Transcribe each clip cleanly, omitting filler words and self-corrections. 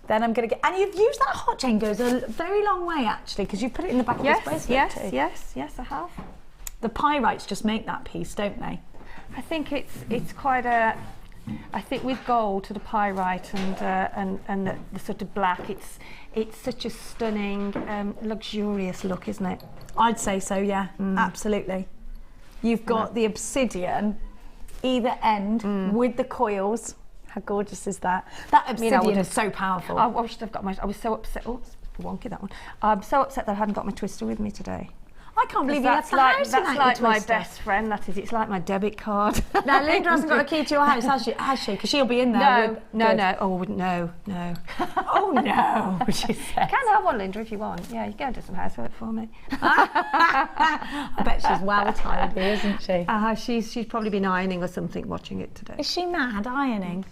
Then I'm going to get, and you've used that hot chain, goes a very long way actually, because you put it in the back of this bracelet too. Yes, I have. The pyrites just make that piece, don't they? I think it's quite a. I think with gold to the pyrite and the sort of black, it's such a stunning, luxurious look, isn't it? I'd say so, yeah, absolutely. You've got the obsidian either end with the coils. How gorgeous is that? That obsidian is so powerful. I wish I've got my. I was so upset. Oh, it's wonky that one. I'm so upset that I hadn't got my twister with me today. I can't believe you left the house That's without like your my twister. best friend. That is. It's like my debit card. Now Linda hasn't got a key to your house, has she? Because she'll be in there. No. Oh, no. Oh no, she said. Can have one, Linda, if you want. Yeah, you go and do some housework for me. I bet she's well tidy, isn't she? She's probably been ironing or something, watching it today. Is she mad ironing?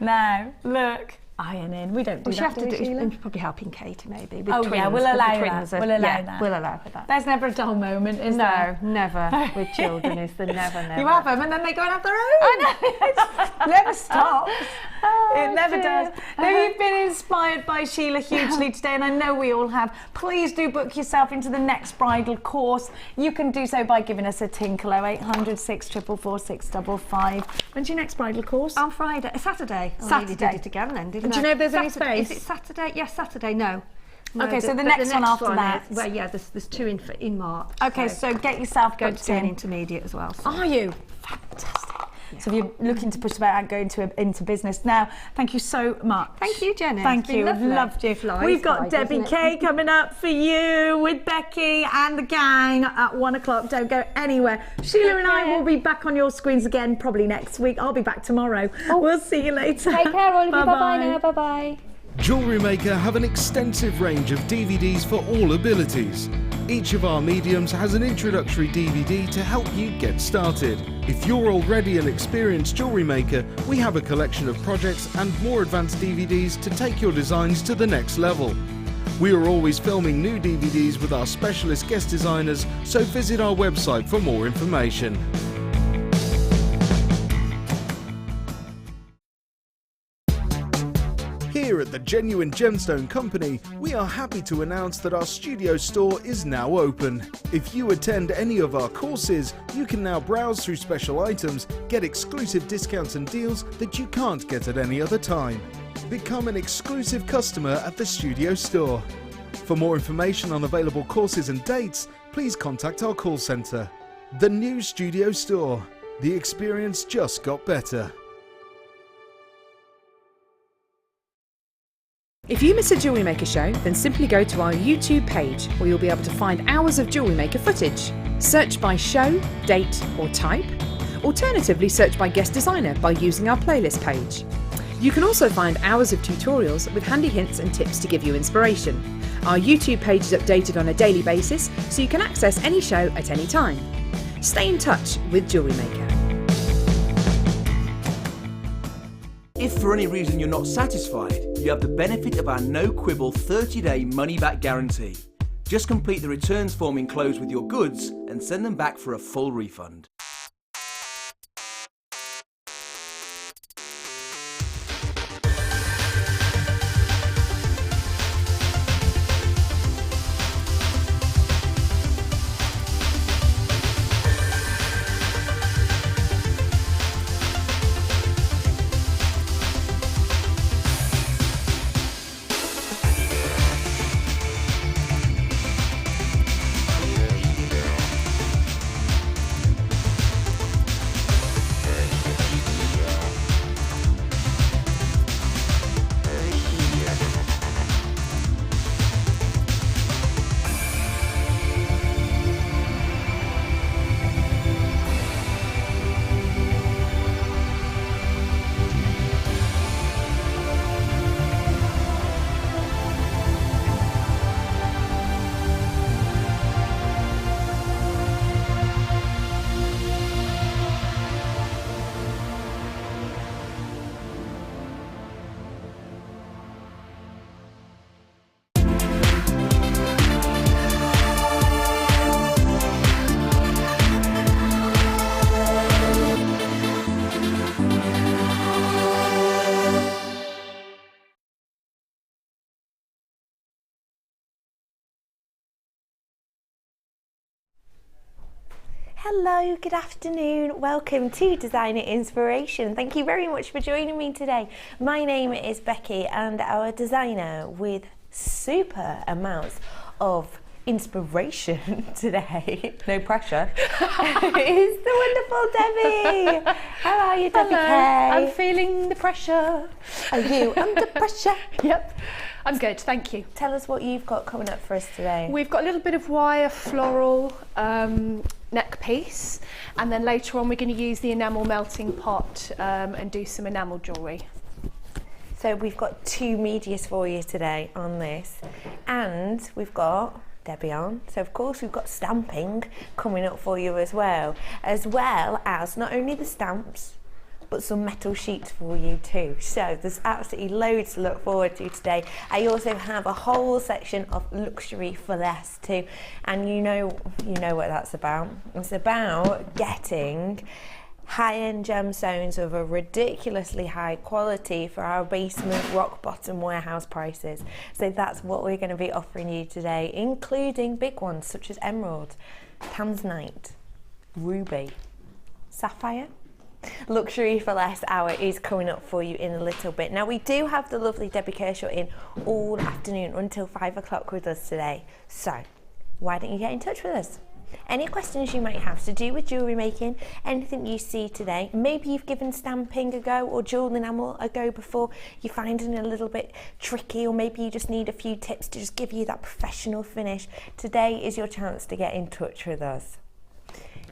No, look, ironing. We don't do that. She have to do. Sheila? Probably helping Katie, maybe. With Oh twins, yeah, we'll allow that. We'll allow that. We'll allow for that. There's never a dull moment, is there? No, never. With children, is there never. You have them, and then they go and have their own. I know. It never stops. It never does. Now, you've been inspired by Sheila hugely today, and I know we all have. Please do book yourself into the next bridal course. You can do so by giving us a tinkle, 0800 644 655. When's your next bridal course? On Friday, Saturday. Saturday. Did it again then, didn't I? Do you know if there's any space? Is it Saturday? Yes, Saturday. No. Okay, so the next one after that. Well, yeah, there's two in March. Okay, so get yourself going booked to an in. intermediate as well. So. Are you? Fantastic. Yeah. So if you're looking to push the boat out, go into business now. Thank you so much. Thank you, Jenny. Thank you. I've loved you. We've got Debbie K coming up for you with Becky and the gang at 1 o'clock. Don't go anywhere. Sheila and I will be back on your screens again probably next week. I'll be back tomorrow. We'll see you later. Take care, all of you. Bye-bye now. Bye-bye. JewelleryMaker have an extensive range of DVDs for all abilities. Each of our mediums has an introductory DVD to help you get started. If you're already an experienced jewellery maker, we have a collection of projects and more advanced DVDs to take your designs to the next level. We are always filming new DVDs with our specialist guest designers, so visit our website for more information. Here at the Genuine Gemstone Company, we are happy to announce that our studio store is now open. If you attend any of our courses, you can now browse through special items, get exclusive discounts and deals that you can't get at any other time. Become an exclusive customer at the studio store. For more information on available courses and dates, please contact our call centre. The new studio store. The experience just got better. If you miss a Jewellery Maker show, then simply go to our YouTube page where you'll be able to find hours of Jewellery Maker footage. Search by show, date or type. Alternatively, search by guest designer by using our playlist page. You can also find hours of tutorials with handy hints and tips to give you inspiration. Our YouTube page is updated on a daily basis, so you can access any show at any time. Stay in touch with Jewellery Maker. If for any reason you're not satisfied, you have the benefit of our no-quibble 30-day money-back guarantee. Just complete the returns form enclosed with your goods and send them back for a full refund. Hello, good afternoon. Welcome to Designer Inspiration. Thank you very much for joining me today. My name is Becky and our designer with super amounts of inspiration today, no pressure, is the wonderful Debbie. How are you, Debbie K? I'm feeling the pressure. Are you under pressure? Yep, I'm good, thank you. Tell us what you've got coming up for us today. We've got a little bit of wire floral neck piece, and then later on we're going to use the enamel melting pot and do some enamel jewellery. So we've got two medias for you today on this, and we've got Debbie on. So of course we've got stamping coming up for you as well as not only the stamps but some metal sheets for you too. So there's absolutely loads to look forward to today. I also have a whole section of luxury for less too, and you know what that's about. It's about getting high-end gemstones of a ridiculously high quality for our basement rock bottom warehouse prices. So that's what we're going to be offering you today, including big ones such as emerald, tanzanite, ruby, sapphire. Luxury for less hour is coming up for you in a little bit. Now we do have the lovely Debbie Kershaw in all afternoon until 5 o'clock with us today. So why don't you get in touch with us? Any questions you might have to do with jewellery making, anything you see today, maybe you've given stamping a go or jewel enamel a go before, you're finding it a little bit tricky, or maybe you just need a few tips to just give you that professional finish. Today is your chance to get in touch with us.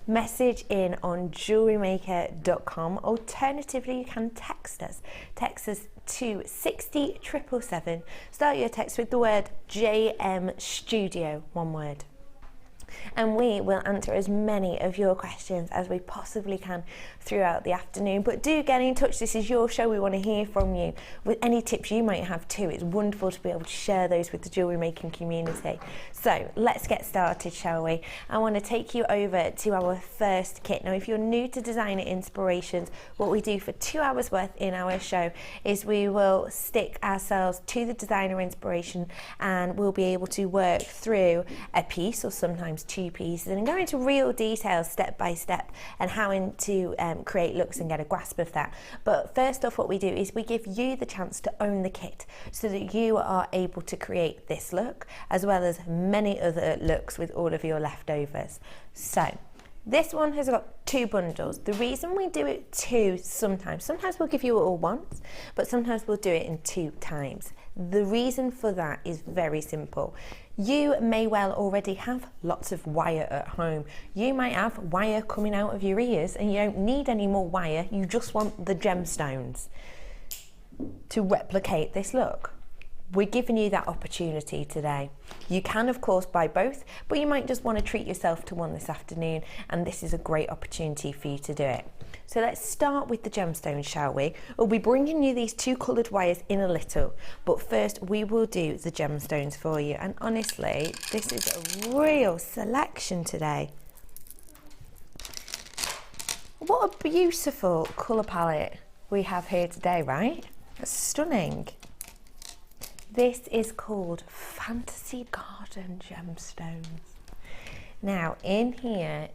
Message in on JewelleryMaker.com. Alternatively, you can text us. Text us to 60777. Start your text with the word JM Studio, one word. And we will answer as many of your questions as we possibly can throughout the afternoon. But do get in touch. This is your show. We want to hear from you with any tips you might have too. It's wonderful to be able to share those with the jewellery making community. So let's get started, shall we? I want to take you over to our first kit. Now, if you're new to Designer Inspirations, what we do for 2 hours worth in our show is we will stick ourselves to the designer inspiration, and we'll be able to work through a piece or sometimes two pieces and go into real details step by step and how to create looks and get a grasp of that. But first off, what we do is we give you the chance to own the kit so that you are able to create this look as well as many other looks with all of your leftovers. So this one has got 2 bundles. The reason we do it two sometimes we'll give you it all once, but sometimes we'll do it in 2 times. The reason for that is very simple. You may well already have lots of wire at home. You might have wire coming out of your ears and you don't need any more wire, you just want the gemstones to replicate this look. We're giving you that opportunity today. You can of course buy both, but you might just want to treat yourself to one this afternoon, and this is a great opportunity for you to do it. So let's start with the gemstones, shall we? We'll be bringing you these 2 coloured wires in a little, but first we will do the gemstones for you. And honestly, this is a real selection today. What a beautiful colour palette we have here today, right? It's stunning. This is called Fantasy Garden Gemstones. Now in here,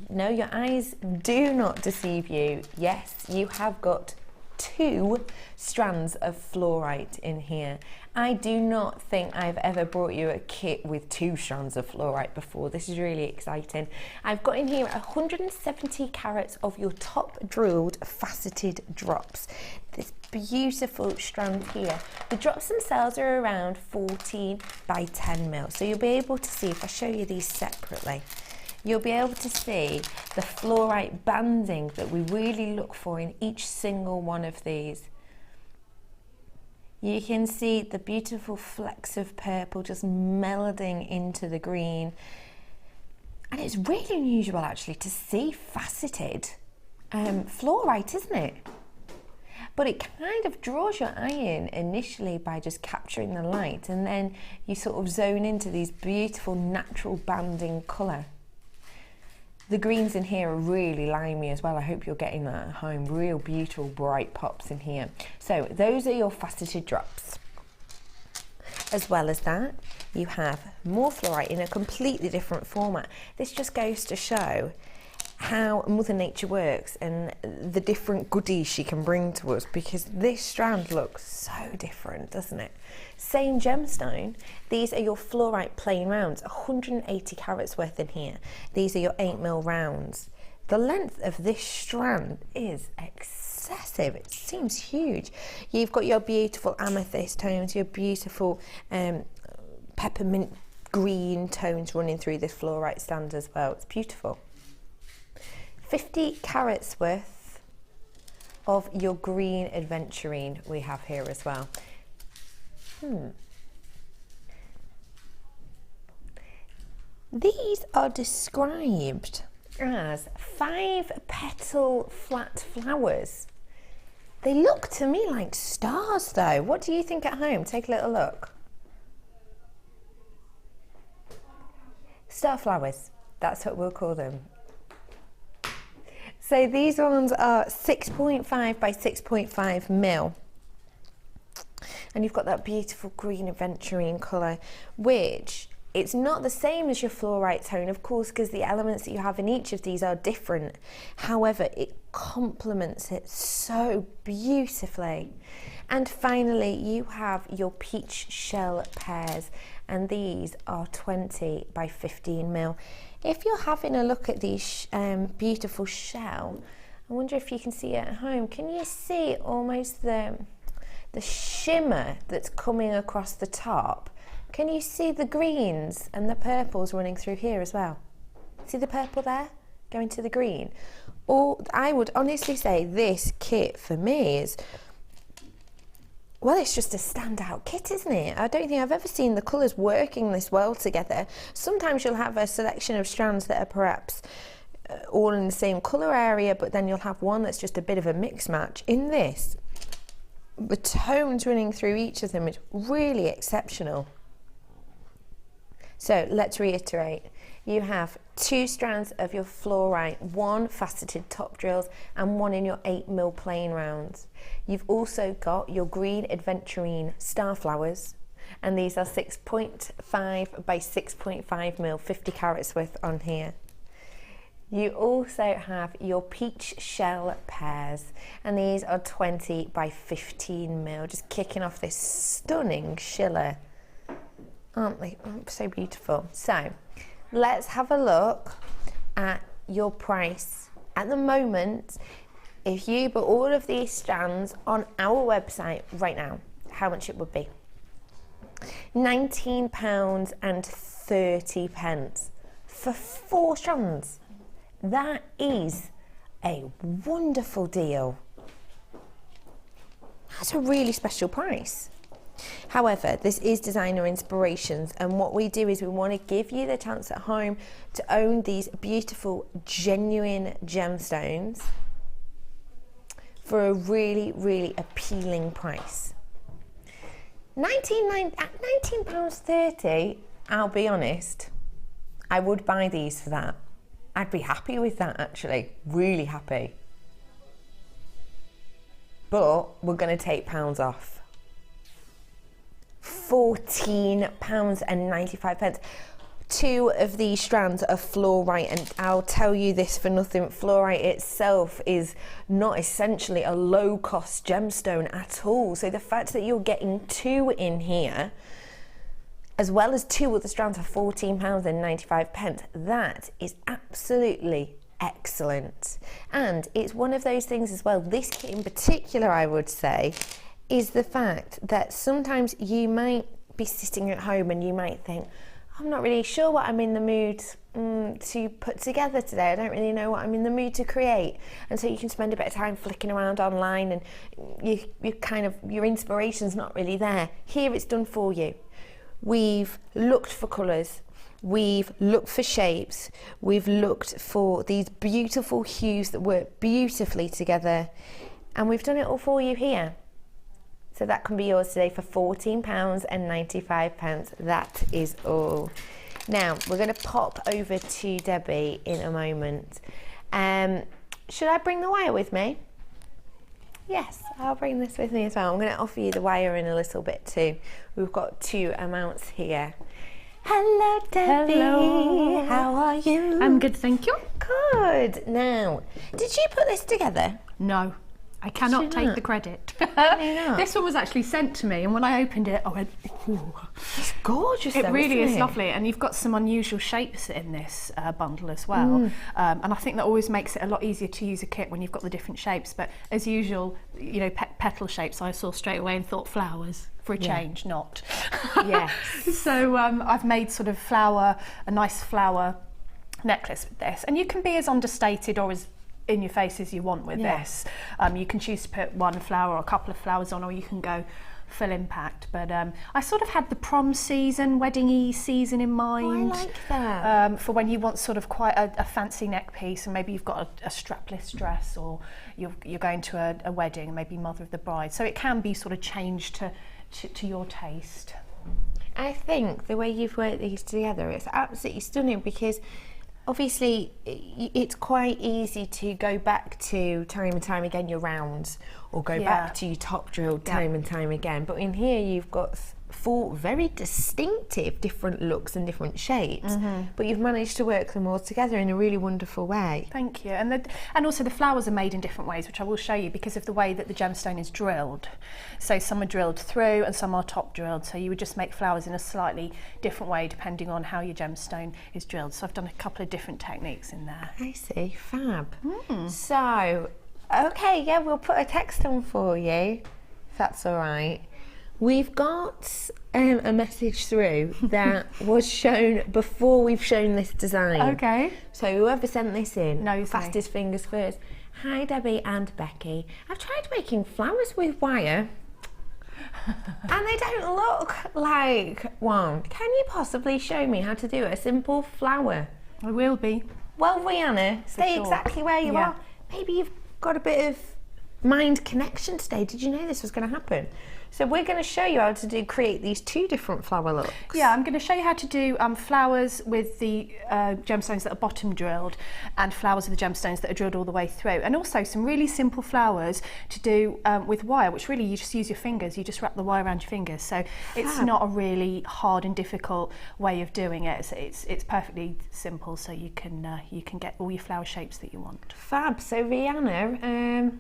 no, your eyes do not deceive you. Yes, you have got 2 strands of fluorite in here. I do not think I've ever brought you a kit with 2 strands of fluorite before. This is really exciting. I've got in here 170 carats of your top drilled faceted drops. This beautiful strand here. The drops themselves are around 14 by 10 mil. So you'll be able to see, if I show you these separately, you'll be able to see the fluorite banding that we really look for in each single one of these. You can see the beautiful flecks of purple just melding into the green. And it's really unusual actually to see faceted fluorite, isn't it? But it kind of draws your eye in initially by just capturing the light, and then you sort of zone into these beautiful natural banding colour. The greens in here are really limey as well. I hope you're getting that at home. Real beautiful bright pops in here. So those are your faceted drops. As well as that, you have more fluorite in a completely different format. This just goes to show how Mother Nature works and the different goodies she can bring to us, because this strand looks so different, doesn't it? Same gemstone. These are your fluorite plain rounds, 180 carats worth in here. These are your 8mm rounds. The length of this strand is excessive. It seems huge. You've got your beautiful amethyst tones, your beautiful peppermint green tones running through this fluorite stand as well. It's beautiful. 50 carats worth of your green adventurine we have here as well. These are described as 5-petal flat flowers. They look to me like stars though. What do you think at home? Take a little look. Star flowers, that's what we'll call them. So these ones are 6.5 by 6.5 mil. And you've got that beautiful green aventurine colour, which it's not the same as your fluorite tone, of course, because the elements that you have in each of these are different. However, it complements it so beautifully. And finally, you have your peach shell pears, and these are 20 by 15 mil. If you're having a look at these beautiful shell, I wonder if you can see it at home. Can you see almost the shimmer that's coming across the top? Can you see the greens and the purples running through here as well? See the purple there going to the green? Or I would honestly say this kit for me is, well, it's just a standout kit, isn't it? I don't think I've ever seen the colours working this well together. Sometimes you'll have a selection of strands that are perhaps all in the same colour area, but then you'll have one that's just a bit of a mix match. In this, the tones running through each of them is really exceptional. So let's reiterate. You have 2 strands of your fluorite, 1 faceted top drills and 1 in your 8mm plain rounds. You've also got your green aventurine star flowers, and these are 6.5 by 6.5 mil, 50 carats worth on here. You also have your peach shell pears, and these are 20 by 15 mil, just kicking off this stunning schiller. Aren't they? Oh, so beautiful. So let's have a look at your price. At the moment, if you put all of these strands on our website right now, how much it would be? £19.30 for 4 strands. That is a wonderful deal. That's a really special price. However, this is designer inspirations, and what we do is we want to give you the chance at home to own these beautiful, genuine gemstones for a really, really appealing price. At £19.30, I'll be honest, I would buy these for that. I'd be happy with that, actually, really happy. But we're going to take pounds off. £14.95. 2 of these strands are fluorite, and I'll tell you this for nothing, fluorite itself is not essentially a low-cost gemstone at all. So the fact that you're getting 2 in here, as well as 2 other strands for £14.95, that is absolutely excellent. And it's one of those things as well, this kit in particular, I would say, is the fact that sometimes you might be sitting at home and you might think, I'm not really sure what I'm in the mood to put together today. I don't really know what I'm in the mood to create. And so you can spend a bit of time flicking around online, and your inspiration's not really there. Here it's done for you. We've looked for colours, we've looked for shapes, we've looked for these beautiful hues that work beautifully together, and we've done it all for you here. So that can be yours today for £14.95. That is all. Now, we're going to pop over to Debbie in a moment. Should I bring the wire with me? Yes, I'll bring this with me as well. I'm going to offer you the wire in a little bit too. We've got 2 amounts here. Hello, Debbie. Hello. How are you? I'm good, thank you. Good. Now, did you put this together? No, I cannot Did you take not? the credit. you not? This one was actually sent to me, and when I opened it, I went, ooh. It's gorgeous. It though, really isn't is it? lovely, and you've got some unusual shapes in this bundle as well. And I think that always makes it a lot easier to use a kit when you've got the different shapes. But as usual, you know, petal shapes I saw straight away and thought flowers for a change, not. Yes. So I've made sort of a nice flower necklace with this, and you can be as understated or as in your face as you want with this. You can choose to put one flower or a couple of flowers on, or you can go full impact. But I sort of had the prom season, wedding-y season in mind. I like that. For when you want sort of quite a fancy neck piece, and maybe you've got a strapless dress, or you're going to a wedding, and maybe mother of the bride. So it can be sort of changed to your taste. I think the way you've worked these together, it's absolutely stunning, because obviously it's quite easy to go back to time and time again your rounds, or go back to your top drill time and time again. But in here you've got 4 very distinctive different looks and different shapes, but you've managed to work them all together in a really wonderful way. Thank you. And also the flowers are made in different ways, which I will show you because of the way that the gemstone is drilled. So some are drilled through and some are top drilled. So you would just make flowers in a slightly different way depending on how your gemstone is drilled. So I've done a couple of different techniques in there. I see, fab. So, okay, yeah, we'll put a text on for you, if that's all right. We've got a message through that was shown before we've shown this design. Okay. So whoever sent this in, knows fastest fingers first. Hi Debbie and Becky. I've tried making flowers with wire and they don't look like one. Can you possibly show me how to do a simple flower? I will be. Well, Rihanna, stay sure. exactly where you are. Maybe you've got a bit of mind connection today. Did you know this was going to happen? So we're going to show you how to create these 2 different flower looks. Yeah, I'm going to show you how to do flowers with the gemstones that are bottom drilled, and flowers with the gemstones that are drilled all the way through, and also some really simple flowers to do with wire, which really you just use your fingers. You just wrap the wire around your fingers, so it's not a really hard and difficult way of doing it. It's perfectly simple, so you can get all your flower shapes that you want. Fab. So Rihanna,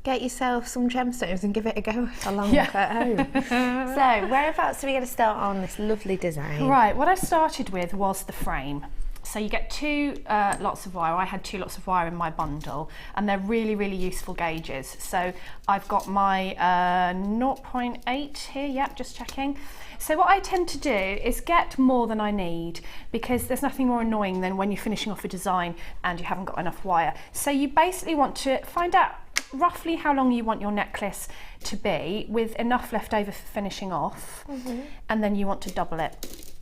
get yourself some gemstones and give it a go along at home. So whereabouts are we going to start on this lovely design? Right, what I started with was the frame. So you get 2 lots of wire. I had 2 lots of wire in my bundle, and they're really, really useful gauges. So I've got my 0.8 here, just checking. So what I tend to do is get more than I need, because there's nothing more annoying than when you're finishing off a design and you haven't got enough wire. So you basically want to find out roughly how long you want your necklace to be, with enough left over for finishing off, and then you want to double it.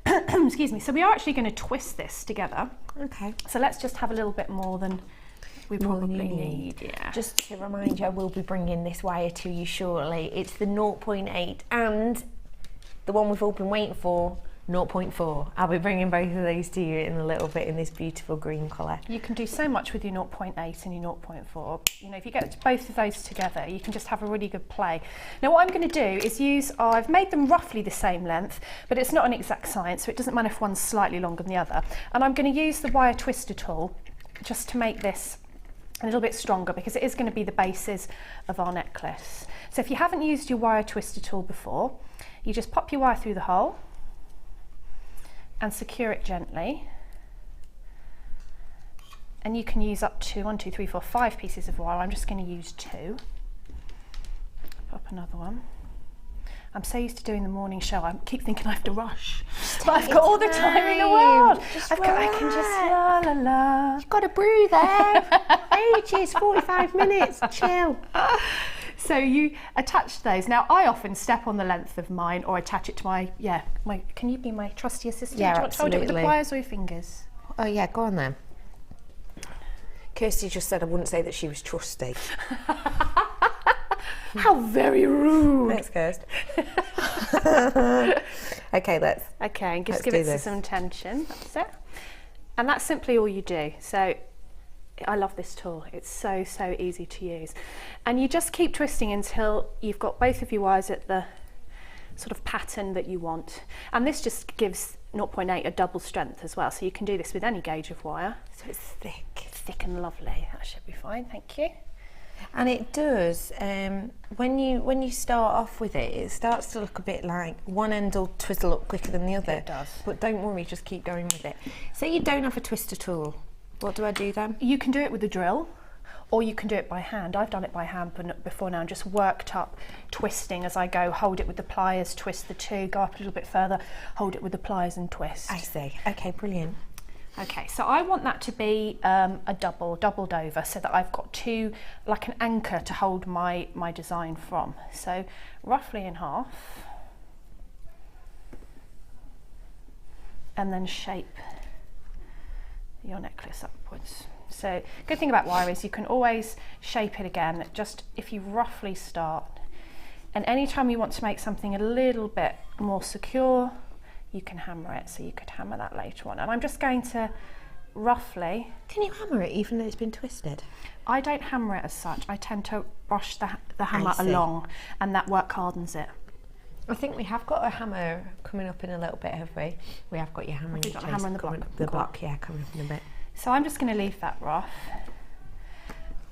Excuse me. So we are actually going to twist this together. Okay. So let's just have a little bit more than we probably need. Yeah. Just to remind you, I will be bringing this wire to you shortly. It's the 0.8 and the one we've all been waiting for, 0.4. I'll be bringing both of those to you in a little bit in this beautiful green colour. You can do so much with your 0.8 and your 0.4. You know, if you get both of those together, you can just have a really good play. Now what I'm going to do is use, I've made them roughly the same length, but it's not an exact science, so it doesn't matter if one's slightly longer than the other. And I'm going to use the wire twister tool just to make this a little bit stronger, because it is going to be the basis of our necklace. So if you haven't used your wire twister tool before, you just pop your wire through the hole and secure it gently, and you can use up to 1, 2, 3, 4, 5 pieces of wire. I'm just going to use 2. Pop another one. I'm so used to doing the morning show, I keep thinking I have to rush, but I've got all the time in the world. I can just la la la. You've got to brew there. Ages, 45 minutes, chill. So you attach those. Now I often step on the length of mine, or attach it to my, can you be my trusty assistant? Yeah, Do you want to hold it with the absolutely. pliers or your fingers? Oh yeah, go on then. Kirsty just said I wouldn't say that she was trusty. How very rude. Thanks, Kirst. Okay, let's. Okay, and just Let's give do it this. some tension. That's it. And that's simply all you do. So I love this tool. It's so, so easy to use. And you just keep twisting until you've got both of your wires at the sort of pattern that you want. And this just gives 0.8 a double strength as well, so you can do this with any gauge of wire. So it's thick. It's thick and lovely. That should be fine, thank you. And it does, when you start off with it, it starts to look a bit like one end will twizzle up quicker than the other. It does. But don't worry, just keep going with it. Say you don't have a twister tool, what do I do then? You can do it with a drill, or you can do it by hand. I've done it by hand before now and just worked up twisting as I go, hold it with the pliers, twist the two, go up a little bit further, hold it with the pliers and twist. I see, okay, brilliant. Okay, so I want that to be a doubled over, so that I've got two, like an anchor to hold my design from. So roughly in half, and then shape your necklace upwards. So good thing about wire is you can always shape it again, just if you roughly start. And anytime you want to make something a little bit more secure, you can hammer it, so you could hammer that later on. And I'm just going to roughly... Can you hammer it even though it's been twisted? I don't hammer it as such, I tend to brush the hammer along, and that work hardens it. I think we have got a hammer coming up in a little bit, have we? We have got your hammer. Have you got a hammer in the block? The block, yeah, coming up in a bit. So I'm just going to leave that rough,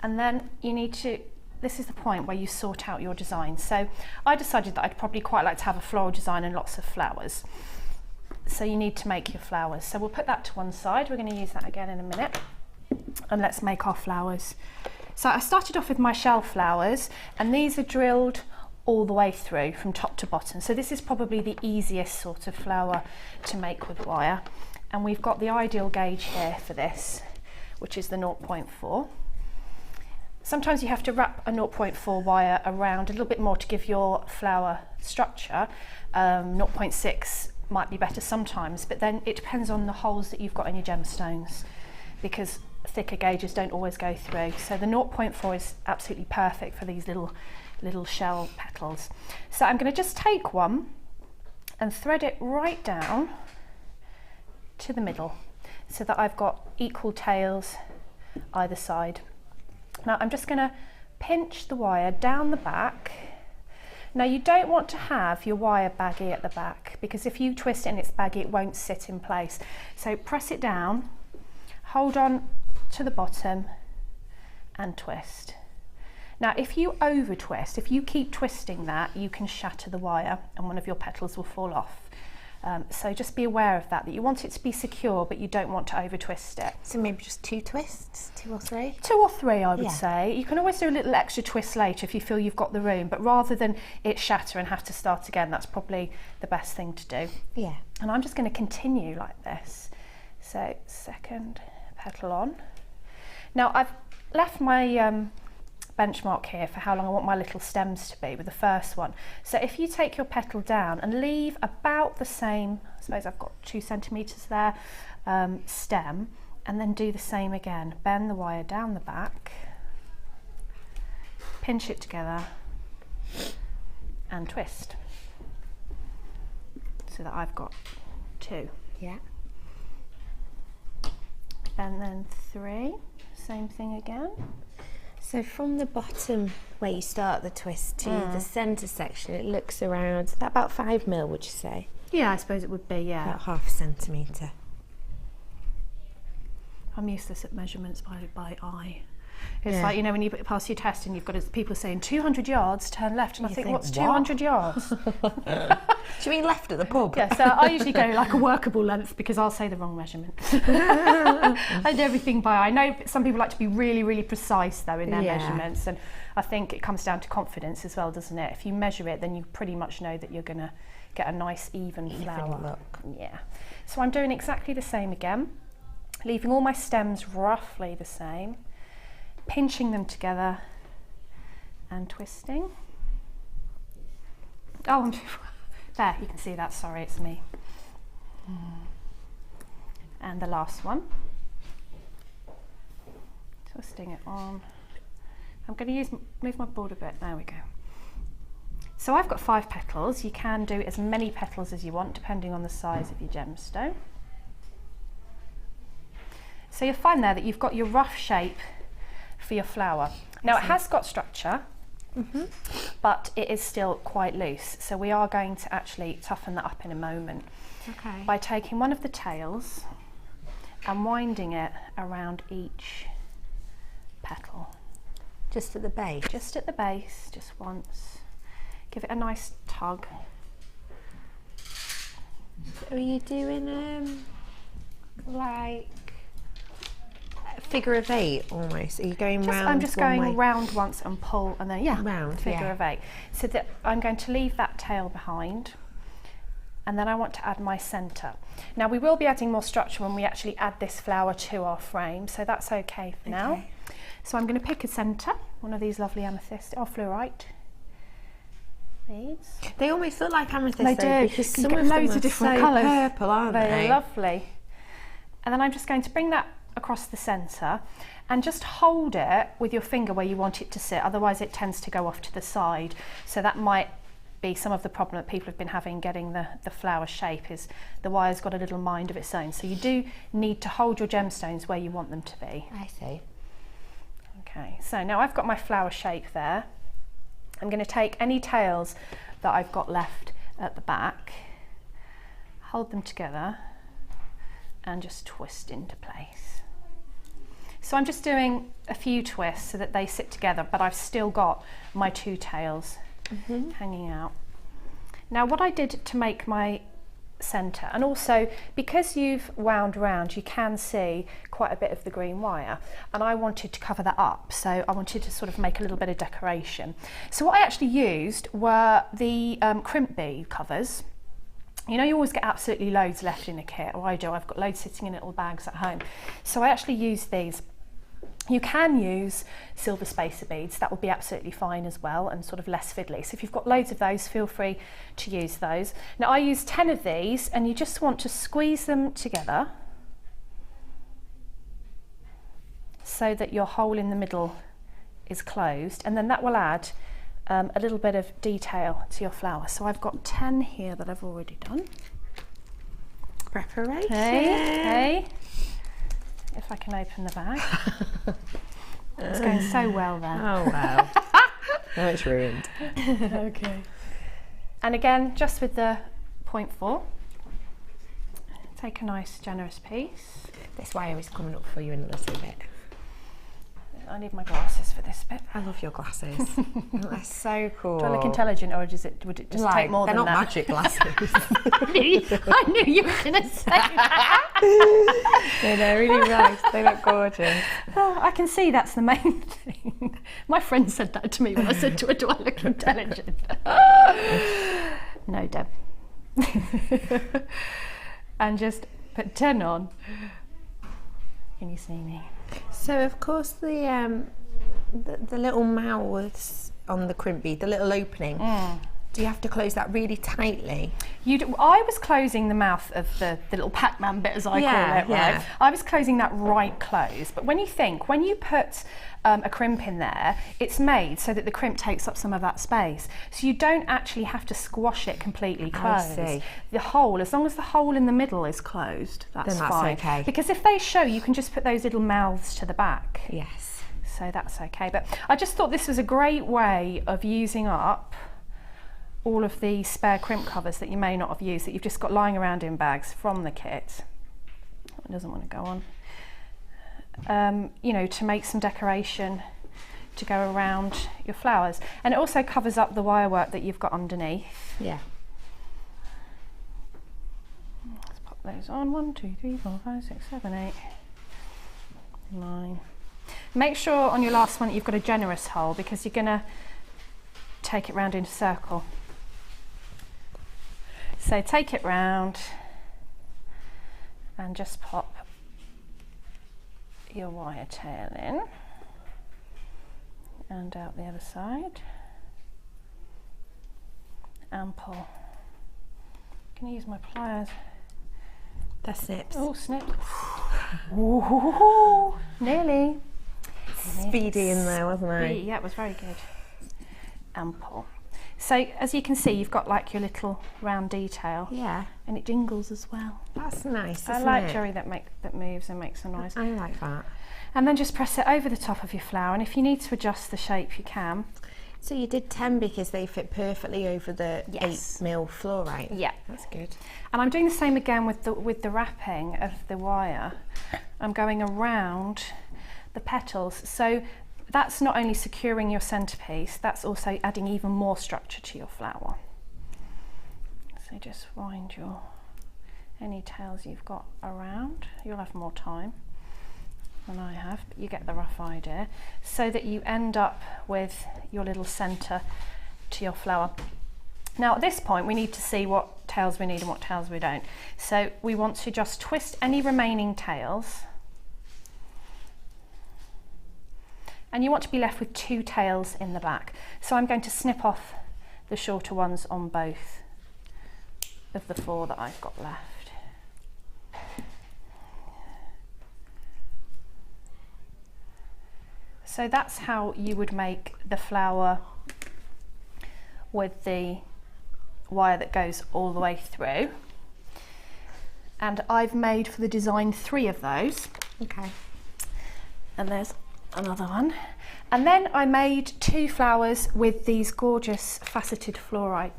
and then you need to, this is the point where you sort out your design. So I decided that I'd probably quite like to have a floral design and lots of flowers. So you need to make your flowers. So we'll put that to one side. We're going to use that again in a minute. And let's make our flowers. So I started off with my shell flowers, and these are drilled all the way through from top to bottom. So this is probably the easiest sort of flower to make with wire. And we've got the ideal gauge here for this, which is the 0.4. Sometimes you have to wrap a 0.4 wire around a little bit more to give your flower structure. 0.6 might be better sometimes, but then it depends on the holes that you've got in your gemstones, because thicker gauges don't always go through. So the 0.4 is absolutely perfect for these little shell petals. So I'm going to just take one and thread it right down to the middle, so that I've got equal tails either side. Now I'm just going to pinch the wire down the back. Now you don't want to have your wire baggy at the back, because if you twist it and it's baggy, it won't sit in place. So press it down, hold on to the bottom and twist. Now if you over twist, if you keep twisting that, you can shatter the wire and one of your petals will fall off. So just be aware of that, that you want it to be secure, but you don't want to over twist it. So maybe just 2 twists, 2 or 3? 2 or 3 I would say. You can always do a little extra twist later if you feel you've got the room, but rather than it shatter and have to start again, that's probably the best thing to do. Yeah. And I'm just going to continue like this. So second petal on. Now I've left my benchmark here for how long I want my little stems to be with the first one. So if you take your petal down and leave about the same, I suppose I've got 2 centimetres there, stem, and then do the same again. Bend the wire down the back, pinch it together and twist, so that I've got 2. Yeah. And then 3, same thing again. So from the bottom where you start the twist to the centre section, it looks around about 5 mil, would you say? Yeah, I suppose it would be, yeah. About ½ centimetre. I'm useless at measurements by eye. It's like, you know, when you pass your test and you've got people saying 200 yards, turn left, and I think what's 200 yards? Do you mean left at the pub? Yeah, so I usually go like a workable length, because I'll say the wrong measurement. I do everything by eye. I know some people like to be really, really precise though in their measurements, and I think it comes down to confidence as well, doesn't it? If you measure it, then you pretty much know that you're going to get a nice even flower look. Yeah. So I'm doing exactly the same again, leaving all my stems roughly the same, pinching them together and twisting. Oh, there, you can see that, sorry, it's me. And the last one, twisting it on. I'm going to move my board a bit, there we go. So I've got 5 petals. You can do as many petals as you want, depending on the size of your gemstone. So you'll find there that you've got your rough shape for your flower. Now it has got structure, but it is still quite loose. So we are going to actually toughen that up in a moment by taking one of the tails and winding it around each petal. Just at the base? Just at the base, just once. Give it a nice tug. Are you doing like a figure of 8 almost? Are you going round? I'm just going round once and pull, and then round, figure of 8. So that I'm going to leave that tail behind, and then I want to add my centre. Now we will be adding more structure when we actually add this flower to our frame, so that's okay for now. So I'm going to pick a centre, one of these lovely amethyst or fluorite. These. They almost look like amethyst. They do, because some some of of loads them of different so colours. Purple, aren't they? They're lovely. And then I'm just going to bring that across the centre and just hold it with your finger where you want it to sit, otherwise it tends to go off to the side. So that might be some of the problem that people have been having getting the flower shape, is the wire's got a little mind of its own. So you do need to hold your gemstones where you want them to be. I see. Okay, so now I've got my flower shape there. I'm going to take any tails that I've got left at the back, hold them together and just twist into place. So I'm just doing a few twists so that they sit together, but I've still got my 2 tails hanging out. Now what I did to make my centre, and also because you've wound round, you can see quite a bit of the green wire, and I wanted to cover that up, so I wanted to sort of make a little bit of decoration. So what I actually used were the crimp bead covers. You know, you always get absolutely loads left in a kit, or I do. I've got loads sitting in little bags at home, so I actually used these. You can use silver spacer beads, that will be absolutely fine as well, and sort of less fiddly. So if you've got loads of those, feel free to use those. Now I use 10 of these, and you just want to squeeze them together so that your hole in the middle is closed, and then that will add a little bit of detail to your flower. So I've got 10 here that I've already done. Preparation. Okay. If I can open the bag. It's going so well there. Oh wow. Now it's ruined. Okay. And again, just with the 0.4, take a nice generous piece. This wire is coming up for you in a little bit. I need my glasses for this bit. I love your glasses. They're so cool. Do I look intelligent, or would it just take more than that? They're not magic glasses. I knew you were going to say that. No, they're really nice. They look gorgeous. Oh, I can see that's the main thing. My friend said that to me when I said to her, do I look intelligent? No, Deb. And just put 10 on. Can you see me? So of course the little mouths on the crimp bead, the little opening, do you have to close that really tightly? I was closing the mouth of the little Pac-Man bit, as I call it, right? I was closing that right close. But when you put a crimp in there, it's made so that the crimp takes up some of that space. So you don't actually have to squash it completely closed. I see. The hole, as long as the hole in the middle is closed, that's fine. Okay. Because if they show, you can just put those little mouths to the back. Yes. So that's okay. But I just thought this was a great way of using up all of the spare crimp covers that you may not have used, that you've just got lying around in bags from the kit. It doesn't want to go on. You know, to make some decoration to go around your flowers. And it also covers up the wire work that you've got underneath. Yeah. Let's pop those on. 1, 2, 3, 4, 5, 6, 7, 8, 9. Make sure on your last one that you've got a generous hole, because you're going to take it round in a circle. So take it round and just pop your wire tail in and out the other side and pull. Can you use my pliers? They're snips. Oh, snip. Ooh, nearly. Speedy in there, wasn't it? Yeah, it was very good. And pull. So as you can see, you've got like your little round detail. Yeah. And it jingles as well. That's nice, I like jewellery that moves and makes a noise. I like that. And then just press it over the top of your flower, and if you need to adjust the shape, you can. So you did 10 because they fit perfectly over the 8mm fluorite. Yeah, that's good. And I'm doing the same again with the wrapping of the wire. I'm going around the petals, so that's not only securing your centerpiece, that's also adding even more structure to your flower. So just wind your any tails you've got around. You'll have more time than I have, but you get the rough idea, so that you end up with your little center to your flower. Now at this point we need to see what tails we need and what tails we don't. So we want to just twist any remaining tails, and you want to be left with 2 tails in the back. So I'm going to snip off the shorter ones on both of the 4 that I've got left. So that's how you would make the flower with the wire that goes all the way through. And I've made for the design 3 of those. Okay. And there's another one. And then I made 2 flowers with these gorgeous faceted fluorite.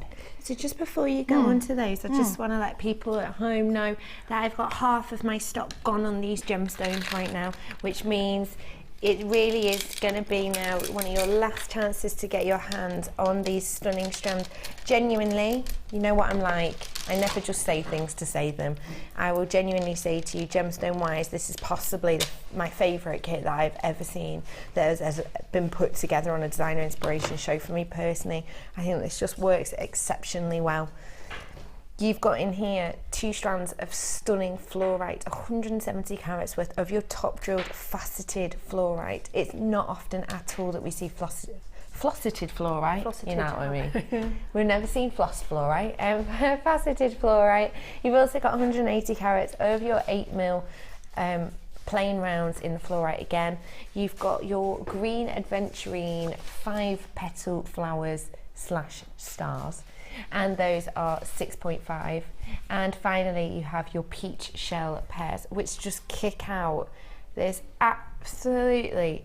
So just before you go on to those, I just want to let people at home know that I've got half of my stock gone on these gemstones right now, which means it really is going to be now one of your last chances to get your hands on these stunning strands. Genuinely, you know what I'm like. I never just say things to say them. I will genuinely say to you, gemstone wise, this is possibly my favourite kit that I've ever seen that has been put together on a designer inspiration show for me personally. I think this just works exceptionally well. You've got in here 2 strands of stunning fluorite, 170 carats worth of your top drilled faceted fluorite. It's not often at all that we see faceted fluorite, you know what I mean. We've never seen floss fluorite, faceted fluorite. You've also got 180 carats of your 8mm plain rounds in the fluorite again. You've got your green adventurine 5-petal flowers / stars, and those are 6.5. And finally you have your peach shell pairs, which just kick out this absolutely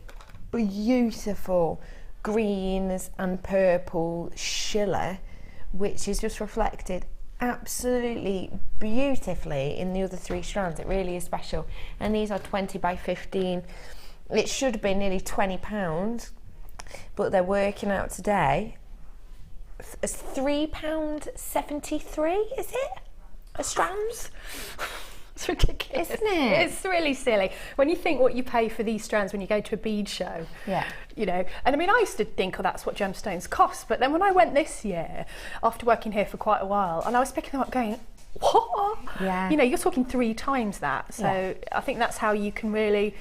beautiful greens and purple shiller, which is just reflected absolutely beautifully in the other 3 strands. It really is special. And these are 20 by 15. It should be nearly £20, but they're working out today as £3.73, is it? A strand? It's ridiculous, isn't it? It's really silly when you think what you pay for these strands when you go to a bead show. Yeah. You know, and I mean, I used to think, oh, that's what gemstones cost, but then when I went this year, after working here for quite a while, and I was picking them up going, what? Yeah. You know, you're talking 3 times that. So yeah. I think that's how you can really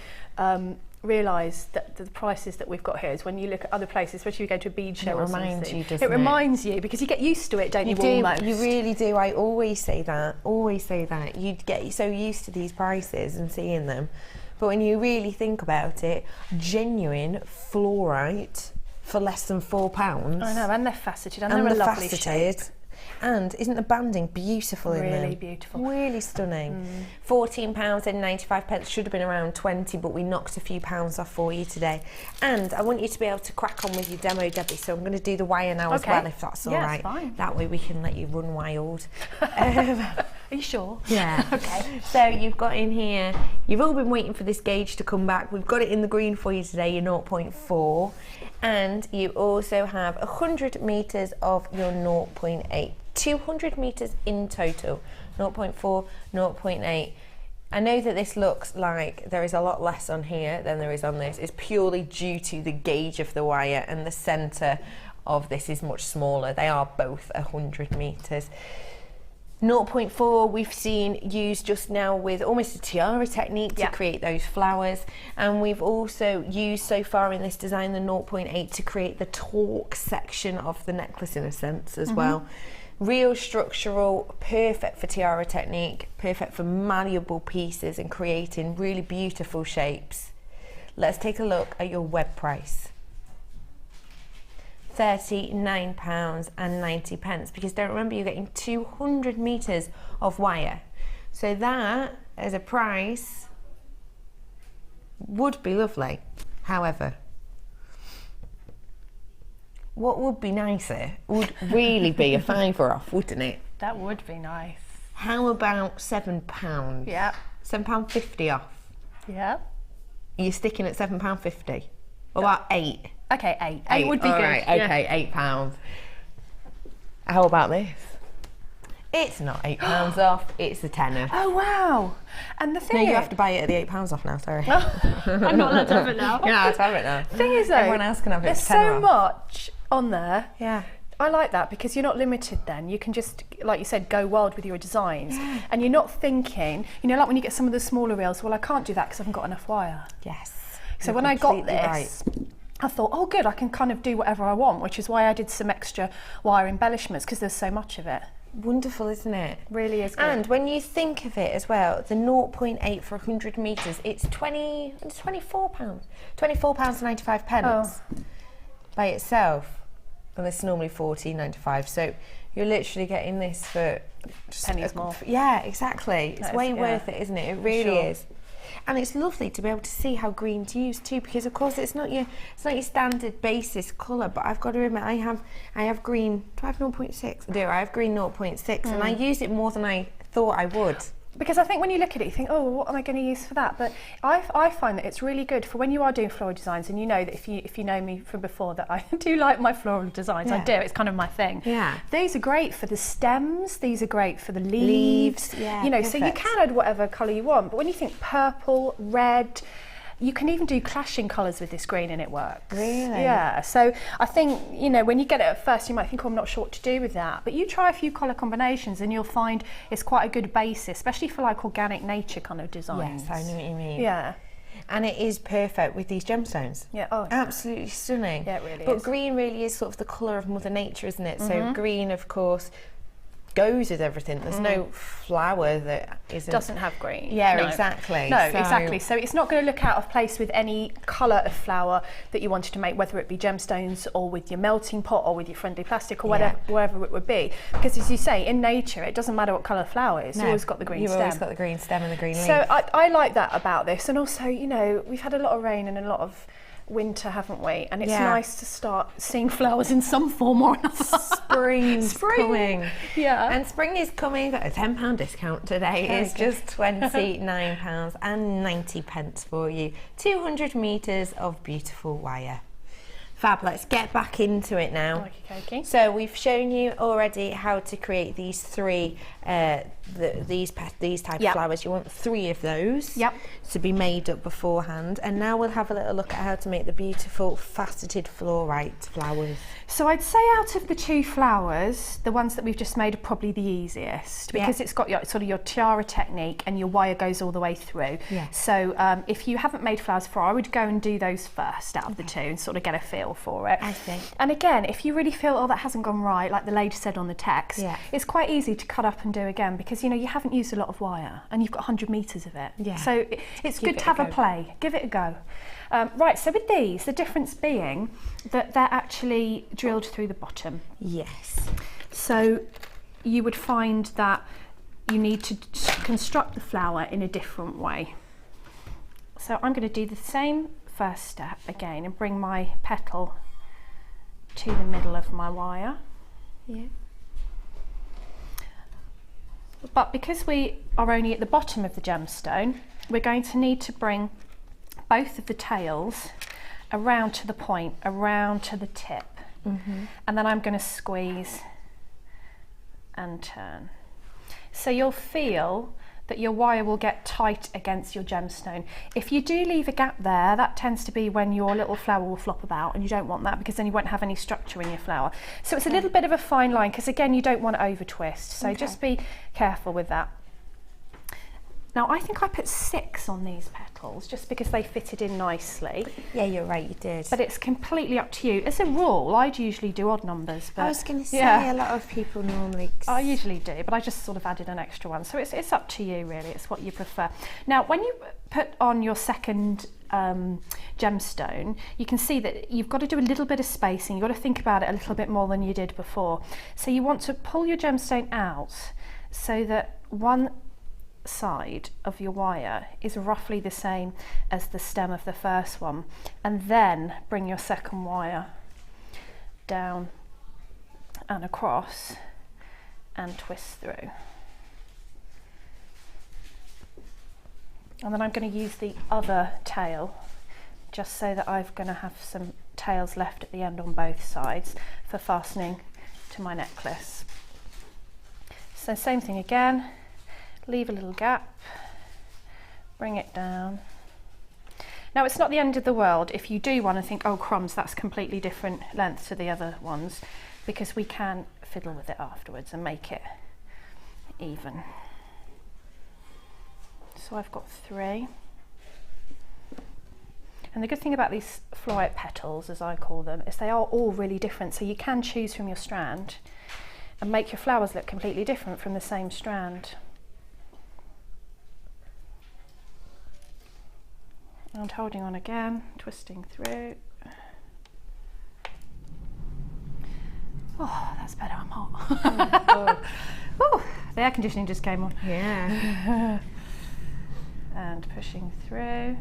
realise that the prices that we've got here is when you look at other places, especially if you go to a bead show or something. It reminds you, because you get used to it, don't you? Almost. You really do. I always say that. You get so used to these prices and seeing them, but when you really think about it, genuine fluorite for less than £4. I know, and they're faceted, and they're a lovely shape. And isn't the banding beautiful in them? Really beautiful. Really stunning. £14.95 should have been around 20, but we knocked a few pounds off for you today. And I want you to be able to crack on with your demo, Debbie, so I'm going to do the wire now as well, if that's all right. Fine. That way we can let you run wild. Are you sure? Yeah. Okay. So you've got in here, you've all been waiting for this gauge to come back. We've got it in the green for you today, your 0.4. And you also have 100 metres of your 0.8. 200 metres in total, 0.4, 0.8. I know that this looks like there is a lot less on here than there is on this. It's purely due to the gauge of the wire, and the centre of this is much smaller. They are both 100 metres. 0.4 we've seen used just now with almost a tiara technique to create those flowers, and we've also used so far in this design the 0.8 to create the torque section of the necklace in a sense as well. Real structural, perfect for tiara technique, perfect for malleable pieces and creating really beautiful shapes. Let's take a look at your web price. £39.90, because don't remember, you're getting 200 metres of wire. So that as a price would be lovely. However, what would be nicer would really be a £5 off, wouldn't it? That would be nice. How about £7? Yeah. £7.50 off. Yeah. Are you sticking at £7.50? What about £8? Okay, 8. 8 would be good. Right, okay, £8. How about this? It's not £8 off, it's a tenner. Oh wow! And the thing is, you have to buy it at the £8 off now. Sorry. I'm not allowed to have it now. Yeah, let's have it now. Thing is, though, everyone else can have it. There's so much on there. Yeah. I like that because you're not limited then. You can just, like you said, go wild with your designs. And you're not thinking, you know, like when you get some of the smaller reels, well, I can't do that because I haven't got enough wire. Yes. So when I got this, I thought, oh good, I can kind of do whatever I want, which is why I did some extra wire embellishments because there's so much of it. Wonderful, isn't it? Really is good. And when you think of it as well, the 0.8 for 100 metres, it's £24. £24.95 by itself. And it's normally £14.95. So you're literally getting this for pennies more. Yeah, exactly. It's way worth it, isn't it? It really is. And it's lovely to be able to see how green to use too, because of course it's not your standard basis colour, but I've got to admit I have green. Do I have 0.6? I do. I have green 0.6 and I use it more than I thought I would. Because I think when you look at it, you think, oh, what am I going to use for that? But I find that it's really good for when you are doing floral designs, and you know that if you know me from before that I do like my floral designs. I do. It's kind of my thing. Yeah. These are great for the stems. These are great for the leaves. Yeah. You know, perfect. so you can add whatever colour you want. But when you think purple, red, you can even do clashing colours with this green and it works. Really? Yeah. So I think, you know, when you get it at first, you might think, oh, I'm not sure what to do with that. But you try a few colour combinations and you'll find it's quite a good basis, especially for like organic nature kind of designs. Yes, I know what you mean. Yeah. And it is perfect with these gemstones. Yeah. Oh, absolutely stunning. Yeah, it really is. But green really is sort of the colour of Mother Nature, isn't it? So green, of course, goes with everything. There's no flower that doesn't have green. Yeah, No. exactly. No, exactly. So it's not going to look out of place with any colour of flower that you wanted to make, whether it be gemstones or with your melting pot or with your friendly plastic or whatever it would be. Because as you say, in nature, it doesn't matter what colour flower it is. You've always got the green stem. You've always got the green stem and the green leaf. So I like that about this. And also, you know, we've had a lot of rain and a lot of winter, haven't we? And it's nice to start seeing flowers in some form or another. Spring's coming. Yeah. And spring is coming. Got a £10 discount today. It's just £29.90 for you. 200 metres of beautiful wire. Fab, let's get back into it now. Okay. So we've shown you already how to create these three, these type of flowers. You want 3 of those to be made up beforehand. And now we'll have a little look at how to make the beautiful faceted fluorite flowers. So I'd say out of the 2 flowers, the ones that we've just made are probably the easiest because it's got your sort of your tiara technique and your wire goes all the way through. Yeah. So if you haven't made flowers before, I would go and do those first out of the 2 and sort of get a feel for it. I think. And again, if you really feel, oh, that hasn't gone right, like the lady said on the text, it's quite easy to cut up and do again because, you know, you haven't used a lot of wire and you've got 100 metres of it. Yeah. So it's good to have a play. Give it a go. Right, so with these, the difference being that they're actually drilled through the bottom. Yes. So you would find that you need to construct the flower in a different way. So I'm going to do the same first step again and bring my petal to the middle of my wire. Yeah. But because we are only at the bottom of the gemstone, we're going to need to bring both of the tails around to the point, around to the tip. And then I'm going to squeeze and turn. So you'll feel that your wire will get tight against your gemstone. If you do leave a gap there, that tends to be when your little flower will flop about, and you don't want that because then you won't have any structure in your flower. So it's a little bit of a fine line because again, you don't want to over twist. So just be careful with that. Now I think I put 6 on these petals just because they fitted in nicely. Yeah, you're right, you did. But it's completely up to you. As a rule, I'd usually do odd numbers. But I was going to say, a lot of people normally... I usually do, but I just sort of added an extra one. So it's up to you really, it's what you prefer. Now when you put on your second gemstone, you can see that you've got to do a little bit of spacing. You've got to think about it a little bit more than you did before. So you want to pull your gemstone out so that one side of your wire is roughly the same as the stem of the first one, and then bring your second wire down and across and twist through. And then I'm going to use the other tail just so that I'm going to have some tails left at the end on both sides for fastening to my necklace. So same thing again, leave a little gap, bring it down. Now it's not the end of the world if you do want to think, oh crumbs, that's completely different length to the other ones, because we can fiddle with it afterwards and make it even. So I've got 3. And the good thing about these Fluorite petals, as I call them, is they are all really different. So you can choose from your strand and make your flowers look completely different from the same strand. And holding on again, twisting through. Oh, that's better, I'm hot. Oh, the air conditioning just came on. Yeah. And pushing through.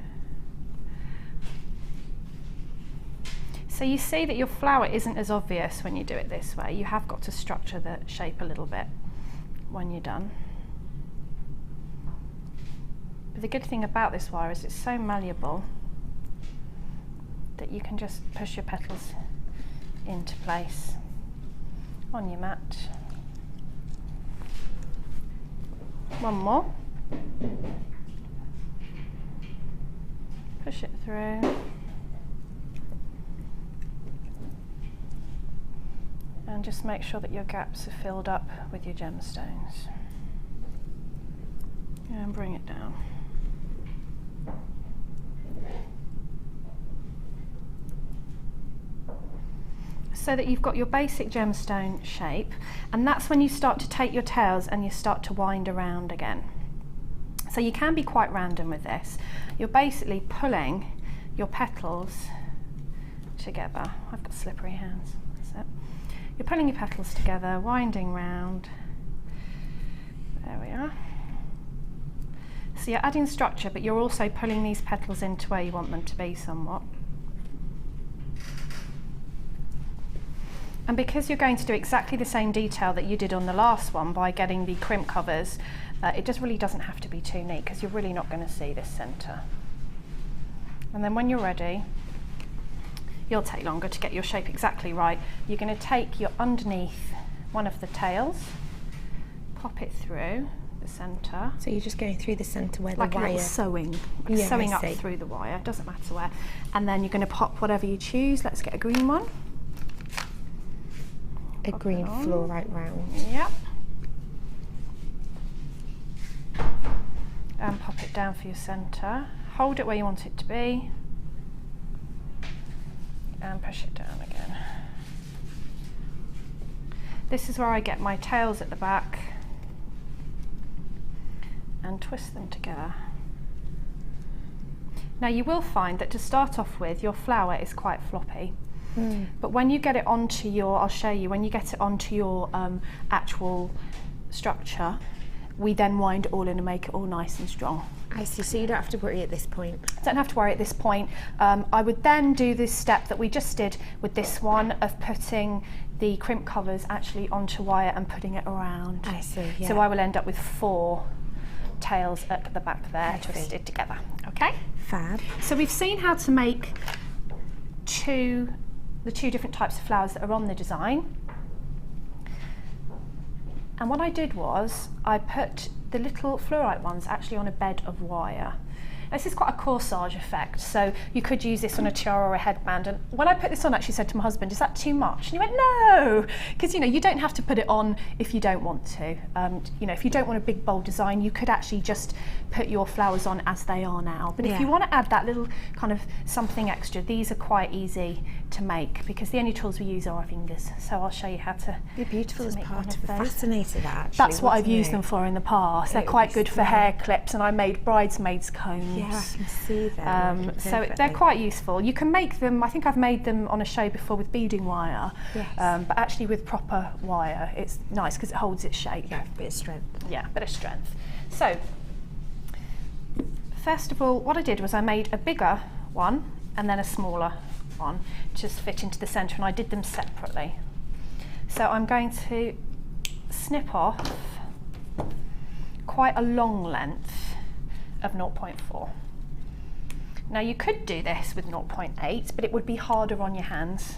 So you see that your flower isn't as obvious when you do it this way. You have got to structure the shape a little bit when you're done. But the good thing about this wire is it's so malleable that you can just push your petals into place on your mat. One more. Push it through. And just make sure that your gaps are filled up with your gemstones. And bring it down. So that you've got your basic gemstone shape, and that's when you start to take your tails and you start to wind around again. So you can be quite random with this. You're basically pulling your petals together. I've got slippery hands. That's it. You're pulling your petals together, winding round. There we are. So you're adding structure, but you're also pulling these petals into where you want them to be somewhat. And because you're going to do exactly the same detail that you did on the last one by getting the crimp covers, it just really doesn't have to be too neat, because you're really not going to see this centre. And then when you're ready, you'll take longer to get your shape exactly right. You're going to take your underneath one of the tails, pop it through the centre. So you're just going through the centre where like the wire... Like sewing, sewing up through the wire, doesn't matter where. And then you're going to pop whatever you choose. Let's get a green one. A green fluorite round. Yep. And pop it down for your centre. Hold it where you want it to be. And push it down again. This is where I get my tails at the back and twist them together. Now you will find that to start off with, your flower is quite floppy. But when you get it onto your, I'll show you, when you get it onto your actual structure, we then wind it all in and make it all nice and strong. I see, so you don't have to worry at this point. Don't have to worry at this point. I would then do this step that we just did with this one of putting the crimp covers actually onto wire and putting it around. I see, yeah. So I will end up with 4 tails at the back there twisted together, okay? Fab. So we've seen how to make the two different types of flowers that are on the design. And what I did was I put the little fluorite ones actually on a bed of wire. This is quite a corsage effect, so you could use this on a tiara or a headband. And when I put this on, I actually said to my husband, is that too much? And he went, no, because you don't have to put it on if you don't want to. If you don't want a big bold design, you could actually just put your flowers on as they are now. But if you want to add that little kind of something extra, these are quite easy to make because the only tools we use are our fingers. So I'll show you how to. They're beautiful as part of those. Fascinated actually. That's what I've used them for in the past. They're quite good for hair clips, and I made bridesmaids combs. Yeah, I can see them. So they're quite useful. You can make them, I think I've made them on a show before with beading wire, but actually with proper wire, it's nice because it holds its shape. Yeah, a bit of strength. Yeah, a bit of strength. So, first of all, what I did was I made a bigger one and then a smaller one just fit into the centre, and I did them separately. So I'm going to snip off quite a long length of 0.4. Now you could do this with 0.8, but it would be harder on your hands.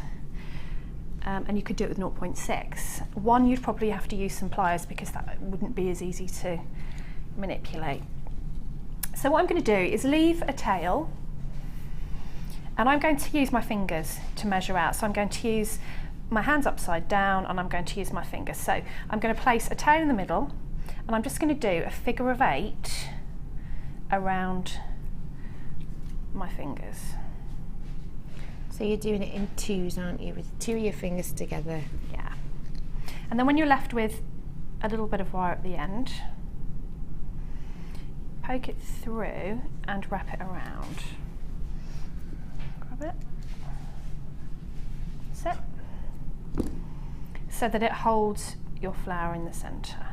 And you could do it with 0.6. One, you'd probably have to use some pliers because that wouldn't be as easy to manipulate. So what I'm going to do is leave a tail, and I'm going to use my fingers to measure out. So I'm going to use my hands upside down, and I'm going to use my fingers. So I'm going to place a tail in the middle, and I'm just going to do a figure of 8 around my fingers. So you're doing it in twos, aren't you, with 2 of your fingers together? Yeah. And then when you're left with a little bit of wire at the end, poke it through and wrap it around. Grab it. That's it. So that it holds your flower in the centre.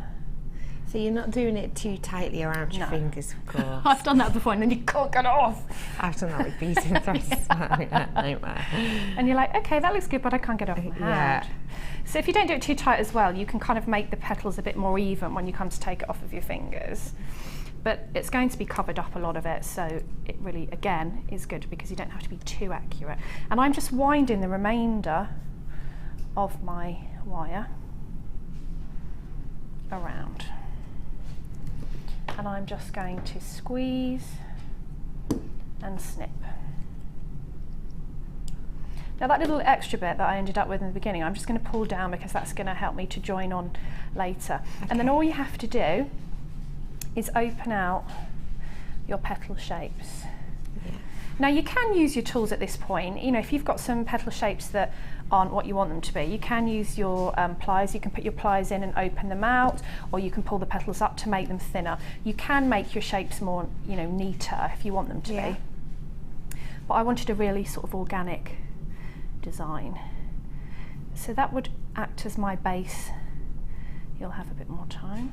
So you're not doing it too tightly around your fingers, of course. I've done that before, and then you can't get it off. I've done that with beads and threads. And you're like, okay, that looks good, but I can't get it off my hand. So if you don't do it too tight as well, you can kind of make the petals a bit more even when you come to take it off of your fingers. But it's going to be covered up a lot of it, so it really, again, is good because you don't have to be too accurate. And I'm just winding the remainder of my wire around. And I'm just going to squeeze and snip. Now that little extra bit that I ended up with in the beginning, I'm just going to pull down because that's going to help me to join on later. Okay. And then all you have to do is open out your petal shapes. Yeah. Now you can use your tools at this point. You know, if you've got some petal shapes that aren't what you want them to be, you can use your pliers. You can put your pliers in and open them out, or you can pull the petals up to make them thinner. You can make your shapes more, you know, neater if you want them to be. But I wanted a really sort of organic design. So that would act as my base. You'll have a bit more time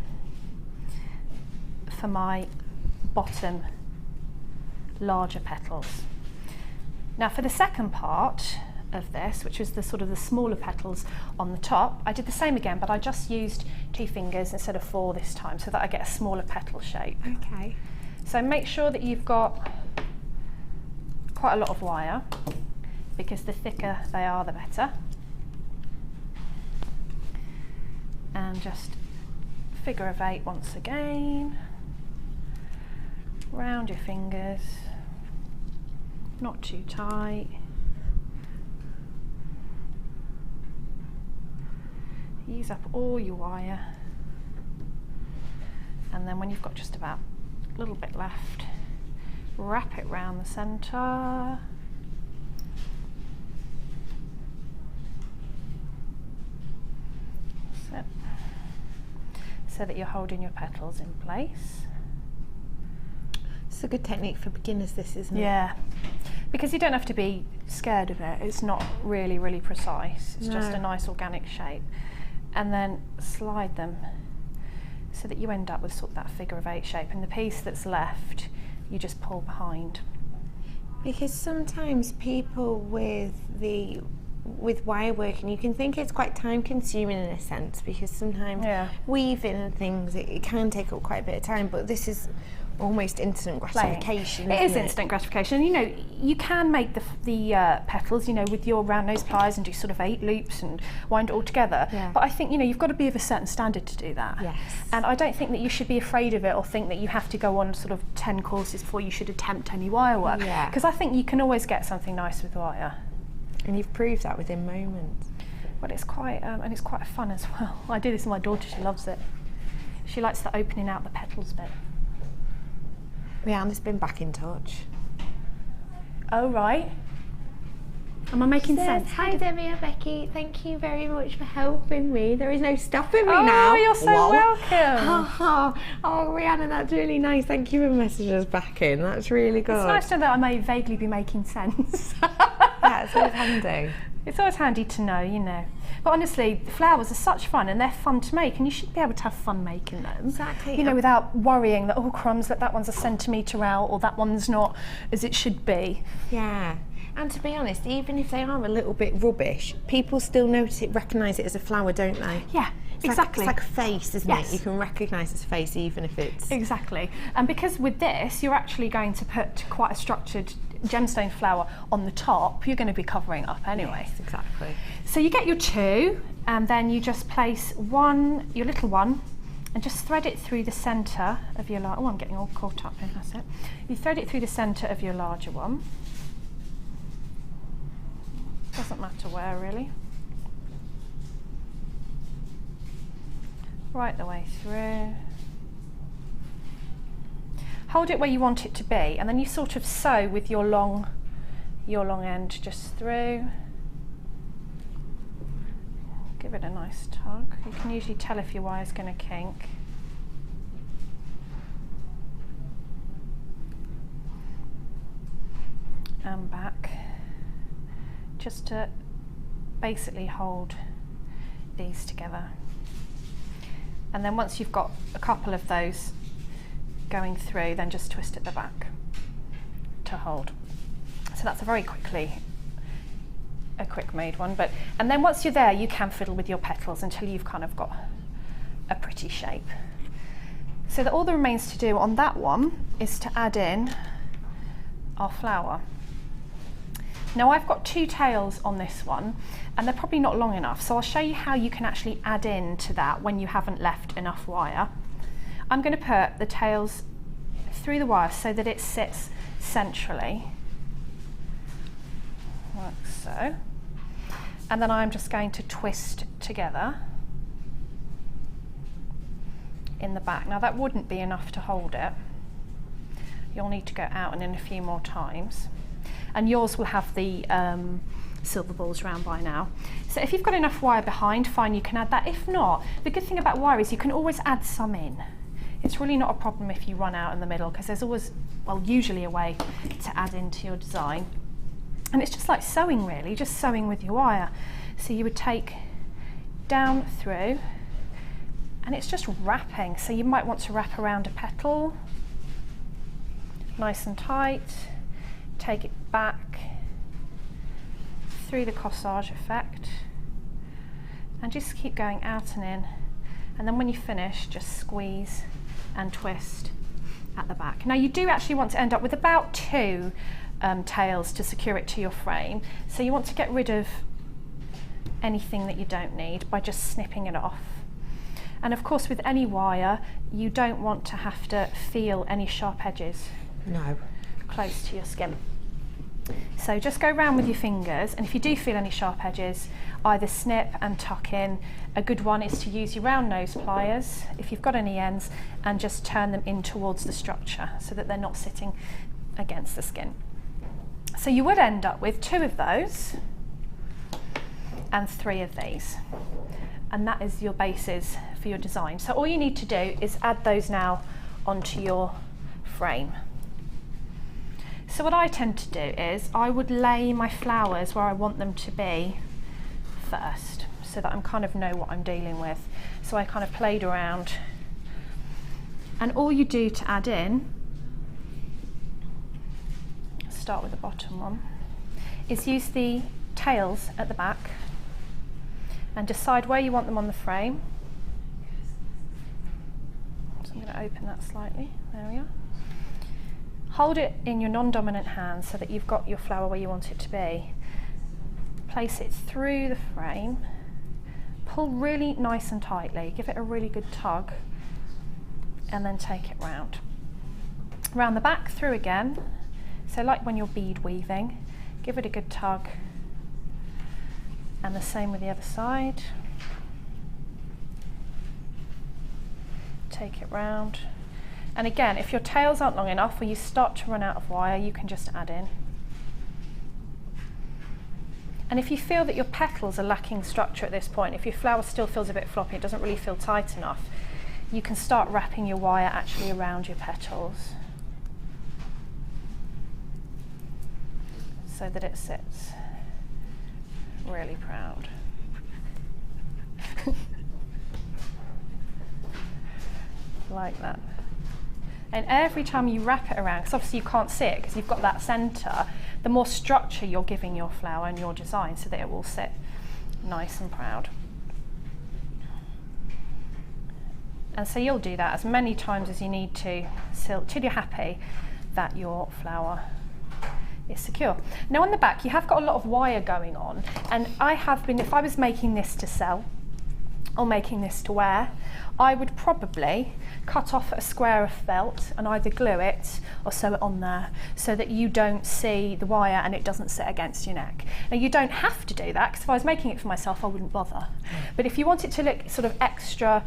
for my bottom larger petals. Now for the second part of this, which was the sort of the smaller petals on the top, I did the same again, but I just used 2 fingers instead of 4 this time, so that I get a smaller petal shape. Okay. So make sure that you've got quite a lot of wire, because the thicker they are, the better. And just figure of 8 once again. Round your fingers, not too tight. Use up all your wire, and then when you've got just about a little bit left, wrap it round the centre. So that you're holding your petals in place. It's a good technique for beginners, this, isn't it? Yeah, because you don't have to be scared of it. It's not really, really precise. It's just a nice organic shape. And then slide them so that you end up with sort of that figure of 8 shape, and the piece that's left you just pull behind. Because sometimes people with wire working, you can think it's quite time consuming in a sense, because sometimes weaving and things, it can take up quite a bit of time, but this is almost instant gratification. It is instant gratification. You know, you can make the petals, you know, with your round nose pliers and do sort of 8 loops and wind it all together. Yeah. But I think, you know, you've got to be of a certain standard to do that. Yes. And I don't think that you should be afraid of it or think that you have to go on sort of 10 courses before you should attempt any wire work. Yeah. Because I think you can always get something nice with wire. And you've proved that within moments. But it's quite, and it's quite fun as well. I do this with my daughter, she loves it. She likes the opening out the petals bit. Rihanna's been back in touch. Oh, right. Am I making sense? Hi Debbie and Becky, thank you very much for helping me. There is no stopping me now. Oh, you're so welcome. Oh, Rihanna, that's really nice. Thank you for messaging us back in. That's really good. It's nice to know that I may vaguely be making sense. Yeah, it's always handy. It's always handy to know, you know. But honestly, flowers are such fun, and they're fun to make, and you should be able to have fun making them. Exactly. You know, without worrying that, oh crumbs, that one's a centimetre out, or that one's not as it should be. Yeah. And to be honest, even if they are a little bit rubbish, people still recognise it as a flower, don't they? Yeah, exactly. It's like a face, isn't Yes. it? You can recognise its face even if it's... Exactly. And because with this, you're actually going to put quite a structured gemstone flower on the top, you're going to be covering up anyway. Yes, exactly. So you get your 2, and then you just place your little one, and just thread it through the centre of your I'm getting all caught up in, that's it. You thread it through the centre of your larger one. Doesn't matter where really. Right the way through. Hold it where you want it to be, and then you sort of sew with your long end just through. Give it a nice tug. You can usually tell if your wire's going to kink. And back, just to basically hold these together. And then once you've got a couple of those going through, then just twist at the back to hold. So that's a quick made one, and then once you're there, you can fiddle with your petals until you've kind of got a pretty shape. So that all that remains to do on that one is to add in our flower. Now I've got 2 tails on this one, and they're probably not long enough, so I'll show you how you can actually add in to that when you haven't left enough wire. I'm going to put the tails through the wire so that it sits centrally, like so, and then I'm just going to twist together in the back. Now that wouldn't be enough to hold it. You'll need to go out and in a few more times, and yours will have the silver balls around by now. So if you've got enough wire behind, fine, you can add that. If not, the good thing about wire is you can always add some in. It's really not a problem if you run out in the middle, because there's always, well, usually a way to add into your design. And it's just like sewing really, just sewing with your wire. So you would take down through, and it's just wrapping. So you might want to wrap around a petal, nice and tight, take it back through the corsage effect, and just keep going out and in. And then when you finish, just squeeze and twist at the back. Now you do actually want to end up with about 2 tails to secure it to your frame. So you want to get rid of anything that you don't need by just snipping it off. And of course with any wire, you don't want to have to feel any sharp edges close to your skin. So just go around with your fingers, and if you do feel any sharp edges, either snip and tuck in. A good one is to use your round nose pliers, if you've got any ends, and just turn them in towards the structure so that they're not sitting against the skin. So you would end up with 2 of those and 3 of these, and that is your bases for your design. So all you need to do is add those now onto your frame. So what I tend to do is I would lay my flowers where I want them to be first, so that I kind of know what I'm dealing with. So I kind of played around, and all you do to add in, start with the bottom one, is use the tails at the back and decide where you want them on the frame. So I'm going to open that slightly, there we are. Hold it in your non-dominant hand so that you've got your flower where you want it to be. Place it through the frame, pull really nice and tightly, give it a really good tug, and then take it round. Round the back, through again, so like when you're bead weaving, give it a good tug, and the same with the other side. Take it round. And again, if your tails aren't long enough or you start to run out of wire, you can just add in. And if you feel that your petals are lacking structure at this point, if your flower still feels a bit floppy, it doesn't really feel tight enough, you can start wrapping your wire actually around your petals so that it sits really proud. Like that. And every time you wrap it around, because obviously you can't see it because you've got that centre, the more structure you're giving your flower and your design so that it will sit nice and proud. And so you'll do that as many times as you need to till you're happy that your flower is secure. Now on the back you have got a lot of wire going on, and I have been, if I was making this to sell or making this to wear, I would probably cut off a square of felt and either glue it or sew it on there so that you don't see the wire and it doesn't sit against your neck. Now you don't have to do that, because if I was making it for myself I wouldn't bother. But if you want it to look sort of extra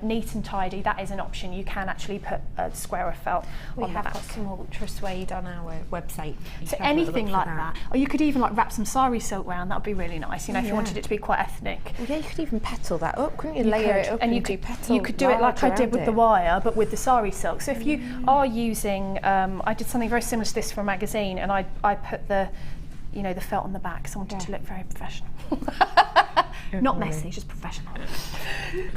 neat and tidy, that is an option. You can actually put a square of felt on the back. We have got some ultra suede on our website. So anything like that. Or you could even like wrap some sari silk around, that would be really nice, you know, if you wanted it to be quite ethnic. Well, yeah, you could even petal that up, couldn't you? Layer it up and you could do it like I did with the wire, but with the sari silk. So if you are using, I did something very similar to this for a magazine, and I put the, you know, the felt on the back, so I wanted to look very professional. Not messy, just professional.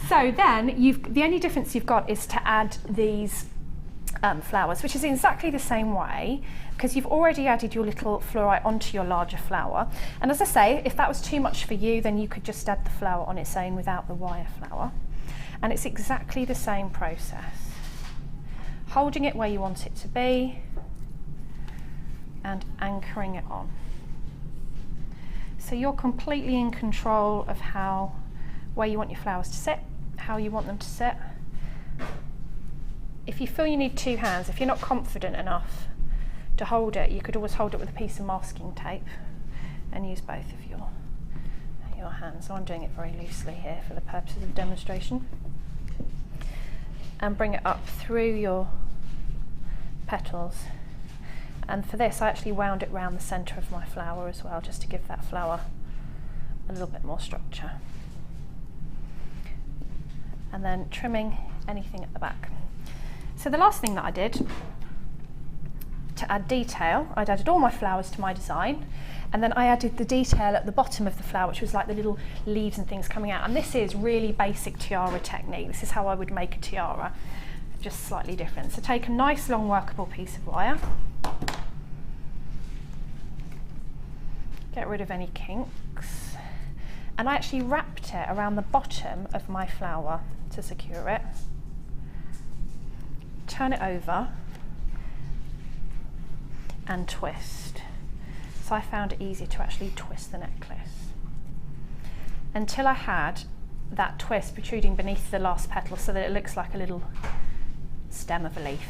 So then the only difference you've got is to add these flowers, which is exactly the same way, because you've already added your little fluorite onto your larger flower. And as I say, if that was too much for you, then you could just add the flower on its own without the wire flower. And it's exactly the same process. Holding it where you want it to be and anchoring it on. So you're completely in control of where you want your flowers to sit, how you want them to sit. If you feel you need two hands, if you're not confident enough to hold it, you could always hold it with a piece of masking tape and use both of your hands. So I'm doing it very loosely here for the purposes of demonstration. And bring it up through your petals. And for this I actually wound it round the centre of my flower as well, just to give that flower a little bit more structure. And then trimming anything at the back. So the last thing that I did to add detail, I'd added all my flowers to my design, and then I added the detail at the bottom of the flower, which was like the little leaves and things coming out. And this is really basic tiara technique. This is how I would make a tiara, just slightly different. So take a nice long workable piece of wire, get rid of any kinks, and I actually wrapped it around the bottom of my flower to secure it. Turn it over and twist. So I found it easier to actually twist the necklace until I had that twist protruding beneath the last petal so that it looks like a little stem of a leaf,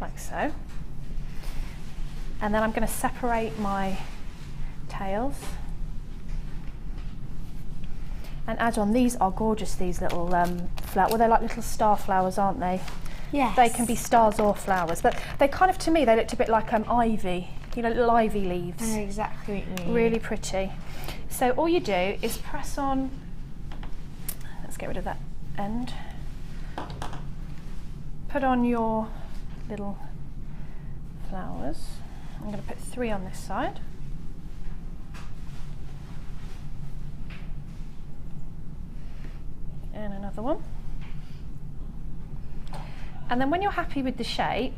like so. And then I'm going to separate my tails and add on. These are gorgeous, these little flowers. Well, they're like little star flowers, aren't they? Yes. They can be stars or flowers, but they kind of, to me, they looked a bit like ivy, you know, little ivy leaves. I know exactly what you mean. Really pretty. So all you do is press on, let's get rid of that end, put on your little flowers. I'm going to put 3 on this side. And another one. And then when you're happy with the shape,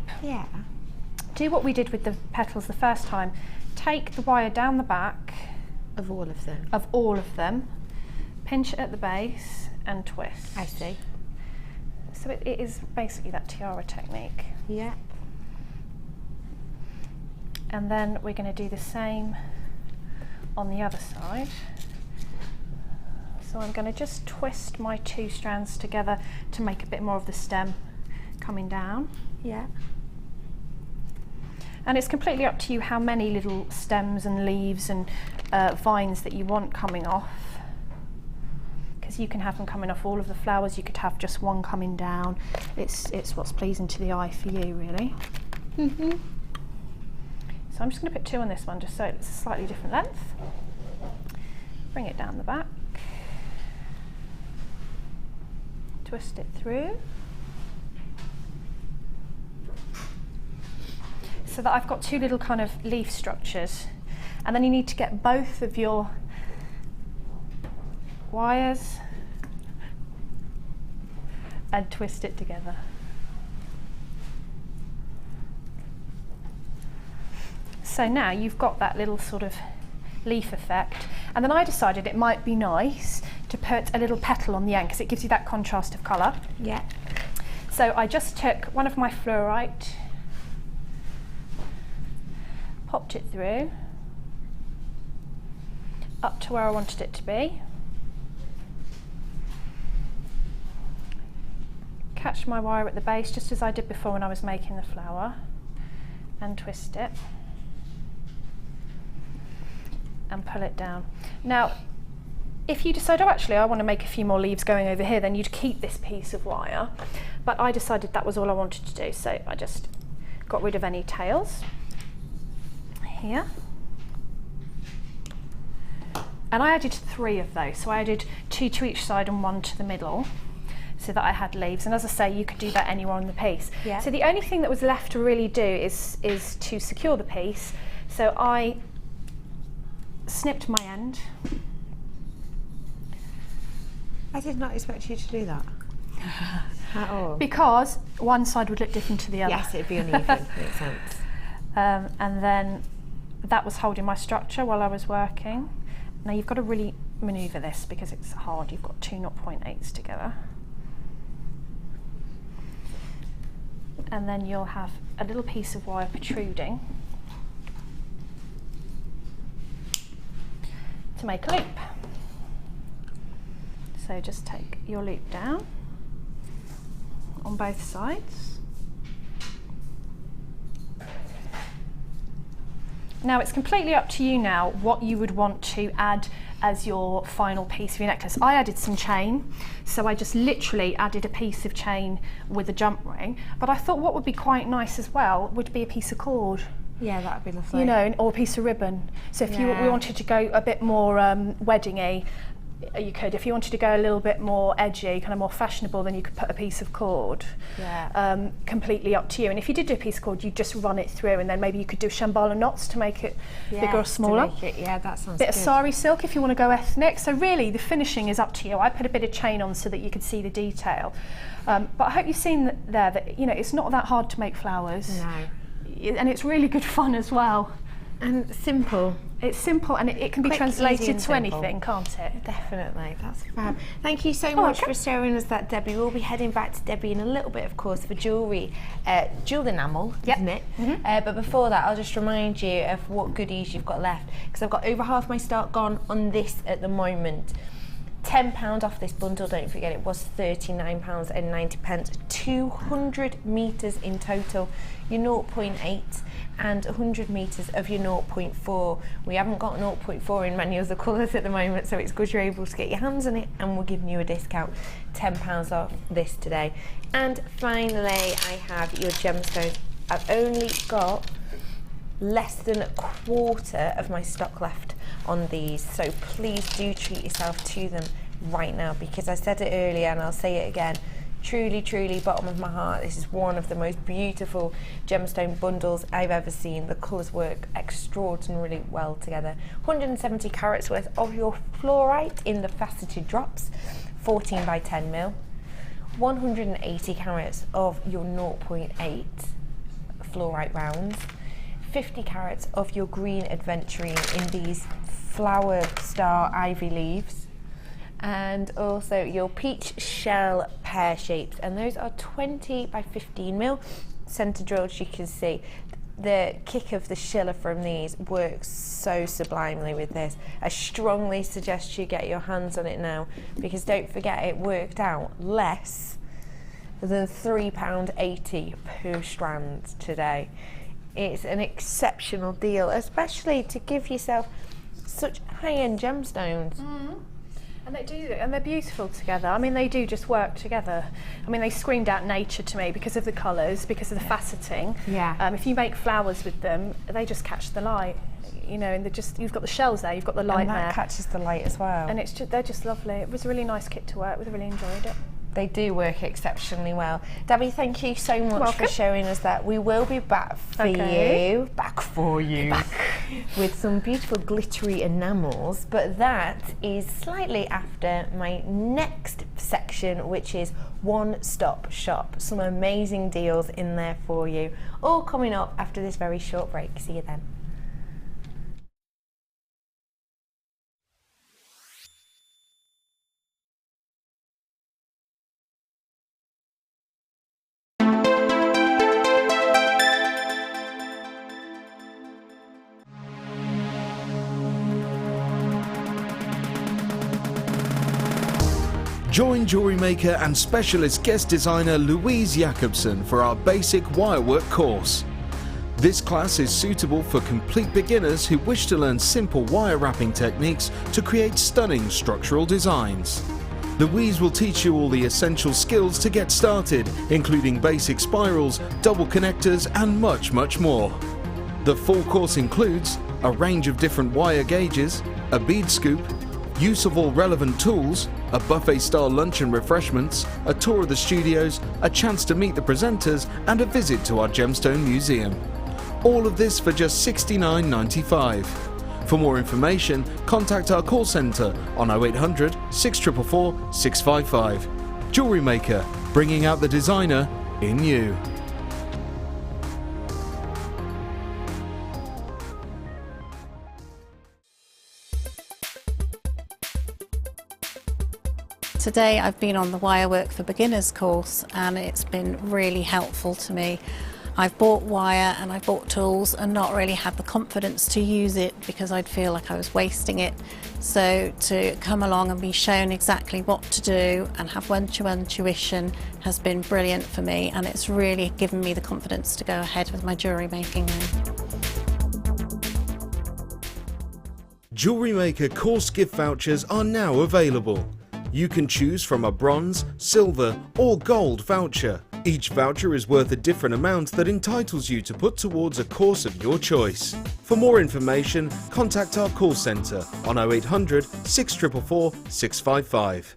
do what we did with the petals the first time. Take the wire down the back of all of them. Of all of them. Pinch it at the base and twist. I see. So it is basically that tiara technique. Yeah. And then we're going to do the same on the other side. So I'm going to just twist my 2 strands together to make a bit more of the stem coming down. Yeah. And it's completely up to you how many little stems and leaves and vines that you want coming off, because you can have them coming off all of the flowers, you could have just one coming down. It's what's pleasing to the eye for you, really. Mm-hmm. So I'm just going to put 2 on this one just so it's a slightly different length. Bring it down the back, twist it through so that I've got 2 little kind of leaf structures, and then you need to get both of your wires and twist it together. So now you've got that little sort of leaf effect, and then I decided it might be nice to put a little petal on the end because it gives you that contrast of colour. Yeah. So I just took one of my Fluorite, popped it through up to where I wanted it to be, catch my wire at the base just as I did before when I was making the flower, and twist it and pull it down. Now if you decide, oh actually I want to make a few more leaves going over here, then you'd keep this piece of wire, but I decided that was all I wanted to do, so I just got rid of any tails here. And I added 3 of those, so I added 2 to each side and 1 to the middle, so that I had leaves. And as I say, you could do that anywhere on the piece. Yeah. So the only thing that was left to really do is to secure the piece. So I snipped my end. I did not expect you to do that. At all. Because one side would look different to the other. Yes, it'd be uneven. Makes sense. And then that was holding my structure while I was working. Now you've got to really manoeuvre this because it's hard. You've got 2 0.8s together. And then you'll have a little piece of wire protruding to make a loop. So just take your loop down on both sides. Now it's completely up to you now what you would want to add as your final piece of your necklace. I added some chain, so I just literally added a piece of chain with a jump ring, but I thought what would be quite nice as well would be a piece of cord. Yeah, that would be lovely. You know, or a piece of ribbon. So if we wanted to go a bit more wedding-y, you could. If you wanted to go a little bit more edgy, kind of more fashionable, then you could put a piece of cord. Yeah. Completely up to you. And if you did do a piece of cord, you'd just run it through, and then maybe you could do Shambhala knots to make it bigger or smaller. Yeah, that sounds Bit good. of sari silk if you want to go ethnic. So really, the finishing is up to you. I put a bit of chain on so that you could see the detail. But I hope you've seen there that it's not that hard to make flowers. No. And it's really good fun as well. And simple. It's simple, and it can be Quick, translated easy and to simple. anything, can't it? Definitely, that's fab. Thank you so much okay. for showing us that, Debbie. We'll be heading back to Debbie in a little bit, of course, for jewellery, jewel enamel, isn't it? Mm-hmm. But before that, I'll just remind you of what goodies you've got left, because I've got over half my stock gone on this at the moment. £10 off this bundle, don't forget it was £39.90. 200 metres in total, your 0.8 and 100 metres of your 0.4. We haven't got 0.4 in many other colours at the moment, so it's good you're able to get your hands on it, and we're giving you a discount, £10 off this today. And finally, I have your gemstones. I've only got less than a quarter of my stock left on these, so please do treat yourself to them right now, because I said it earlier and I'll say it again, truly, truly, bottom of my heart, this is one of the most beautiful gemstone bundles I've ever seen. The colours work extraordinarily well together. 170 carats worth of your fluorite in the faceted drops, 14 by 10 mil. 180 carats of your 0.8 fluorite rounds. 50 carats of your green aventurine in these flower star ivy leaves, and also your peach shell pear shapes, and those are 20 by 15 mil centre drilled. You can see the kick of the schiller from these works so sublimely with this. I strongly suggest you get your hands on it now, because don't forget it worked out less than £3.80 per strand today. It's an exceptional deal, especially to give yourself such high-end gemstones. Mm-hmm. And they do, and they're beautiful together. I mean, they do just work together. I mean, they screamed out nature to me because of the colours, because of the faceting. Yeah. If you make flowers with them, they just catch the light. And you've got the shells there, you've got the light and that there. catches the light as well. And they're just lovely. It was a really nice kit to work with. I really enjoyed it. They do work exceptionally well. Debbie, thank you so much for showing us that. We will be back for you, with some beautiful glittery enamels, but that is slightly after my next section, which is one-stop shop. Some amazing deals in there for you, all coming up after this very short break. See you then. Join Jewellery Maker and specialist guest designer Louise Jacobson for our basic wirework course. This class is suitable for complete beginners who wish to learn simple wire wrapping techniques to create stunning structural designs. Louise will teach you all the essential skills to get started, including basic spirals, double connectors and much, much more. The full course includes a range of different wire gauges, a bead scoop, use of all relevant tools, a buffet-style lunch and refreshments, a tour of the studios, a chance to meet the presenters and a visit to our Gemstone Museum. All of this for just $69.95. For more information, contact our call centre on 0800 644 655. Jewellery Maker, bringing out the designer in you. Today I've been on the Wirework for Beginners course and it's been really helpful to me. I've bought wire and I've bought tools and not really had the confidence to use it because I'd feel like I was wasting it. So to come along and be shown exactly what to do and have one-to-one tuition has been brilliant for me, and it's really given me the confidence to go ahead with my jewellery making now. Jewellery Maker course gift vouchers are now available. You can choose from a bronze, silver or gold voucher. Each voucher is worth a different amount that entitles you to put towards a course of your choice. For more information, contact our call centre on 0800 644 655.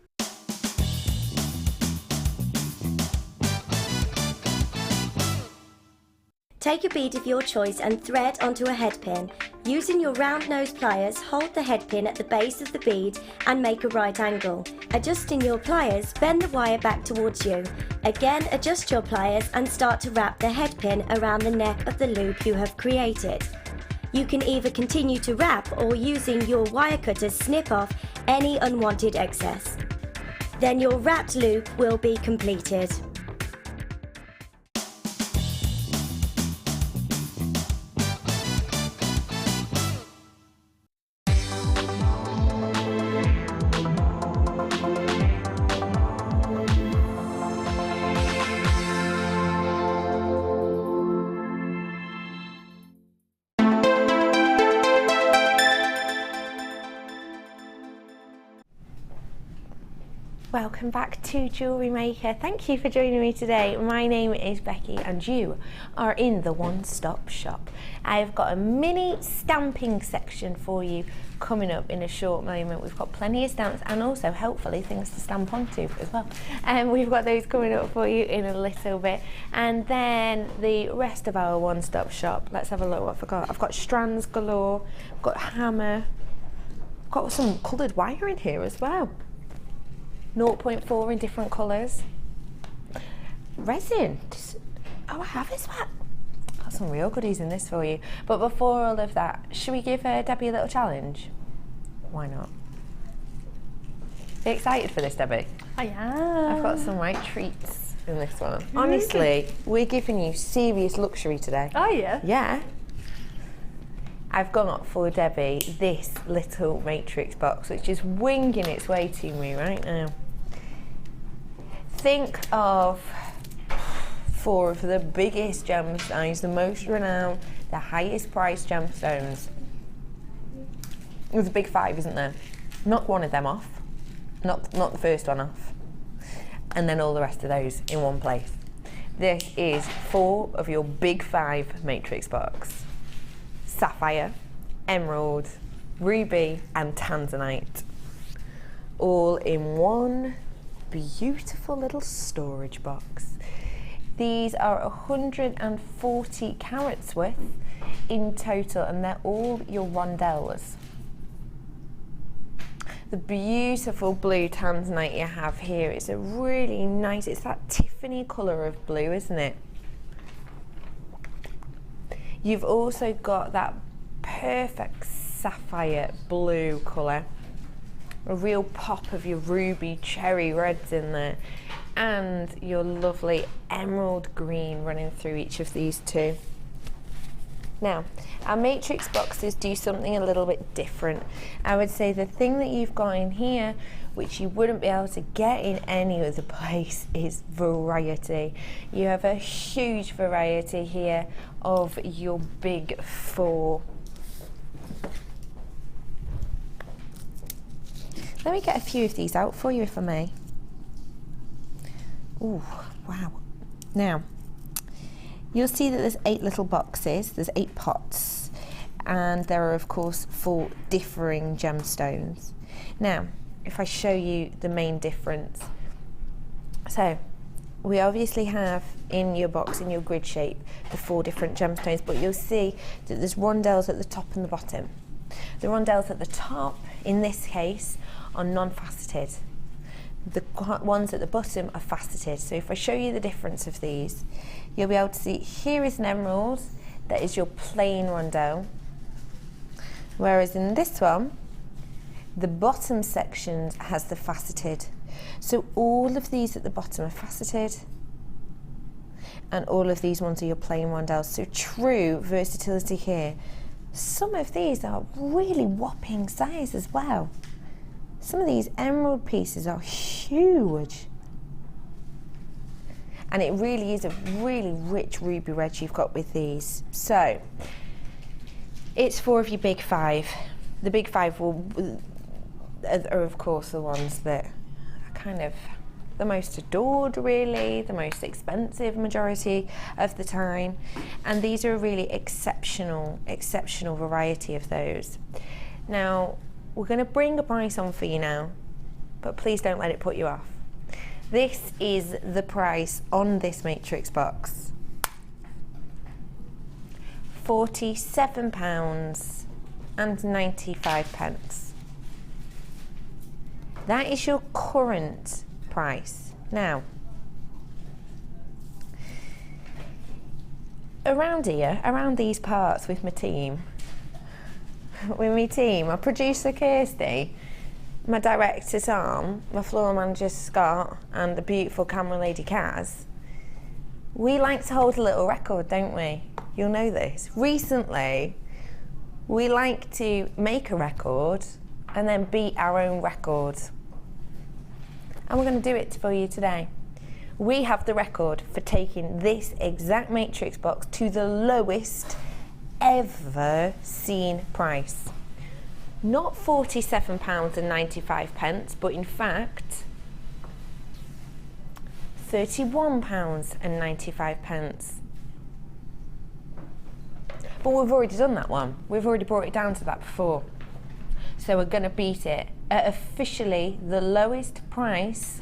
Take a bead of your choice and thread onto a head pin. Using your round nose pliers, hold the head pin at the base of the bead and make a right angle. Adjusting your pliers, bend the wire back towards you. Again, adjust your pliers and start to wrap the head pin around the neck of the loop you have created. You can either continue to wrap or using your wire cutter snip off any unwanted excess. Then your wrapped loop will be completed. Welcome back to Jewellery Maker. Thank you for joining me today. My name is Becky and you are in the one-stop shop. I've got a mini stamping section for you coming up in a short moment. We've got plenty of stamps and also hopefully things to stamp onto as well. We've got those coming up for you in a little bit. And then the rest of our one-stop shop, let's have a look what I've got. I've got strands galore, I've got hammer, I've got some coloured wire in here as well. 0.4 in different colours. Resin. Oh, I have as well. Got some real goodies in this for you. But before all of that, should we give Debbie a little challenge? Why not? Are you excited for this, Debbie? I am. I've got some right treats in this one. Honestly, we're giving you serious luxury today. Oh yeah? Yeah. I've got for Debbie this little matrix box, which is winging its way to me right now. Think of 4 of the biggest gemstones, the most renowned, the highest priced gemstones. There's a big 5, isn't there? Knock one of them off, not the first one off, and then all the rest of those in one place. This is 4 of your big 5 matrix box. Sapphire, emerald, ruby and tanzanite, all in one beautiful little storage box. These are 140 carats worth in total and they're all your rondelles. The beautiful blue tanzanite you have here is a really nice, it's that Tiffany colour of blue, isn't it? You've also got that perfect sapphire blue colour, a real pop of your ruby cherry reds in there, and your lovely emerald green running through each of these two. Now, our matrix boxes do something a little bit different. I would say the thing that you've got in here which you wouldn't be able to get in any other place, is variety. You have a huge variety here of your big four. Let me get a few of these out for you, if I may. Ooh, wow. Now, you'll see that there's 8 little boxes, there's 8 pots, and there are of course 4 differing gemstones. Now, if I show you the main difference. So, we obviously have in your box, in your grid shape, the 4 different gemstones, but you'll see that there's rondelles at the top and the bottom. The rondelles at the top, in this case, are non-faceted. The ones at the bottom are faceted. So if I show you the difference of these, you'll be able to see here is an emerald, that is your plain rondelle. Whereas in this one, the bottom section has the faceted. So all of these at the bottom are faceted, and all of these ones are your plain rondelles. So true versatility here. Some of these are really whopping size as well. Some of these emerald pieces are huge. And it really is a really rich ruby red you've got with these. So, it's 4 of your big 5. The big 5 are of course the ones that are kind of the most adored, really, the most expensive majority of the time. And these are a really exceptional variety of those. Now, we're going to bring a price on for you now, but please don't let it put you off. This is the price on this matrix box. £47.95. That is your current price. Now, around here, around these parts with my team, my producer Kirsty, my director Tom, my floral manager Scott, and the beautiful camera lady Kaz, we like to hold a little record, don't we? You'll know this. Recently, we like to make a record and then beat our own record. And we're going to do it for you today. We have the record for taking this exact matrix box to the lowest ever seen price. Not £47.95, but in fact £31.95. But we've already done that one. We've already brought it down to that before. So we're going to beat it at officially the lowest price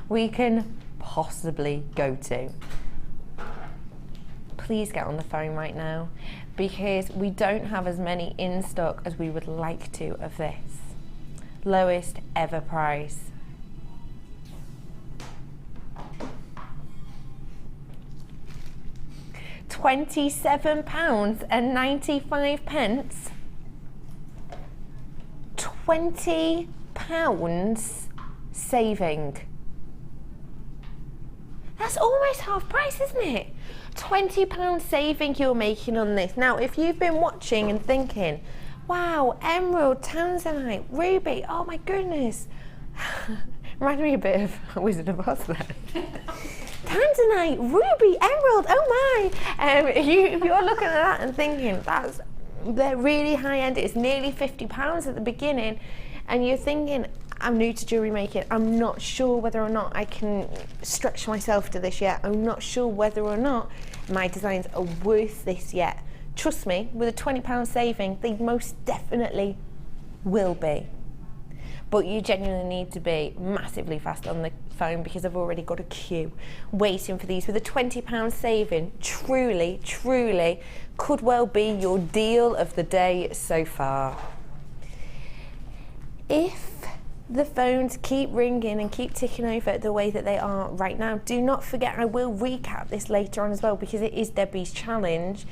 we can possibly go to. Please get on the phone right now, because we don't have as many in stock as we would like to of this. Lowest ever price. £27.95. £20 saving. That's almost half price, isn't it? £20 saving you're making on this. Now, if you've been watching and thinking, wow, emerald, tanzanite, ruby, oh my goodness. Reminded me a bit of Wizard of Oz there. Tanzanite, ruby, emerald, oh my. If you're looking at that and thinking, they're really high end, it's nearly £50 at the beginning, and you're thinking, I'm new to jewellery making, I'm not sure whether or not I can stretch myself to this yet, I'm not sure whether or not my designs are worth this yet. Trust me, with a £20 saving, they most definitely will be. But you genuinely need to be massively fast on the phone, because I've already got a queue waiting for these. With a £20 saving, truly, truly could well be your deal of the day so far. If the phones keep ringing and keep ticking over the way that they are right now, do not forget, I will recap this later on as well, because it is Debbie's challenge.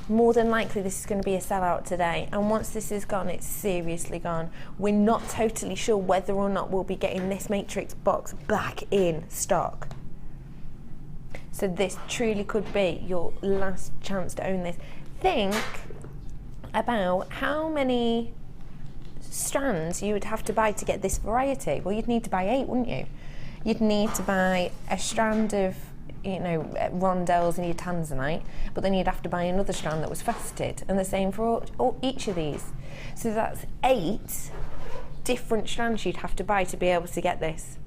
More than likely this is going to be a sellout today, and once this is gone, it's seriously gone. We're not totally sure whether or not we'll be getting this matrix box back in stock. So this truly could be your last chance to own this. Think about how many strands you would have to buy to get this variety? Well, you'd need to buy 8, wouldn't you? You'd need to buy a strand of, you know, rondelles in your tanzanite, but then you'd have to buy another strand that was faceted, and the same for each of these. So that's 8 different strands you'd have to buy to be able to get this.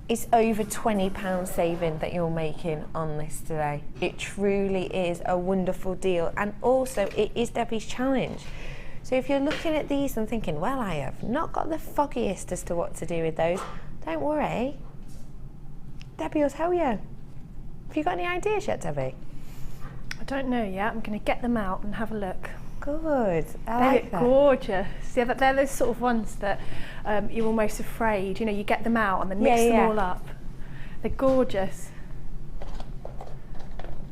It's over £20 saving that you're making on this today. It truly is a wonderful deal, and also it is Debbie's challenge. So if you're looking at these and thinking, well, I have not got the foggiest as to what to do with those, don't worry. Debbie will tell you. Have you got any ideas yet, Debbie? I don't know yet. I'm going to get them out and have a look. Good. I They like look that. gorgeous. Yeah, but they're those sort of ones that you're almost afraid. You know, you get them out and then mix them all up. They're gorgeous.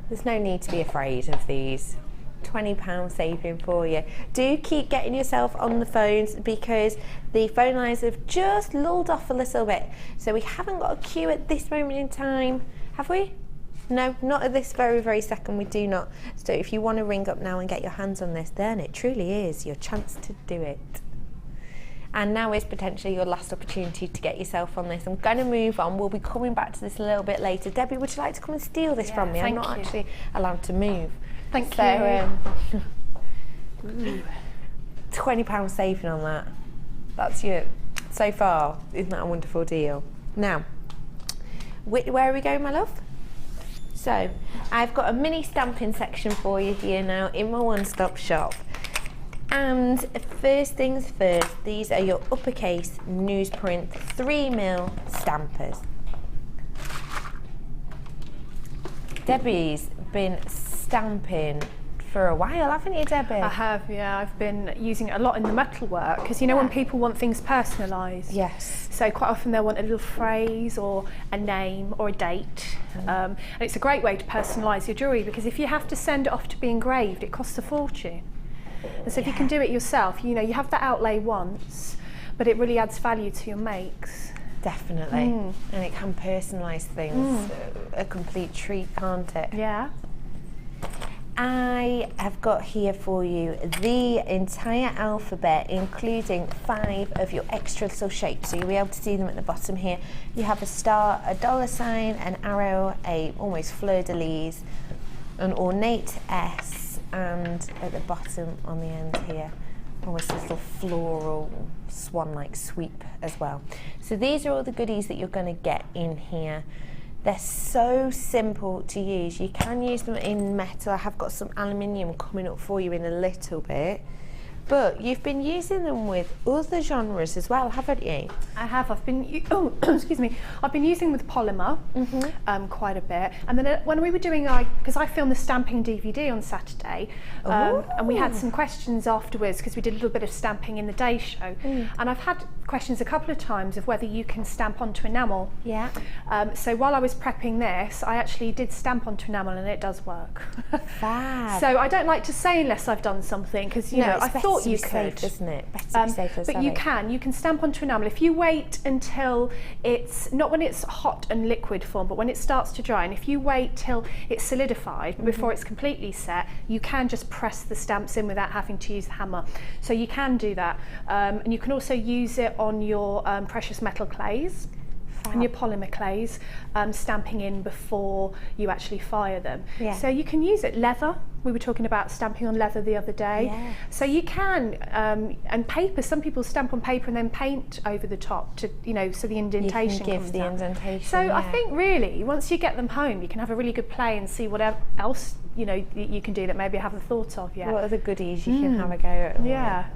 There's no need to be afraid of these. £20 saving for you. Do keep getting yourself on the phones, because the phone lines have just lulled off a little bit. So we haven't got a queue at this moment in time, have we? No, not at this very, very second, we do not. So if you want to ring up now and get your hands on this, then it truly is your chance to do it. And now is potentially your last opportunity to get yourself on this. I'm going to move on. We'll be coming back to this a little bit later. Debbie, would you like to come and steal this from me? I'm not actually allowed to move. Thank you. £20 saving on that. That's your, so far, isn't that a wonderful deal? Now, where are we going, my love? So, I've got a mini stamping section for you here now in my one-stop shop. And first things first, these are your uppercase newsprint 3mm stampers. Debbie's been stamping for a while, haven't you, Debbie? I have, yeah. I've been using it a lot in the metalwork, because you know when people want things personalised. Yes. So quite often they'll want a little phrase or a name or a date. And it's a great way to personalise your jewellery, because if you have to send it off to be engraved, it costs a fortune. And so if you can do it yourself, you know, you have that outlay once, but it really adds value to your makes. Definitely. And it can personalise things. A complete treat, can't it? Yeah. I have got here for you the entire alphabet, including 5 of your extra little shapes. So you'll be able to see them at the bottom here. You have a star, a dollar sign, an arrow, a almost fleur-de-lis, an ornate S, and at the bottom on the end here, almost this little floral swan-like sweep as well. So these are all the goodies that you're going to get in here. They're so simple to use. You can use them in metal. I have got some aluminium coming up for you in a little bit. But you've been using them with other genres as well, haven't you? I have. I've been excuse me. I've been using with polymer quite a bit. And then when we were doing, because I filmed the stamping DVD on Saturday, and we had some questions afterwards because we did a little bit of stamping in the day show. And I've had questions a couple of times of whether you can stamp onto enamel. Yeah. So while I was prepping this, I actually did stamp onto enamel, and it does work. Fab. So I don't like to say unless I've done something, because you know I thought you could, safe, isn't it? Better to be safe than but sorry. you can stamp onto enamel if you wait until it's not when it's hot and liquid form, but when it starts to dry. And if you wait till it's solidified before it's completely set, you can just press the stamps in without having to use the hammer. So you can do that, and you can also use it on your precious metal clays and your polymer clays, stamping in before you actually fire them. Yeah. So you can use it. Leather, we were talking about stamping on leather the other day. Yeah. So you can, and paper, some people stamp on paper and then paint over the top to, you know, so the indentation you can give comes the out. indentation. So yeah. I think really, once you get them home, you can have a really good play and see what else, you know, you can do that maybe I haven't thought of yet. What other goodies you can have a go at? Yeah.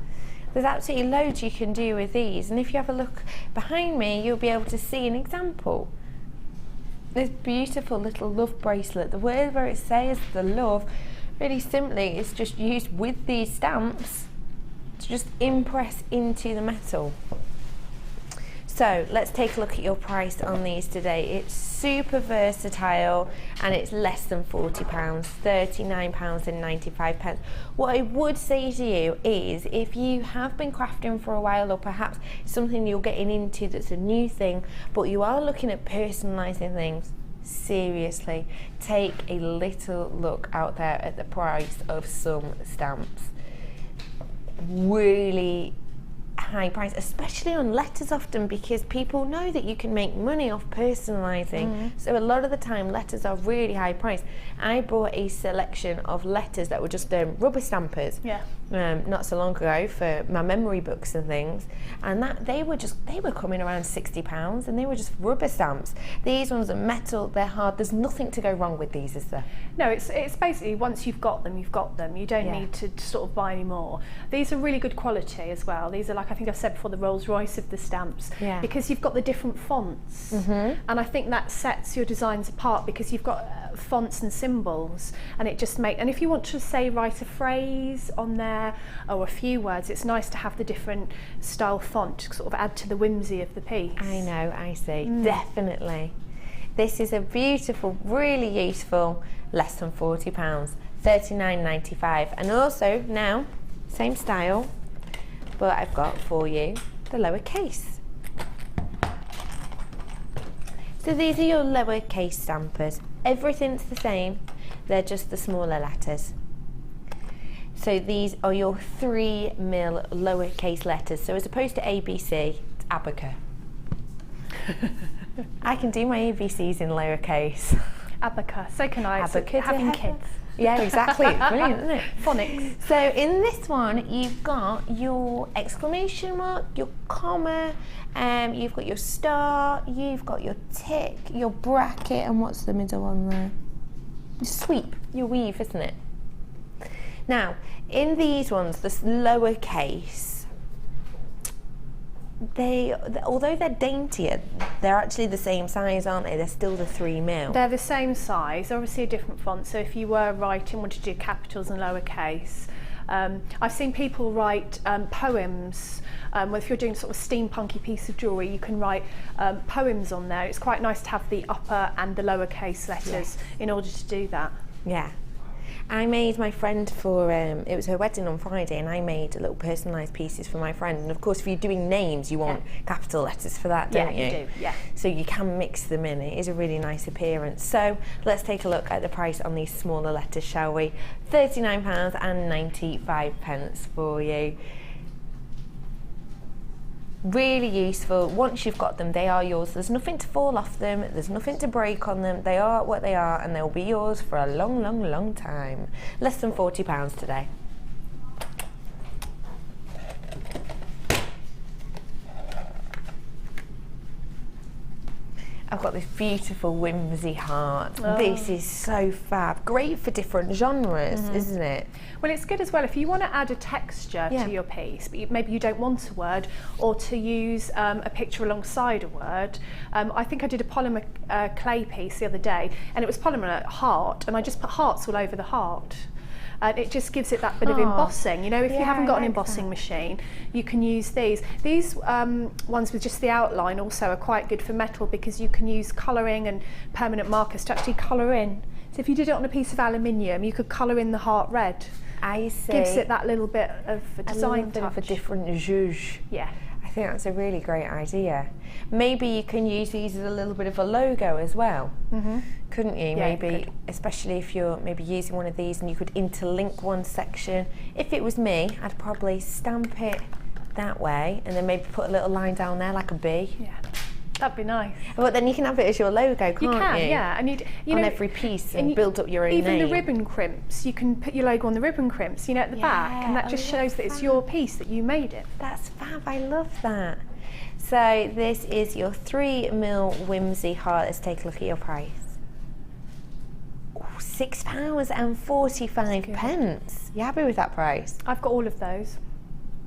There's absolutely loads you can do with these, and if you have a look behind me, you'll be able to see an example. This beautiful little love bracelet. The word where it says the love, really simply, is just used with these stamps to just impress into the metal. So let's take a look at your price on these today. It's super versatile, and it's less than £40, £39.95. What I would say to you is, if you have been crafting for a while, or perhaps something you're getting into that's a new thing, but you are looking at personalising things, seriously, take a little look out there at the price of some stamps. really high price, especially on letters often, because people know that you can make money off personalising. So a lot of the time letters are really high price. I bought a selection of letters that were just rubber stampers not so long ago for my memory books and things, and that they were coming around £60, and they were just rubber stamps. These ones are metal, they're hard. There's nothing to go wrong with these, is there? No, it's basically once you've got them, you've got them. You don't need to sort of buy any more. These are really good quality as well. These are, like I think I've said before, the Rolls Royce of the stamps, because you've got the different fonts, and I think that sets your designs apart because you've got fonts and symbols, and it just and if you want to write a phrase on there or a few words, it's nice to have the different style font to sort of add to the whimsy of the piece. I know, I see, definitely. This is a beautiful, really useful, less than £40, $39.95, and also now same style, but I've got for you the lowercase. So these are your lowercase stampers. Everything's the same, they're just the smaller letters. So these are your 3mm lowercase letters. So as opposed to ABC, it's Abaca. I can do my ABCs in lowercase. Abaca, so can I. Abaca, having kids. Yeah, exactly. It's brilliant, isn't it? Phonics. So in this one, you've got your exclamation mark, your comma, you've got your star, you've got your tick, your bracket, and what's the middle one there? Your sweep, your weave, isn't it? Now, in these ones, this lowercase, although they're daintier, they're actually the same size, aren't they? They're still the 3mm. They're the same size, they're obviously a different font. So if you were writing, wanted to do capitals and lowercase, I've seen people write poems. Well, if you're doing sort of steampunky piece of jewellery, you can write poems on there. It's quite nice to have the upper and the lowercase letters in order to do that. Yeah. I made my friend for, it was her wedding on Friday, and I made little personalised pieces for my friend. And of course, if you're doing names, you want capital letters for that, don't you? Yeah, you do, yeah. So you can mix them in. It is a really nice appearance. So let's take a look at the price on these smaller letters, shall we? £39.95 for you. Really useful. Once you've got them, they are yours. There's nothing to fall off them, there's nothing to break on them. They are what they are, and they'll be yours for a long, long, long time. Less than £40 today. I've got this beautiful whimsy heart. This is so fab. Great for different genres, isn't it? Well, it's good as well if you want to add a texture to your piece, but maybe you don't want a word, or to use a picture alongside a word. I think I did a polymer clay piece the other day, and it was polymer heart, and I just put hearts all over the heart. And it just gives it that bit of embossing. You know, if you haven't got an embossing machine, you can use these. These ones with just the outline also are quite good for metal, because you can use colouring and permanent markers to actually colour in. So if you did it on a piece of aluminium, you could colour in the heart red. I see. Gives it that little bit of a design touch. A bit of a different zhuzh. Yeah. I think that's a really great idea. Maybe you can use these as a little bit of a logo as well, couldn't you? Yeah, maybe, especially if you're maybe using one of these, and you could interlink one section. If it was me, I'd probably stamp it that way, and then maybe put a little line down there like a B. Yeah. That'd be nice. But then you can have it as your logo, can't you? You can, yeah. And you on know, every piece, and build up your own even name. the ribbon crimps, you can put your logo on the ribbon crimps, you know, at the back, and that just shows that it's your piece, that you made it. That's fab, I love that. So this is your 3mm whimsy heart. Let's take a look at your price. £6.45. You happy with that price? I've got all of those.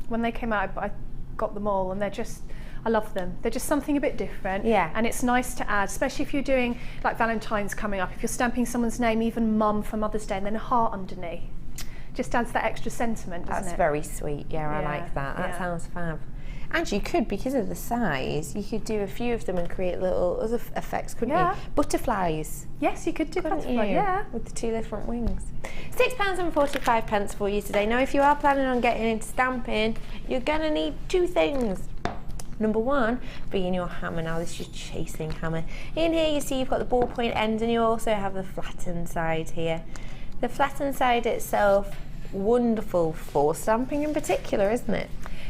When they came out, I got them all, and they're just, I love them. They're just something a bit different. Yeah. And it's nice to add, especially if you're doing, like Valentine's coming up, if you're stamping someone's name, even mum for Mother's Day, and then a heart underneath. Just adds that extra sentiment, doesn't it? That's very sweet, yeah, I like that. That sounds fab. And you could, because of the size, you could do a few of them and create little other effects, couldn't you? Butterflies. Yes, you could do butterflies, yeah. With the two different wings. £6.45 for you today. Now, if you are planning on getting into stamping, you're going to need two things. Number one being your hammer. Now, this is your chasing hammer. In here, you see you've got the ballpoint end, and you also have the flattened side here. The flattened side itself wonderful for stamping in particular, isn't it?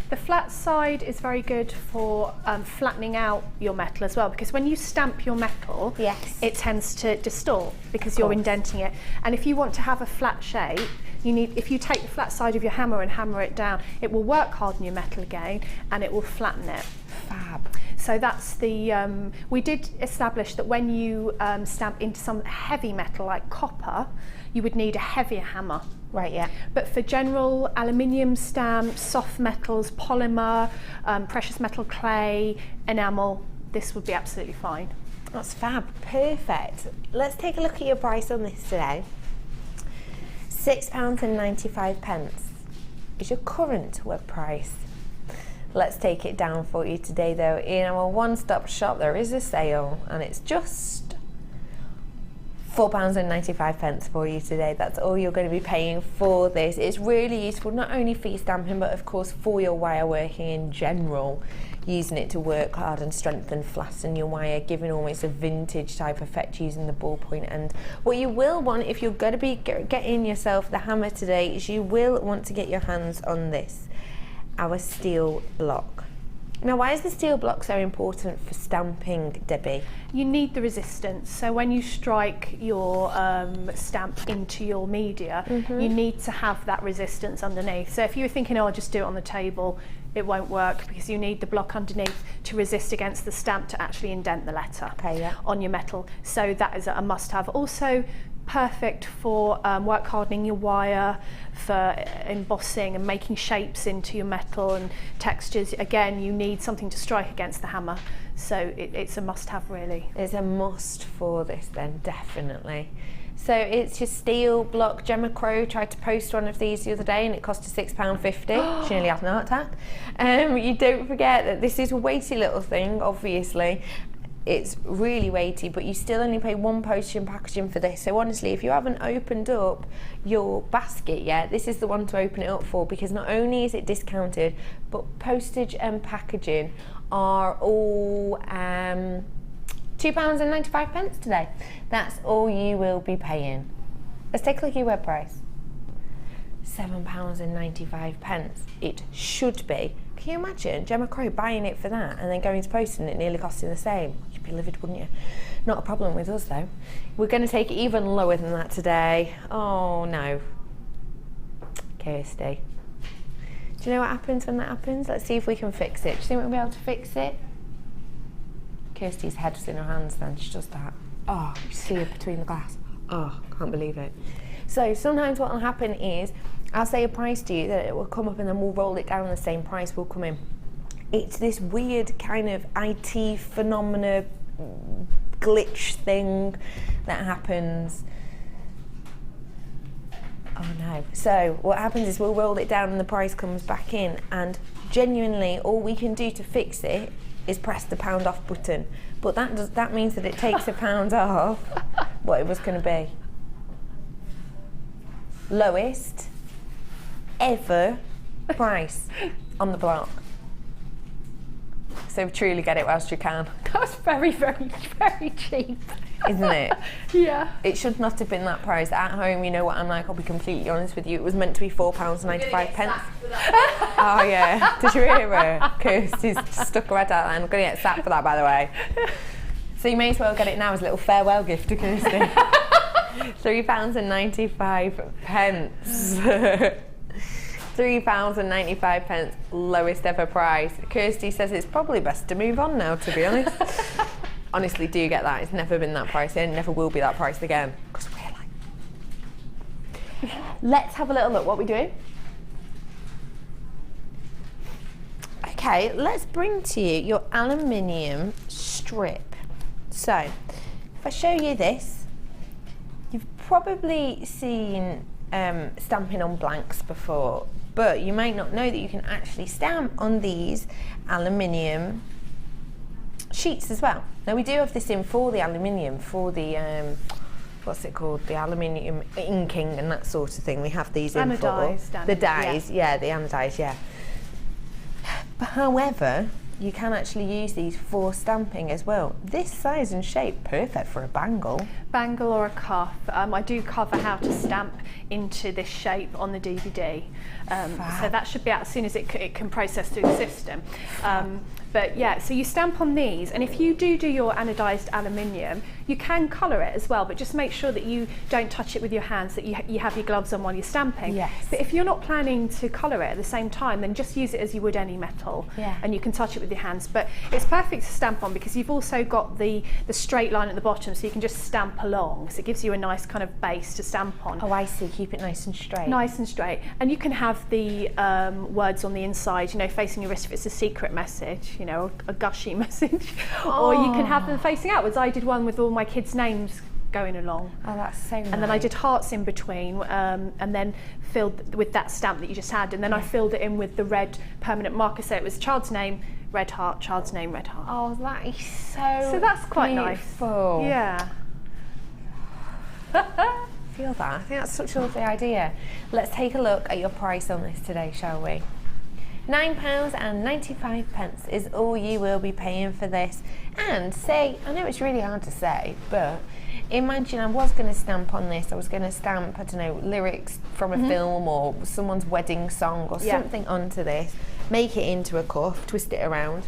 The flat side is very good for flattening out your metal as well, because when you stamp your metal, yes, it tends to distort because you're indenting it. And if you want to have a flat shape, if you take the flat side of your hammer and hammer it down, it will work harden your metal again and it will flatten it. Fab. So that's the, we did establish that when you stamp into some heavy metal like copper, you would need a heavier hammer. Right, yeah. But for general aluminium stamps, soft metals, polymer, precious metal clay, enamel, this would be absolutely fine. That's fab, perfect. Let's take a look at your price on this today. £6.95 is your current web price. Let's take it down for you today though. In our one-stop shop there is a sale and it's just £4.95 for you today. That's all you're going to be paying for this. It's really useful not only for your stamping but of course for your wire working in general, using it to work hard and strengthen, flatten your wire, giving almost a vintage type effect using the ballpoint end. What you will want if you're going to be getting yourself the hammer today is you will want to get your hands on this, our steel block. Now, why is the steel block so important for stamping, Debbie? You need the resistance. So when you strike your stamp into your media, you need to have that resistance underneath. So if you were thinking, oh, I'll just do it on the table, it won't work because you need the block underneath to resist against the stamp to actually indent the letter on your metal. So that is a must-have. Also, perfect for work hardening your wire, for embossing and making shapes into your metal and textures. Again, you need something to strike against the hammer, so it's a must-have really. It's a must for this then, definitely. So it's your steel block. Gemma Crow tried to post one of these the other day and it cost her £6.50. She nearly had an heart attack. You don't forget that this is a weighty little thing, obviously. It's really weighty, but you still only pay £1 postage and packaging for this. So honestly, if you haven't opened up your basket yet, this is the one to open it up for, because not only is it discounted, but postage and packaging are all £2.95 today. That's all you will be paying. Let's take a look at your web price. £7.95. It should be. Can you imagine Gemma Crow buying it for that and then going to post and it nearly costing the same? You'd be livid, wouldn't you? Not a problem with us though. We're going to take it even lower than that today. Oh no. Kirsty. Do you know what happens when that happens? Let's see if we can fix it. Do you think we'll be able to fix it? Kirsty's head was in her hands then. She does that. Oh, you see her between the glass. Oh, can't believe it. So sometimes what will happen is I'll say a price to you that it will come up and then we'll roll it down, the same price will come in. It's this weird kind of IT phenomena glitch thing that happens. Oh no. So what happens is we'll roll it down and the price comes back in, and genuinely all we can do to fix it is press the pound off button. But that means that it takes £1 off what it was going to be. Lowest ever price on the block. So truly get it whilst you can. That's very, very, very cheap. Isn't it? Yeah. It should not have been that price. At home, you know what I'm like, I'll be completely honest with you, it was meant to be £4.95. Oh yeah, did you hear her? Kirsty's stuck her head out and I'm going to get sacked for that, by the way. So you may as well get it now as a little farewell gift to Kirsty. £3.95. £3.95, lowest ever price. Kirsty says it's probably best to move on now, to be honest. Honestly, do you get that? It's never been that price and never will be that price again. Because we're like... Let's have a little look. What are we doing? Okay, let's bring to you your aluminium strip. So, if I show you this, you've probably seen stamping on blanks before, but you might not know that you can actually stamp on these aluminium sheets as well. Now we do have this in for the aluminium, for the what's it called, the aluminium inking and that sort of thing. We have these in for the dyes, yeah, the anodized, yeah. But however, you can actually use these for stamping as well. This size and shape, perfect for a bangle. Bangle or a cuff. I do cover how to stamp into this shape on the DVD. So that should be out as soon as it can process through the system. But yeah, so you stamp on these, and if you do your anodized aluminium, you can colour it as well, but just make sure that you don't touch it with your hands, that you have your gloves on while you're stamping. Yes. But if you're not planning to colour it at the same time, then just use it as you would any metal, and you can touch it with your hands. But it's perfect to stamp on because you've also got the straight line at the bottom, so you can just stamp along. So it gives you a nice kind of base to stamp on. Oh, I see. Keep it nice and straight. Nice and straight. And you can have the words on the inside, you know, facing your wrist if it's a secret message, you know, a gushy message. Or you can have them facing outwards. I did one with all my kids' names going along. Oh, that's so nice. And then I did hearts in between, and then filled with that stamp that you just had, and then I filled it in with the red permanent marker, so it was child's name, red heart, child's name, red heart. Oh, that is so that's quite beautiful. nice. Yeah. Feel that. I think that's such a lovely idea. Let's take a look at your price on this today, shall we? £9.95 is all you will be paying for this. And say, I know it's really hard to say, but imagine I was going to stamp on this. I was going to stamp, I don't know, lyrics from a film or someone's wedding song or something onto this, make it into a cuff, twist it around.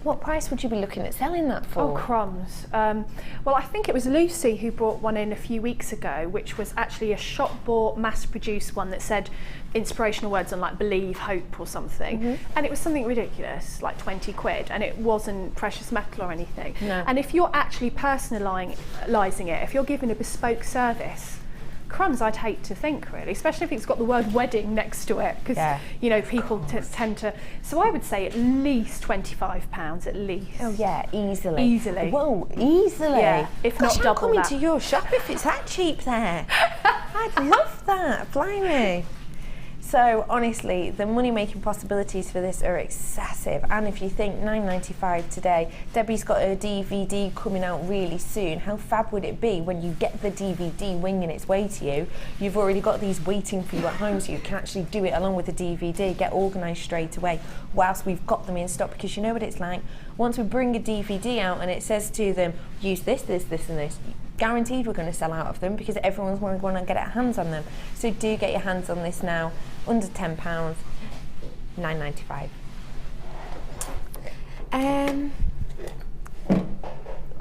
What price would you be looking at selling that for? Oh, crumbs. Well, I think it was Lucy who brought one in a few weeks ago, which was actually a shop-bought, mass-produced one that said inspirational words on, like, believe, hope or something. And it was something ridiculous, like 20 quid, and it wasn't precious metal or anything. No. And if you're actually personalising it, if you're giving a bespoke service, crumbs, I'd hate to think, really, especially if it's got the word wedding next to it, because you know, people tend to. So I would say at least £25 at least. Oh yeah, easily. Easily. Whoa, easily. Yeah, if not double I'm coming that. to your shop if it's that cheap there. I'd love that. Blimey. So honestly, the money-making possibilities for this are excessive. And if you think £9.95 today, Debbie's got her DVD coming out really soon. How fab would it be when you get the DVD winging its way to you? You've already got these waiting for you at home, so you can actually do it along with the DVD, get organised straight away, whilst we've got them in stock. Because you know what it's like, once we bring a DVD out and it says to them, use this, this, this and this, guaranteed we're going to sell out of them because everyone's going to want to get their hands on them. So do get your hands on this now. Under £10, £9.95.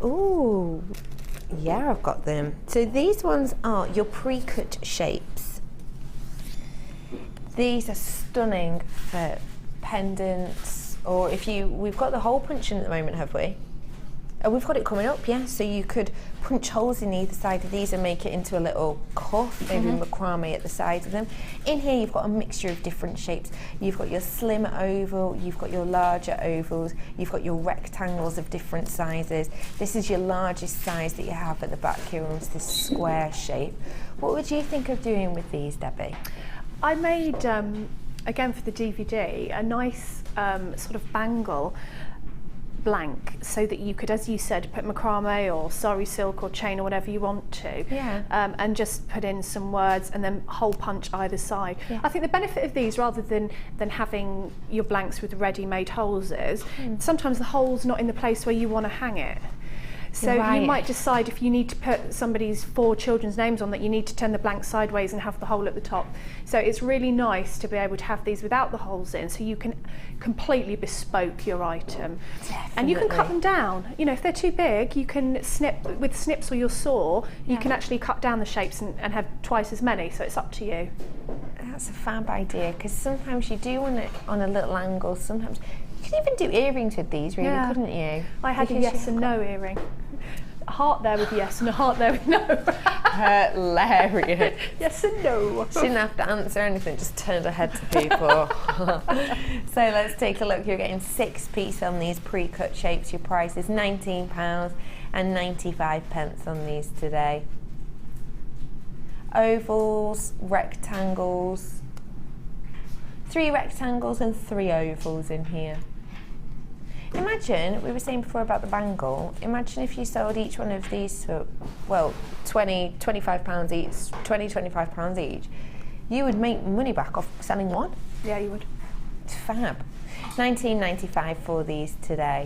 Ooh, yeah, I've got them. So these ones are your pre-cut shapes. These are stunning for pendants, or if we've got the hole punching at the moment, have we? Oh, we've got it coming up, yeah. So you could punch holes in either side of these and make it into a little cuff, maybe macrame at the sides of them. In here you've got a mixture of different shapes. You've got your slim oval, you've got your larger ovals, you've got your rectangles of different sizes. This is your largest size that you have at the back here, almost this square shape. What would you think of doing with these, Debbie? I made, again for the DVD, a nice sort of bangle blank, so that you could, as you said, put macrame or sari silk or chain or whatever you want to, and just put in some words and then hole punch either side. I think the benefit of these, rather than having your blanks with ready-made holes, is sometimes the hole's not in the place where you want to hang it. So you might decide, if you need to put somebody's 4 children's names on, that you need to turn the blank sideways and have the hole at the top. So it's really nice to be able to have these without the holes in, so you can completely bespoke your item. Definitely. And you can cut them down. You know, if they're too big, you can snip with snips or your saw. You can actually cut down the shapes and have twice as many. So it's up to you. That's a fab idea, because sometimes you do want it on a little angle. Sometimes you could even do earrings with these, really, couldn't you? I had a yes and no earring. A heart there with yes and a heart there with no. Hilarious. Yes and no. She didn't have to answer anything, just turned her head to people. So let's take a look. You're getting 6-piece on these pre-cut shapes. Your price is £19.95 on these today. Ovals, rectangles, 3 rectangles and 3 ovals in here. Imagine, we were saying before about the bangle, imagine if you sold each one of these for, well, £25 each, £25 each. You would make money back off selling one. Yeah, you would. It's fab. $19.95 for these today.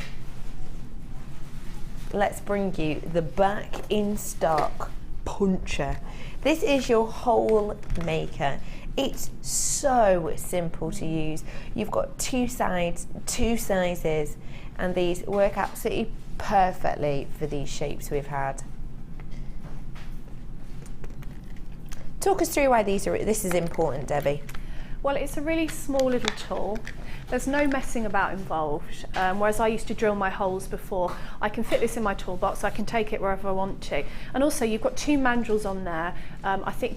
Let's bring you the back in stock puncher. This is your hole maker. It's so simple to use. You've got two sides, two sizes, and these work absolutely perfectly for these shapes we've had. Talk us through why this is important, Debbie. Well, it's a really small little tool. There's no messing about involved, whereas I used to drill my holes before. I can fit this in my toolbox, so I can take it wherever I want to. And also you've got two mandrels on there.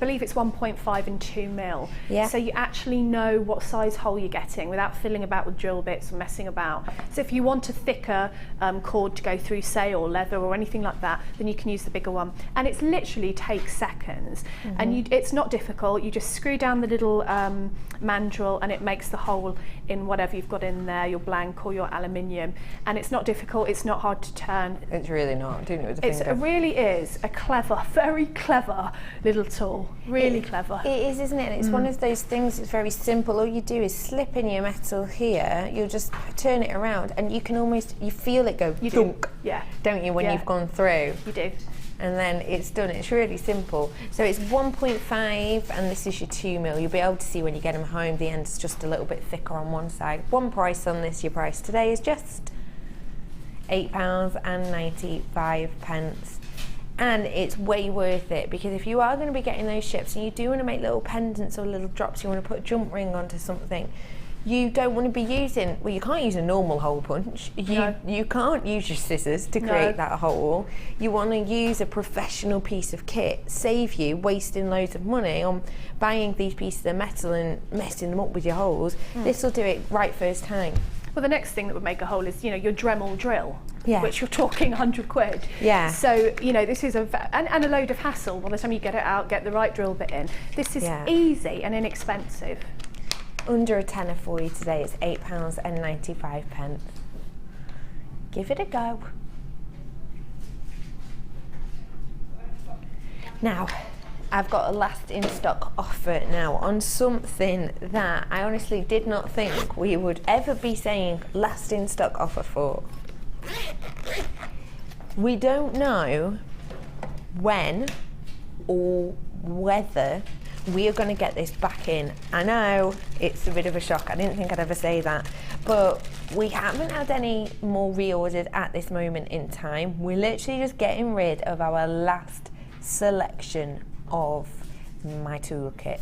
Believe it's 1.5 and 2 mil. Yeah. So you actually know what size hole you're getting without fiddling about with drill bits or messing about. So if you want a thicker cord to go through, say, or leather or anything like that, then you can use the bigger one. And it's literally takes seconds. And it's not difficult. You just screw down the little mandrel and it makes the hole in whatever you've got in there, your blank or your aluminium, and it's not difficult, it's not hard to turn. It's really not, doing it with the finger. It really is a clever, very clever little tool, really clever. It is, isn't it? It's one of those things that's very simple. All you do is slip in your metal here, you'll just turn it around and you can almost, you feel it go thunk, don't you, when you've gone through? You do. And then it's done. It's really simple. So it's 1.5 and this is your 2 mil. You'll be able to see when you get them home, the end's just a little bit thicker on one side. One price on this, your price today is just £8.95. And it's way worth it, because if you are going to be getting those ships and you do want to make little pendants or little drops, you want to put a jump ring onto something, you don't want to be using, well, you can't use a normal hole punch. You can't use your scissors to create that hole. You want to use a professional piece of kit, save you wasting loads of money on buying these pieces of metal and messing them up with your holes. This will do it right first time. Well, the next thing that would make a hole is, your Dremel drill, Yeah. which you're talking 100 quid. Yeah. So, this is and a load of hassle by the time you get it out, get the right drill bit in. This is easy and inexpensive. Under a tenner for you today. It's £8.95. Give it a go. Now, I've got a last in stock offer now on something that I honestly did not think we would ever be saying last in stock offer for. We don't know when or whether we are going to get this back in. I know it's a bit of a shock. I didn't think I'd ever say that, but we haven't had any more reorders at this moment in time. We're literally just getting rid of our last selection of my toolkit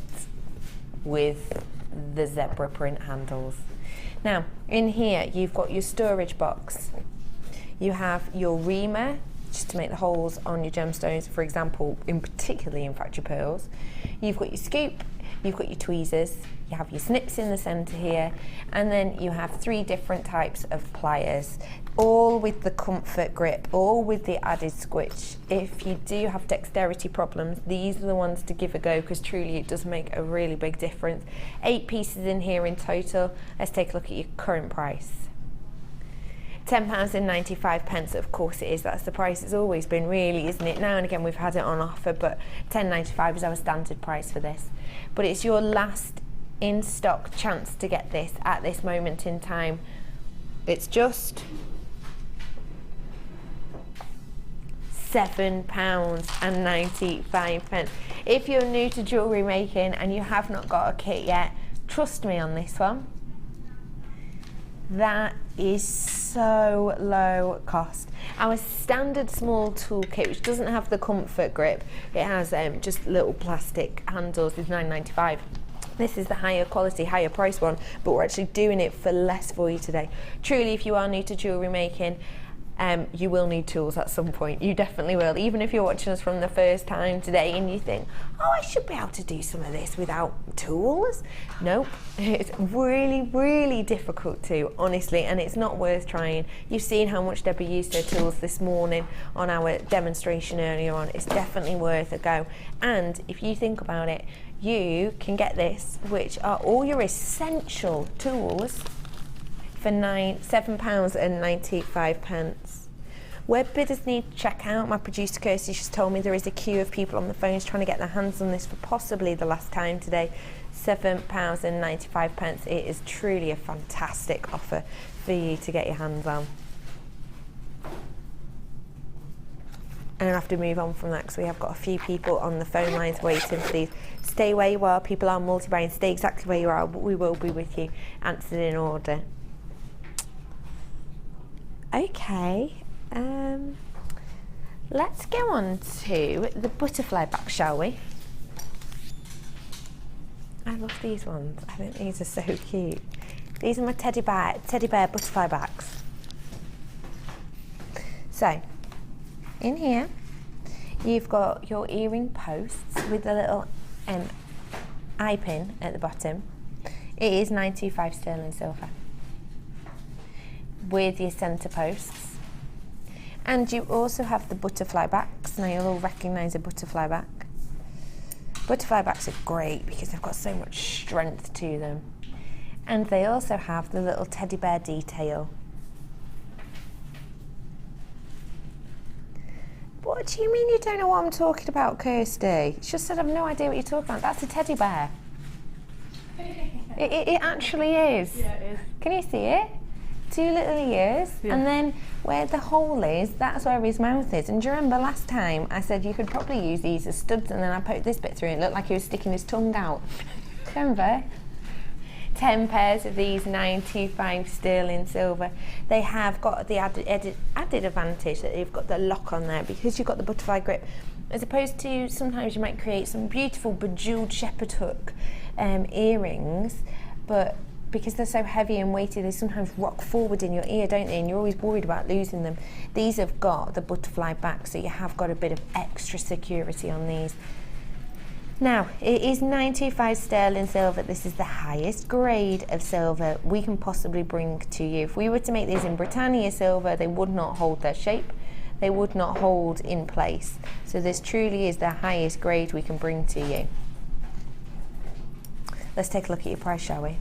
with the zebra print handles. Now, in here you've got your storage box. You have your reamer, just to make the holes on your gemstones, for example, particularly in factory pearls. You've got your scoop, you've got your tweezers, you have your snips in the centre here, and then you have 3 different types of pliers, all with the comfort grip, all with the added squitch. If you do have dexterity problems, these are the ones to give a go, because truly it does make a really big difference. 8 pieces in here in total. Let's take a look at your current price. £10.95, of course it is. That's the price it's always been, really, isn't it? Now and again we've had it on offer, but £10.95 is our standard price for this. But it's your last in stock chance to get this at this moment in time. It's just £7.95. If you're new to jewellery making and you have not got a kit yet, trust me on this one. That is so low cost. Our standard small toolkit, which doesn't have the comfort grip, it has just little plastic handles, with £9.95. This is the higher quality, higher price one, but we're actually doing it for less for you today. Truly, if you are new to jewellery making, you will need tools at some point. You definitely will. Even if you're watching us from the first time today and you think, oh, I should be able to do some of this without tools. Nope. It's really, really difficult to, honestly, and it's not worth trying. You've seen how much Debbie used her tools this morning on our demonstration earlier on. It's definitely worth a go. And if you think about it, you can get this, which are all your essential tools, for £7.95. Web bidders need to check out. My producer Kirsty just told me there is a queue of people on the phones trying to get their hands on this for possibly the last time today. £7.95. It is truly a fantastic offer for you to get your hands on. And I have to move on from that because we have got a few people on the phone lines waiting for these. Stay where you are, people are multi-buying, stay exactly where you are, but we will be with you, answered in order. Okay, let's go on to the butterfly back, shall we? I love these ones, I think these are so cute. These are my teddy bear butterfly backs. So, in here, you've got your earring posts with the little eye pin at the bottom. It is 925 sterling silver with your centre posts. And you also have the butterfly backs. Now you'll all recognise a butterfly back. Butterfly backs are great because they've got so much strength to them. And they also have the little teddy bear detail. What do you mean you don't know what I'm talking about, Kirsty? It's just that I've no idea what you're talking about. That's a teddy bear. It actually is. Yeah, it is. Can you see it? Two little ears, and then where the hole is, that's where his mouth is. And do you remember last time I said you could probably use these as studs, and then I poked this bit through and it looked like he was sticking his tongue out? Remember? 10 pairs of these, 925 sterling silver. They have got the added advantage that they've got the lock on there because you've got the butterfly grip, as opposed to sometimes you might create some beautiful bejeweled shepherd hook earrings, but because they're so heavy and weighty, they sometimes rock forward in your ear, don't they? And you're always worried about losing them. These have got the butterfly back, so you have got a bit of extra security on these. Now, it is 925 sterling silver. This is the highest grade of silver we can possibly bring to you. If we were to make these in Britannia silver, they would not hold their shape. They would not hold in place. So this truly is the highest grade we can bring to you. Let's take a look at your price, shall we?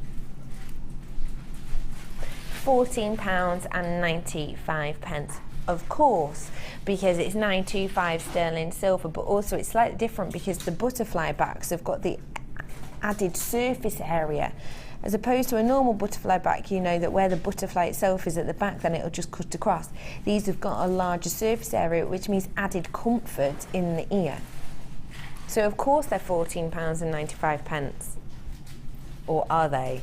£14.95. Of course, because it's 925 sterling silver, but also it's slightly different because the butterfly backs have got the added surface area. As opposed to a normal butterfly back, you know that where the butterfly itself is at the back, then it'll just cut across. These have got a larger surface area, which means added comfort in the ear. So of course they're £14.95. Or are they?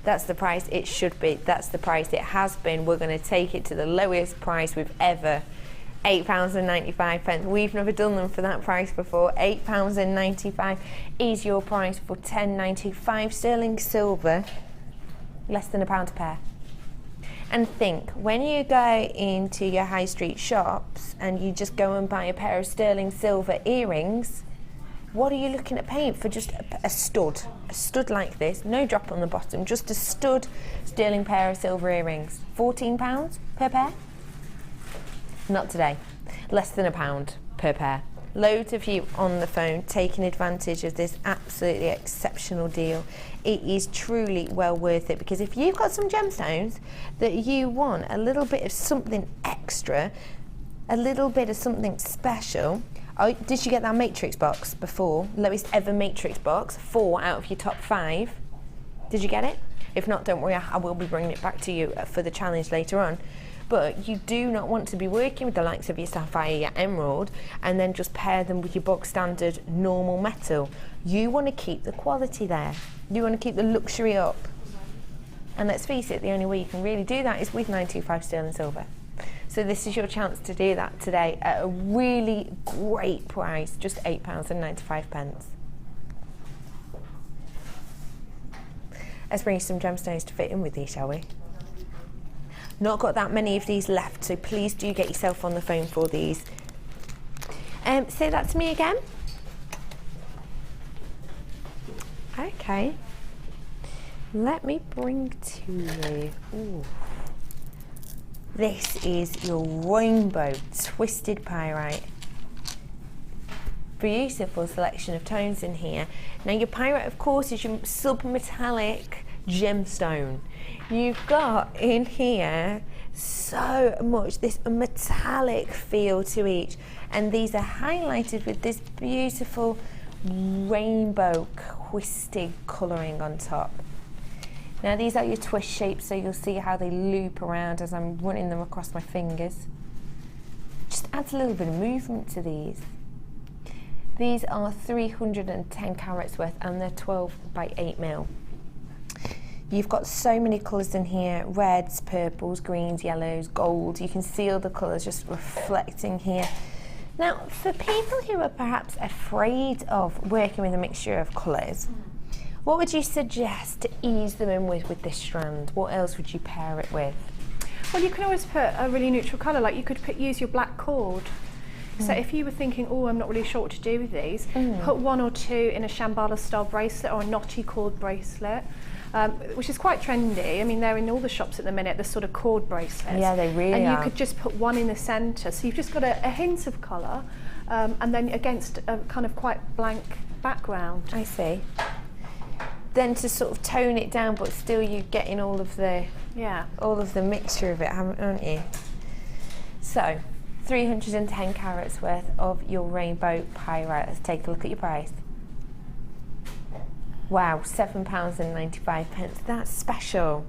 That's the price it should be. That's the price it has been. We're going to take it to the lowest price we've ever. £8.95. We've never done them for that price before. £8.95 is your price for 10.95 sterling silver, less than £1 a pair. And think, when you go into your high street shops and you just go and buy a pair of sterling silver earrings, what are you looking at paying for just a stud? A stud like this, no drop on the bottom, just a stud sterling pair of silver earrings. £14 per pair? Not today. Less than £1 per pair. Loads of you on the phone taking advantage of this absolutely exceptional deal. It is truly well worth it, because if you've got some gemstones that you want a little bit of something extra, a little bit of something special. Oh, did you get that matrix box before? Lowest ever matrix box, 4 out of your top 5. Did you get it? If not, don't worry, I will be bringing it back to you for the challenge later on. But you do not want to be working with the likes of your sapphire, your emerald, and then just pair them with your bog standard normal metal. You want to keep the quality there. You want to keep the luxury up. And let's face it, the only way you can really do that is with 925 sterling silver. So this is your chance to do that today at a really great price, just £8.95. Let's bring you some gemstones to fit in with these, shall we? Not got that many of these left, so please do get yourself on the phone for these. Say that to me again. Okay. Let me bring to you. Ooh. This is your rainbow twisted pyrite. Beautiful selection of tones in here. Now your pyrite, of course, is your sub-metallic gemstone. You've got in here so much this metallic feel to each, and these are highlighted with this beautiful rainbow twisted colouring on top. Now these are your twist shapes, so you'll see how they loop around as I'm running them across my fingers. Just adds a little bit of movement to these. These are 310 carats worth and they're 12 by 8 mil. You've got so many colours in here, reds, purples, greens, yellows, gold. You can see all the colours just reflecting here. Now, for people who are perhaps afraid of working with a mixture of colours, what would you suggest to ease them in with this strand? What else would you pair it with? Well, you can always put a really neutral colour, like you could use your black cord. So if you were thinking, oh, I'm not really sure what to do with these, put 1 or 2 in a Shambhala style bracelet or a knotty cord bracelet, which is quite trendy. I mean, they're in all the shops at the minute, the sort of cord bracelets. Yeah, they really are. And you are. could just put 1 in the centre, so you've just got a hint of colour, and then against a kind of quite blank background. I see. Then to sort of tone it down, but still you getting all of the mixture of it, aren't you? So 310 carats worth of your rainbow pyrite. Let's take a look at your price. Wow, £7.95. That's special.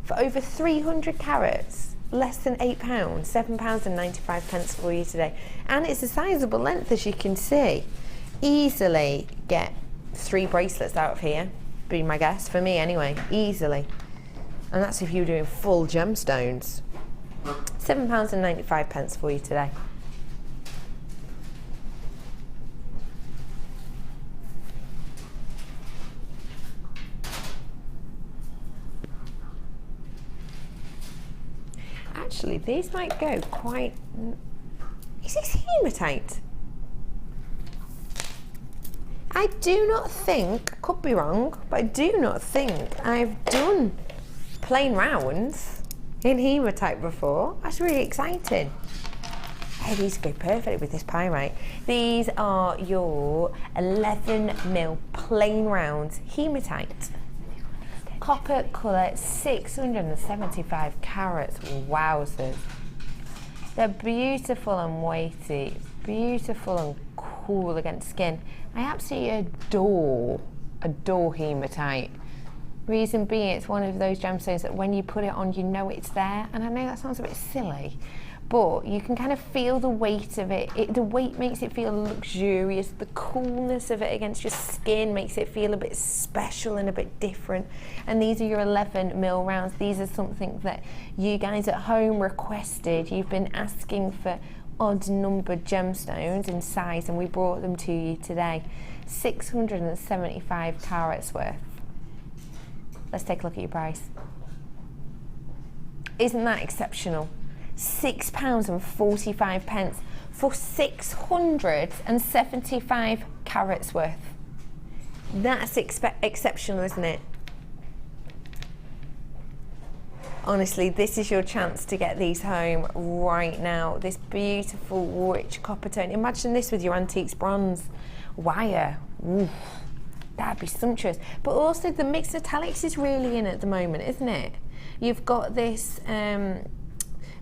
For over 300 carats, less than £8, £7.95 for you today. And it's a sizable length, as you can see. Easily get 3 bracelets out of here, be my guess, for me anyway, easily. And that's if you're doing full gemstones. £7.95 for you today. Actually, these might go quite... Is this hematite? I do not think, I could be wrong, but I do not think I've done plain rounds in hematite before. That's really exciting. Hey, these go perfectly with this pyrite. These are your 11mm plain rounds hematite. Copper colour, 675 carats. Wowzers. They're beautiful and weighty, beautiful and cool against skin. I absolutely adore hematite. Reason being, it's one of those gemstones that when you put it on, you know it's there. And I know that sounds a bit silly, but you can kind of feel the weight of it. The weight makes it feel luxurious. The coolness of it against your skin makes it feel a bit special and a bit different. And these are your 11mm rounds. These are something that you guys at home requested. You've been asking for odd numbered gemstones in size, and we brought them to you today. 675 carats worth. Let's take a look at your price. Isn't that exceptional? £6.45 for 675 carats worth. That's exceptional, isn't it? Honestly, this is your chance to get these home right now. This beautiful, rich copper tone. Imagine this with your antiques bronze wire. Ooh, that'd be sumptuous. But also the mixed metallics is really in at the moment, isn't it? You've got this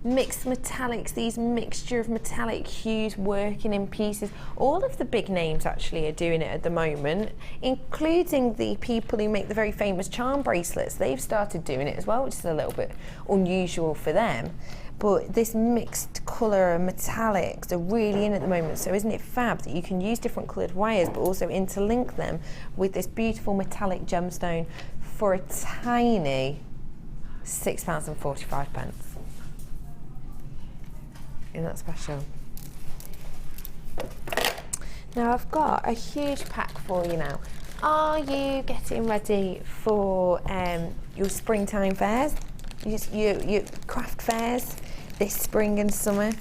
mixed metallics, these mixture of metallic hues working in pieces. All of the big names actually are doing it at the moment, including the people who make the very famous charm bracelets. They've started doing it as well, which is a little bit unusual for them. But this mixed colour and metallics are really in at the moment. So isn't it fab that you can use different coloured wires but also interlink them with this beautiful metallic gemstone for a tiny £6.45. Isn't that special? Now I've got a huge pack for you now. Are you getting ready for your springtime fairs? Your craft fairs this spring and summer?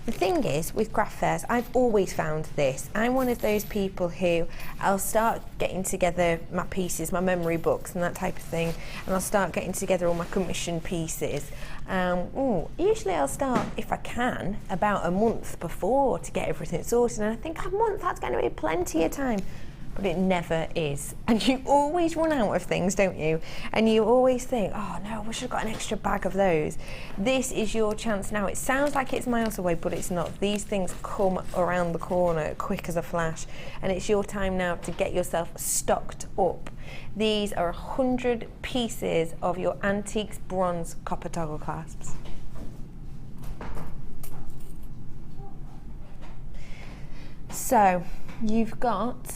The thing is, with craft fairs, I've always found this. I'm one of those people who I'll start getting together my pieces, my memory books and that type of thing, and I'll start getting together all my commission pieces. Usually I'll start, if I can, about a month before to get everything sorted, and I think a month, that's going to be plenty of time. but it never is. And you always run out of things, don't you? And you always think, oh no, I wish I'd got an extra bag of those. This is your chance now. It sounds like it's miles away, but it's not. These things come around the corner quick as a flash, and it's your time now to get yourself stocked up. These are 100 pieces of your Antiques Bronze Copper Toggle Clasps. So you've got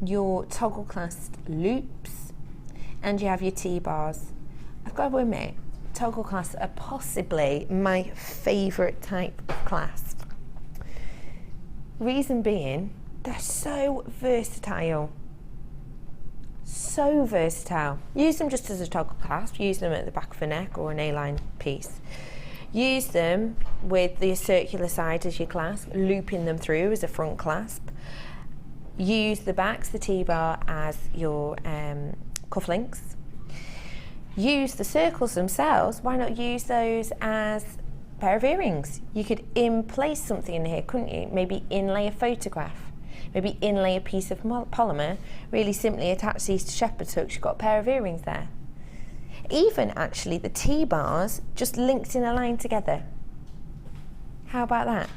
your toggle clasp loops and you have your T-bars. I've got to admit, toggle clasps are possibly my favourite type of clasp. Reason being, they're so versatile. So versatile. Use them just as a toggle clasp, use them at the back of a neck or an A-line piece. Use them with the circular side as your clasp, looping them through as a front clasp. Use the backs, the T-bar, as your cufflinks. Use the circles themselves. Why not use those as a pair of earrings? You could place something in here, couldn't you? Maybe inlay a photograph. Maybe inlay a piece of polymer. Really simply attach these to shepherd's hooks. You've got a pair of earrings there. Even actually the T-bars just linked in a line together. How about that?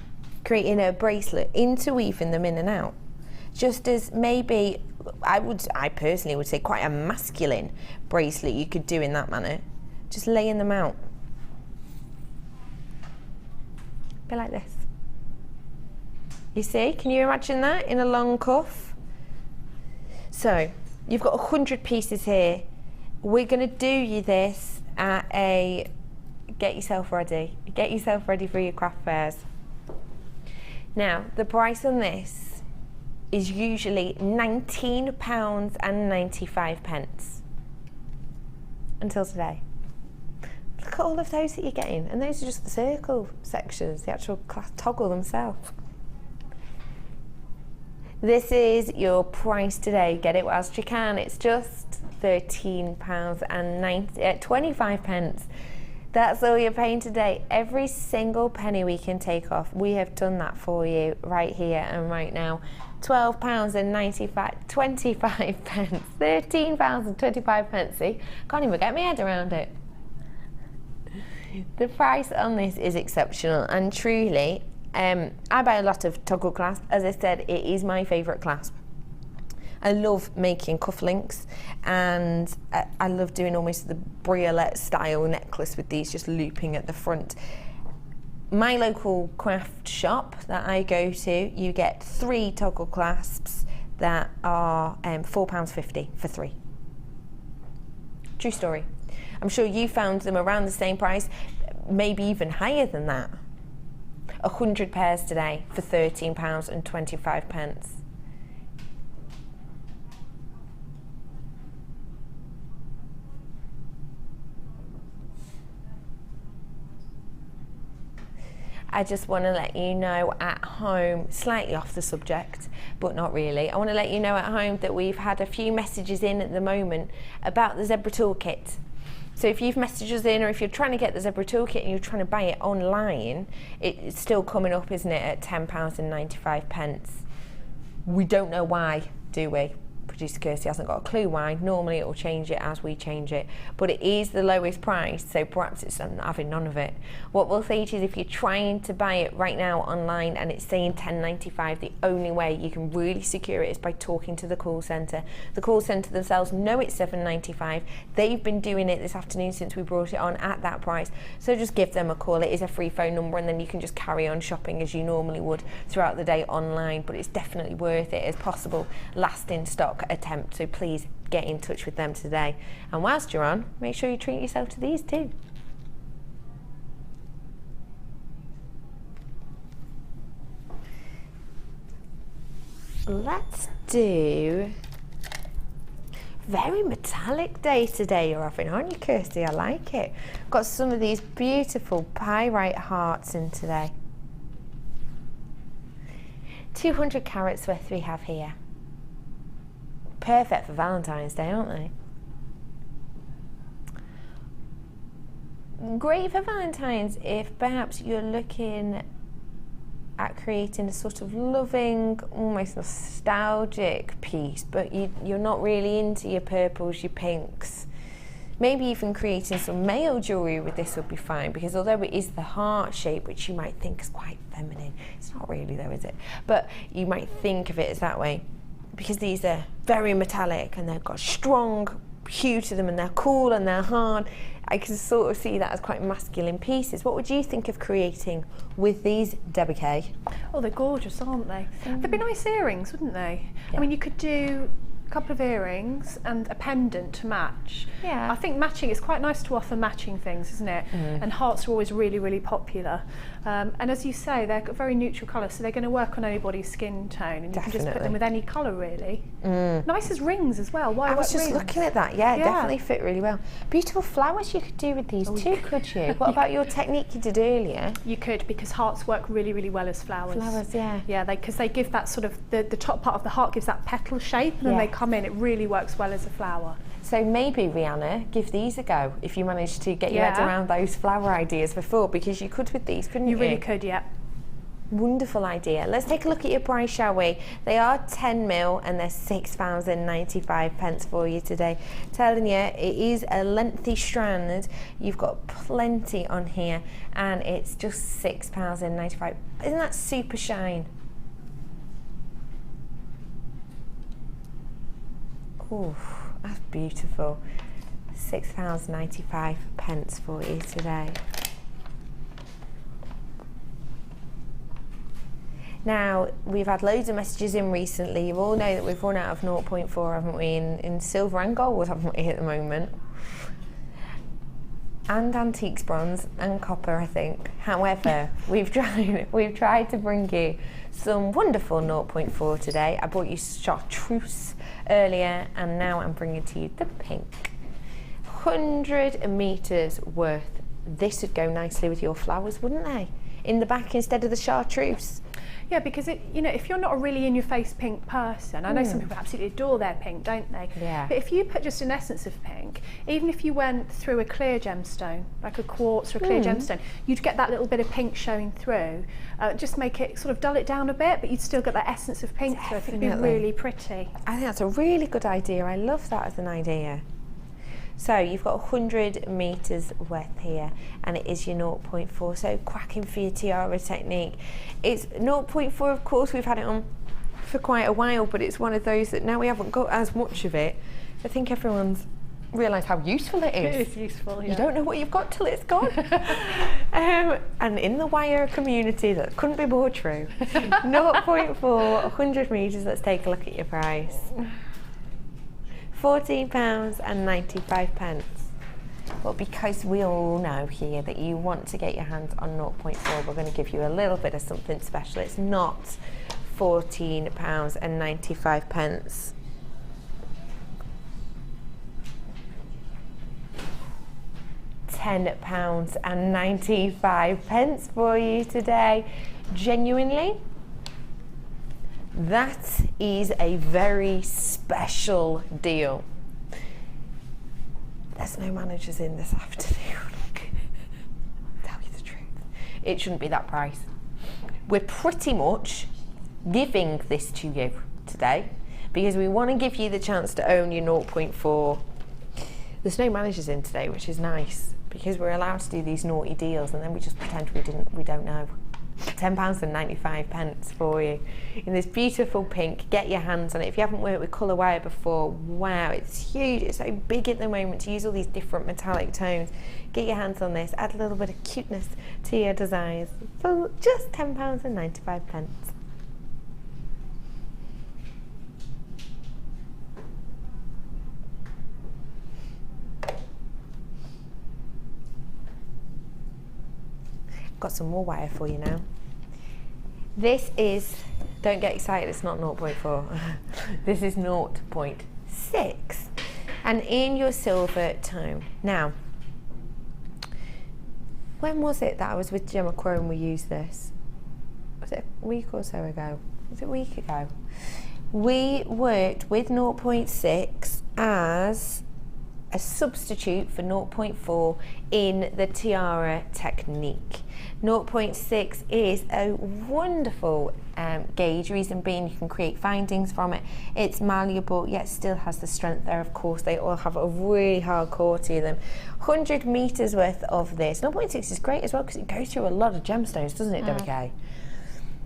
Creating a bracelet, interweaving them in and out. Just as maybe, I personally would say quite a masculine bracelet you could do in that manner. Just laying them out. Be like this. You see, can you imagine that in a long cuff? So, you've got 100 pieces here. We're going to do you this at a get yourself ready for your craft fairs. Now, the price on this is usually £19.95 until today. Look at all of those that you're getting, and those are just the circle sections, the actual toggle themselves. This is your price today. Get it whilst you can. It's just £13.25. That's all you're paying today. Every single penny we can take off, we have done that for you right here and right now. £12.25, 25 pence, £13.25. See, can't even get my head around it. The price on this is exceptional, and truly, I buy a lot of toggle clasp. As I said, it is my favourite clasp. I love making cufflinks, and I love doing almost the briolette style necklace with these just looping at the front. My local craft shop that I go to, you get 3 toggle clasps that are £4.50 for 3. True story. I'm sure you found them around the same price, maybe even higher than that. 100 pairs today for £13.25. I just want to let you know at home, slightly off the subject, but not really. I want to let you know at home that we've had a few messages in at the moment about the Zebra Toolkit. So if you've messaged us in, or if you're trying to get the Zebra Toolkit and you're trying to buy it online, it's still coming up, isn't it, at £10.95. We don't know why, do we? Producer Kirsty hasn't got a clue why. Normally it will change it as we change it, but it is the lowest price, so perhaps it's having none of it. What we'll say to you is, if you're trying to buy it right now online and it's saying £10.95, the only way you can really secure it is by talking to the call centre. The call centre themselves know it's £7.95. They've been doing it this afternoon since we brought it on at that price, so just give them a call. It is a free phone number, and then you can just carry on shopping as you normally would throughout the day online, but it's definitely worth it as possible last in stock attempt, so please get in touch with them today. And whilst you're on, make sure you treat yourself to these too. Let's do very metallic day today you're having, aren't you, Kirsty? I like it. Got some of these beautiful pyrite hearts in today. 200 carats worth we have here. Perfect for Valentine's Day, aren't they? Great for Valentine's if perhaps you're looking at creating a sort of loving, almost nostalgic piece, but you're not really into your purples, your pinks. Maybe even creating some male jewellery with this would be fine, because although it is the heart shape, which you might think is quite feminine, it's not really though, is it? But you might think of it as that way, because these are very metallic and they've got strong hue to them and they're cool and they're hard. I can sort of see that as quite masculine pieces. What would you think of creating with these, Debbie K? Oh, they're gorgeous, aren't they? They'd be nice earrings, wouldn't they? Yeah. I mean, you could do a couple of earrings and a pendant to match. Yeah. I think matching, it's quite nice to offer matching things, isn't it? And hearts are always really, really popular. And as you say, they're very neutral colours, so they're going to work on anybody's skin tone, and you can just put them with any colour, really. Nice as rings as well. I was just rings? looking at that, yeah, definitely fit really well. Beautiful flowers you could do with these too, could you? What about your technique you did earlier? You could, because hearts work really, really well as flowers. Flowers, yeah. Yeah, because they give that sort of, the top part of the heart gives that petal shape, and then they come in, it really works well as a flower. So maybe, Rihanna, give these a go if you manage to get your head around those flower ideas before, because you could with these, couldn't you? You really could, yeah. Wonderful idea. Let's take a look at your price, shall we? They are 10mm and they're £6.95 for you today. Telling you, it is a lengthy strand. You've got plenty on here, and it's just £6.95. Isn't that super shine? Oh, that's beautiful. £6.95 for you today. Now, we've had loads of messages in recently. You all know that we've run out of 0.4, haven't we, in silver and gold, haven't we, at the moment? And antiques bronze and copper, I think. However, we've tried to bring you some wonderful 0.4 today. I brought you chartreuse earlier, and now I'm bringing to you the pink. 100 metres worth. This would go nicely with your flowers, wouldn't they? In the back instead of the chartreuse. Yeah, because if you're not a really in-your-face pink person, I know some people absolutely adore their pink, don't they? Yeah. But if you put just an essence of pink, even if you went through a clear gemstone, like a quartz or a clear gemstone, you'd get that little bit of pink showing through. Just make it sort of dull it down a bit, but you'd still get that essence of pink through. It'd be really pretty. I think that's a really good idea. I love that as an idea. So you've got 100 metres worth here, and it is your 0.4, so cracking for your tiara technique. It's 0.4, of course, we've had it on for quite a while, but it's one of those that now we haven't got as much of it. I think everyone's realised how useful it is. It is useful, yeah. You don't know what you've got till it's gone. And in the wire community, that couldn't be more true. 0.4, 100 metres, let's take a look at your price. £14.95. But because we all know here that you want to get your hands on 0.4, we're going to give you a little bit of something special. It's not £14.95. £10.95 for you today. Genuinely, that is a very special deal. There's no managers in this afternoon. Tell you the truth. It shouldn't be that price. We're pretty much giving this to you today because we want to give you the chance to own your 0.4. There's no managers in today, which is nice because we're allowed to do these naughty deals and then we just pretend we don't know. £10.95 for you in this beautiful pink. Get your hands on it. If you haven't worked with colour wire before, wow, it's huge. It's so big at the moment to use all these different metallic tones. Get your hands on this. Add a little bit of cuteness to your designs for just £10.95. Got some more wire for you now. This is, don't get excited, it's not 0.4. This is 0.6 and in your silver tone. Now, when was it that I was with Gemma Crow and we used this? Was it a week or so ago? Was it a week ago? We worked with 0.6 as a substitute for 0.4 in the tiara technique. 0.6 is a wonderful gauge, reason being you can create findings from it. It's malleable yet still has the strength there. Of course, they all have a really hard core to them. 100 meters worth of this. 0.6 is great as well because it goes through a lot of gemstones, doesn't it, Debbie K?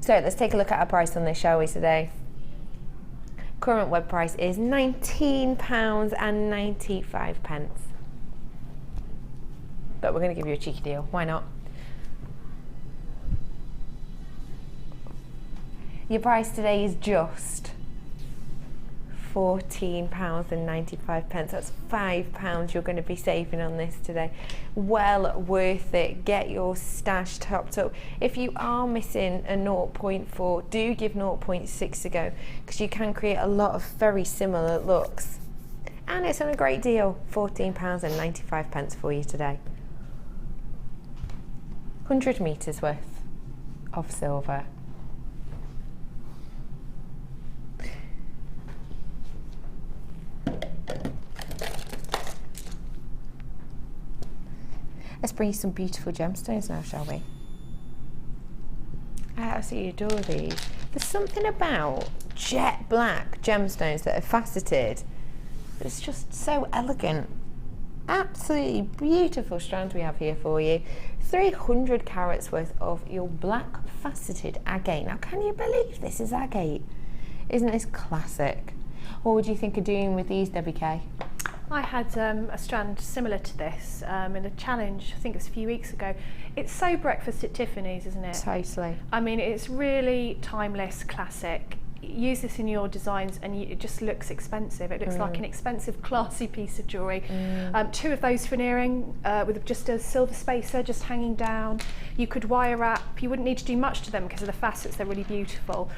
So let's take a look at our price on this, shall we, today? Current web price is £19.95. But we're going to give you a cheeky deal. Why not? Your price today is just £14.95. That's £5 you're going to be saving on this today. Well worth it. Get your stash topped up. If you are missing a 0.4, do give 0.6 a go, because you can create a lot of very similar looks. And it's on a great deal. £14.95 for you today. 100 meters worth of silver. Let's bring you some beautiful gemstones now, shall we? I absolutely adore these. There's something about jet black gemstones that are faceted that's just so elegant. Absolutely beautiful strand we have here for you. 300 carats worth of your black faceted agate. Now, can you believe this is agate? Isn't this classic? What would you think of doing with these, Debbie K? I had a strand similar to this in a challenge, I think it was a few weeks ago. It's so breakfast at Tiffany's, isn't it? Totally. I mean, it's really timeless, classic. Use this in your designs and it just looks expensive. It looks like an expensive, classy piece of jewellery. Two of those veneering with just a silver spacer just hanging down. You could wire wrap. You wouldn't need to do much to them because of the facets, they're really beautiful.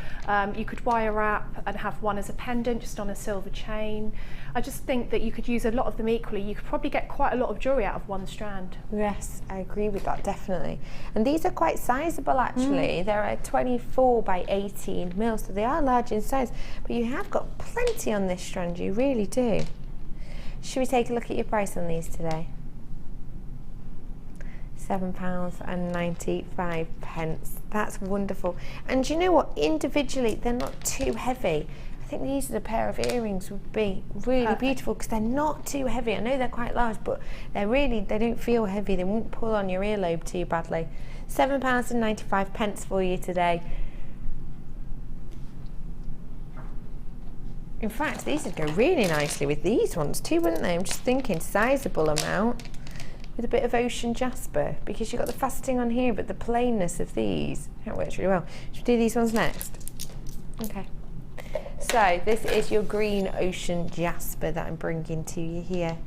You could wire wrap and have one as a pendant just on a silver chain. I just think that you could use a lot of them equally. You could probably get quite a lot of jewellery out of one strand. Yes, I agree with that, definitely. And these are quite sizable, actually. They're a 24 by 18 mil, so they are large in size, but you have got plenty on this strand, you really do. Should we take a look at your price on these today? £7.95. That's wonderful. And you know what? Individually, they're not too heavy. I think these are a pair of earrings would be really beautiful because they're not too heavy. I know they're quite large, but they don't feel heavy. They won't pull on your earlobe too badly. £7.95 for you today. In fact, these would go really nicely with these ones too, wouldn't they? I'm just thinking sizable amount with a bit of ocean jasper, because you've got the faceting on here, but the plainness of these, that works really well. Should we do these ones next? Okay. So this is your green ocean jasper that I'm bringing to you here.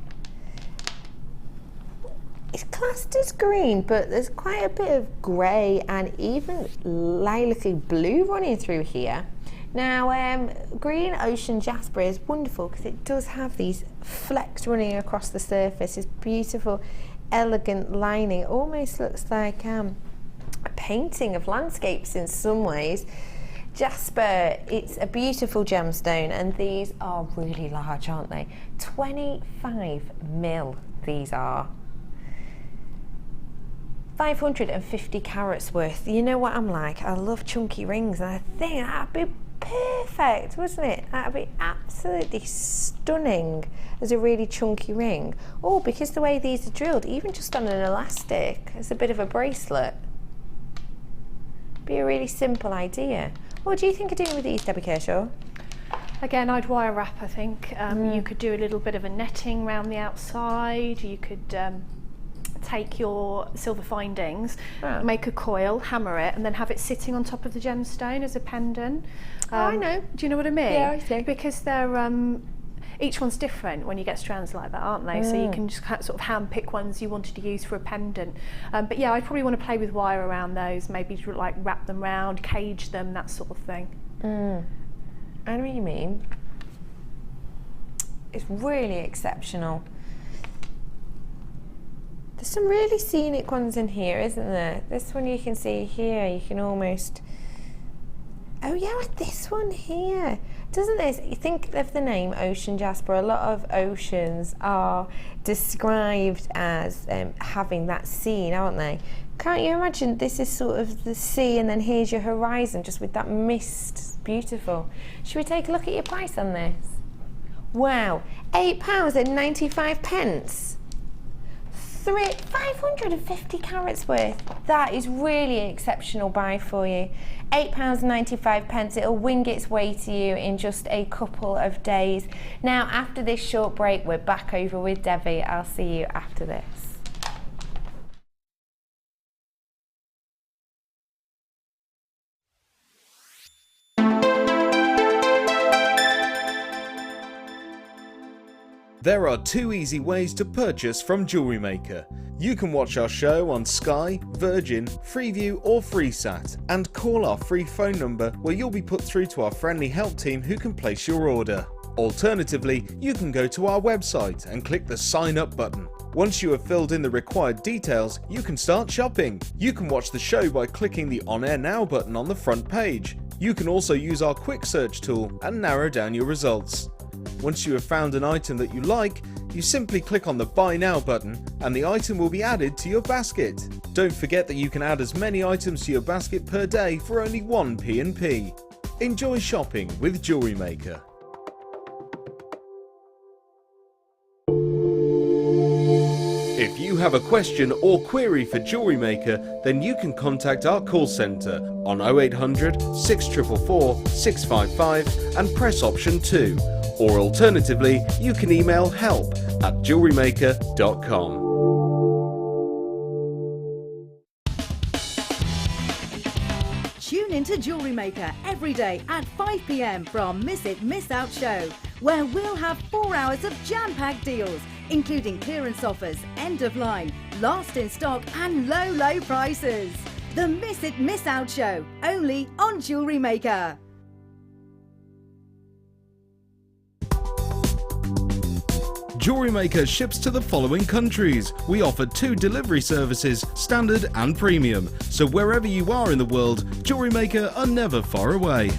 It's classed as green, but there's quite a bit of grey and even lilac-y blue running through here. Now, green ocean jasper is wonderful because it does have these flecks running across the surface. It's beautiful, elegant lining. It almost looks like a painting of landscapes in some ways. Jasper, it's a beautiful gemstone, and these are really large, aren't they? 25 mil these are. 550 carats worth. You know what I'm like? I love chunky rings, and I think that'd be perfect, wouldn't it? That'd be absolutely stunning as a really chunky ring. Or because the way these are drilled, even just on an elastic, it's a bit of a bracelet. Be a really simple idea. What do you think of doing with these, Debbie Kershaw? Again, I'd wire wrap, I think. You could do a little bit of a netting around the outside. You could take your silver findings, make a coil, hammer it, and then have it sitting on top of the gemstone as a pendant. I know. Do you know what I mean? Yeah, I see. Because they're each one's different when you get strands like that, aren't they? So you can just sort of hand pick ones you wanted to use for a pendant. But yeah, I probably want to play with wire around those, maybe like wrap them round, cage them, that sort of thing. I know what you mean. It's really exceptional. There's some really scenic ones in here, isn't there? This one you can see here, you can almost... Oh yeah, like this one here. Doesn't this, you think of the name ocean jasper, a lot of oceans are described as having that scene, aren't they? Can't you imagine? This is sort of the sea and then here's your horizon just with that mist. It's beautiful. Should we take a look at your price on this? Wow, £8.95. 550 carats worth. That is really an exceptional buy for you. £8.95. It'll wing its way to you in just a couple of days. Now, after this short break, we're back over with Debbie. I'll see you after this. There are 2 easy ways to purchase from JewelleryMaker. You can watch our show on Sky, Virgin, Freeview or FreeSat and call our free phone number where you'll be put through to our friendly help team who can place your order. Alternatively, you can go to our website and click the sign up button. Once you have filled in the required details, you can start shopping. You can watch the show by clicking the On Air Now button on the front page. You can also use our quick search tool and narrow down your results. Once you have found an item that you like, you simply click on the Buy Now button and the item will be added to your basket. Don't forget that you can add as many items to your basket per day for only 1 P&P. Enjoy shopping with JewelleryMaker. If you have a question or query for JewelleryMaker, then you can contact our call centre on 0800 644 655 and press option 2. Or alternatively, you can email help@jewellerymaker.com. Tune into Jewellery Maker every day at 5 p.m. for our Miss It, Miss Out show, where we'll have 4 hours of jam-packed deals, including clearance offers, end of line, last in stock and low, low prices. The Miss It, Miss Out show, only on Jewellery Maker. JewelleryMaker ships to the following countries. We offer 2 delivery services, standard and premium. So wherever you are in the world, JewelleryMaker are never far away.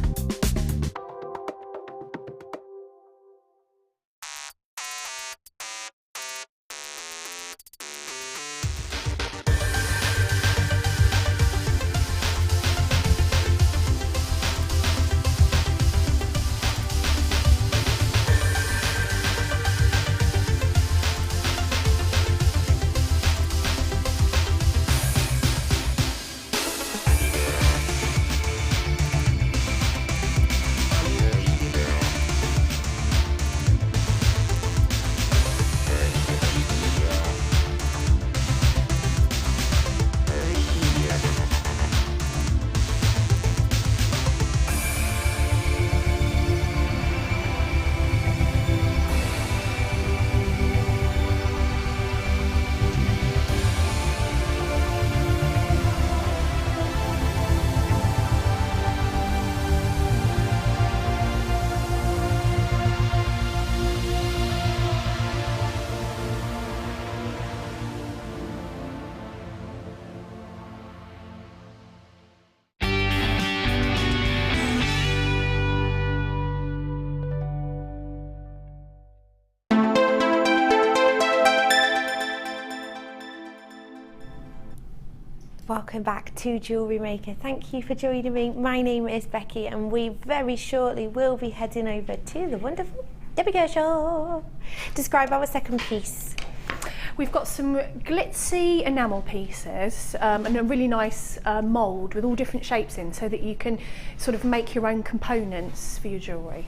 Welcome back to Jewellery Maker. Thank you for joining me. My name is Becky and we very shortly will be heading over to the wonderful Debbie Kershaw. Describe our second piece. We've got some glitzy enamel pieces and a really nice mould with all different shapes in so that you can sort of make your own components for your jewellery.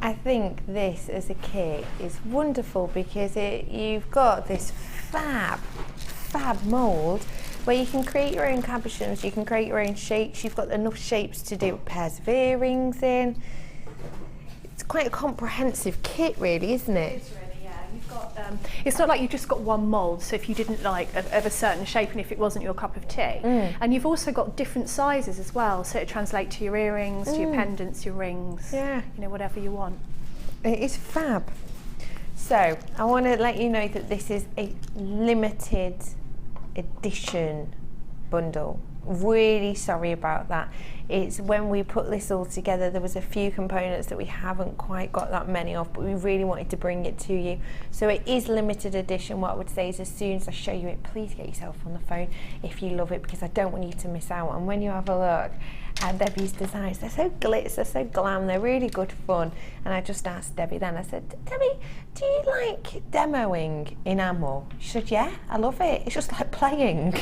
I think this as a kit is wonderful because you've got this fab mould where you can create your own cabochons, you can create your own shapes, you've got enough shapes to do pairs of earrings in. It's quite a comprehensive kit really, isn't it? It is really, yeah. You've got, it's not like you've just got one mould, so if you didn't like of a certain shape and if it wasn't your cup of tea. And you've also got different sizes as well, so it translates to your earrings, to your pendants, your rings, you know, whatever you want. It is fab. So, I want to let you know that this is a limited edition bundle. really sorry about that. It's when we put this all together, there was a few components that we haven't quite got that many of, but we really wanted to bring it to you. So it is limited edition. What I would say is, as soon as I show you it, please get yourself on the phone if you love it, because I don't want you to miss out. And when you have a look at Debbie's designs, they're so glitz, they're so glam, they're really good fun. And I just asked Debbie then, I said, Debbie, do you like demoing enamel? She said, yeah, I love it. It's just like playing.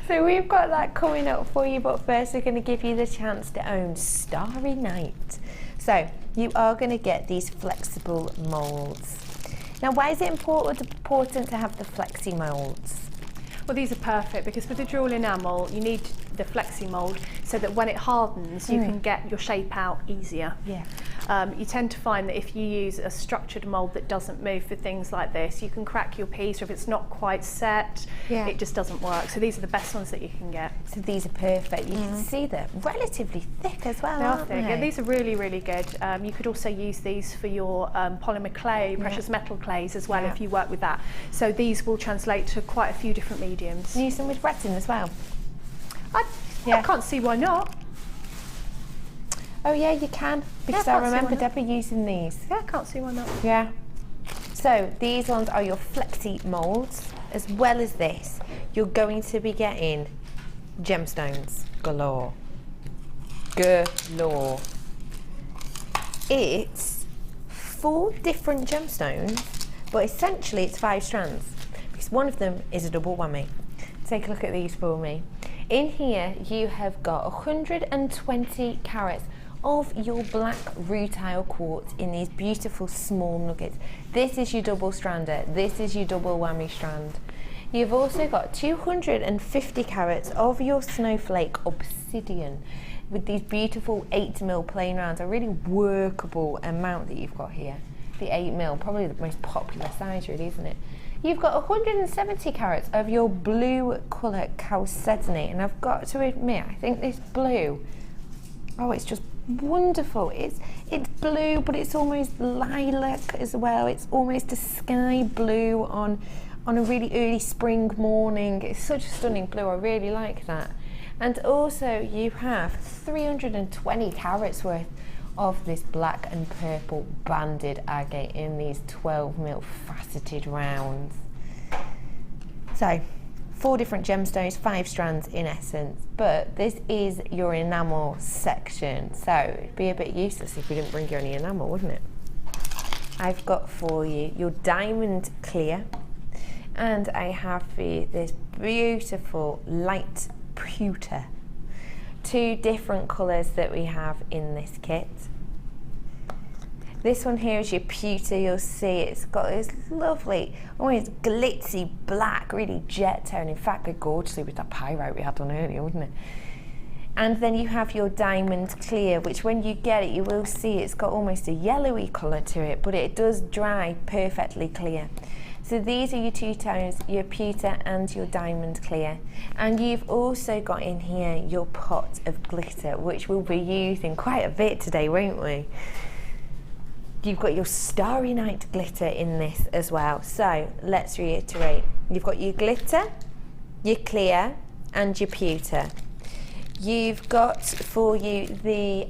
So we've got that coming up for you, but first we're going to give you the chance to own Starry Night. So you are going to get these flexible moulds. Now, why is it important to have the flexi moulds? Well, these are perfect because with the jewel enamel, you need the flexi mould so that when it hardens, you can get your shape out easier. Yeah. You tend to find that if you use a structured mould that doesn't move for things like this, you can crack your piece, or if it's not quite set, it just doesn't work. So these are the best ones that you can get. So these are perfect. You can see they're relatively thick as well, aren't they? Yeah, these are really, really good. You could also use these for your polymer clay, precious metal clays as well, if you work with that. So these will translate to quite a few different mediums. Use them with resin as well. I can't see why not. Oh yeah, you can, because I remember Debbie using these. Yeah, I can't see why not. Yeah. So these ones are your flexi moulds. As well as this, you're going to be getting gemstones galore. Galore. It's 4 different gemstones, but essentially it's 5 strands, because one of them is a double whammy. Take a look at these for me. In here you have got 120 carats of your black rutile quartz in these beautiful small nuggets. This is your double strander, this is your double whammy strand. You've also got 250 carats of your snowflake obsidian with these beautiful 8mm plain rounds, a really workable amount that you've got here. The 8mm, probably the most popular size really, isn't it? You've got 170 carats of your blue colour chalcedony, and I've got to admit, I think this blue, oh, it's just wonderful. It's blue, but it's almost lilac as well. It's almost a sky blue on a really early spring morning. It's such a stunning blue. I really like that. And also you have 320 carats worth of this black and purple banded agate in these 12mm faceted rounds. So 4 different gemstones, 5 strands in essence, but this is your enamel section, so it'd be a bit useless if we didn't bring you any enamel, wouldn't it? I've got for you your diamond clear, and I have for you this beautiful light pewter. 2 different colours that we have in this kit. This one here is your pewter. You'll see it's got this lovely, almost glitzy black, really jet tone. In fact, they're gorgeously with that pyrite we had on earlier, wouldn't it? And then you have your diamond clear, which when you get it, you will see it's got almost a yellowy colour to it, but it does dry perfectly clear. So these are your 2 tones, your pewter and your diamond clear. And you've also got in here your pot of glitter, which we'll be using quite a bit today, won't we? You've got your Starry Night glitter in this as well. So let's reiterate. You've got your glitter, your clear and your pewter. You've got for you the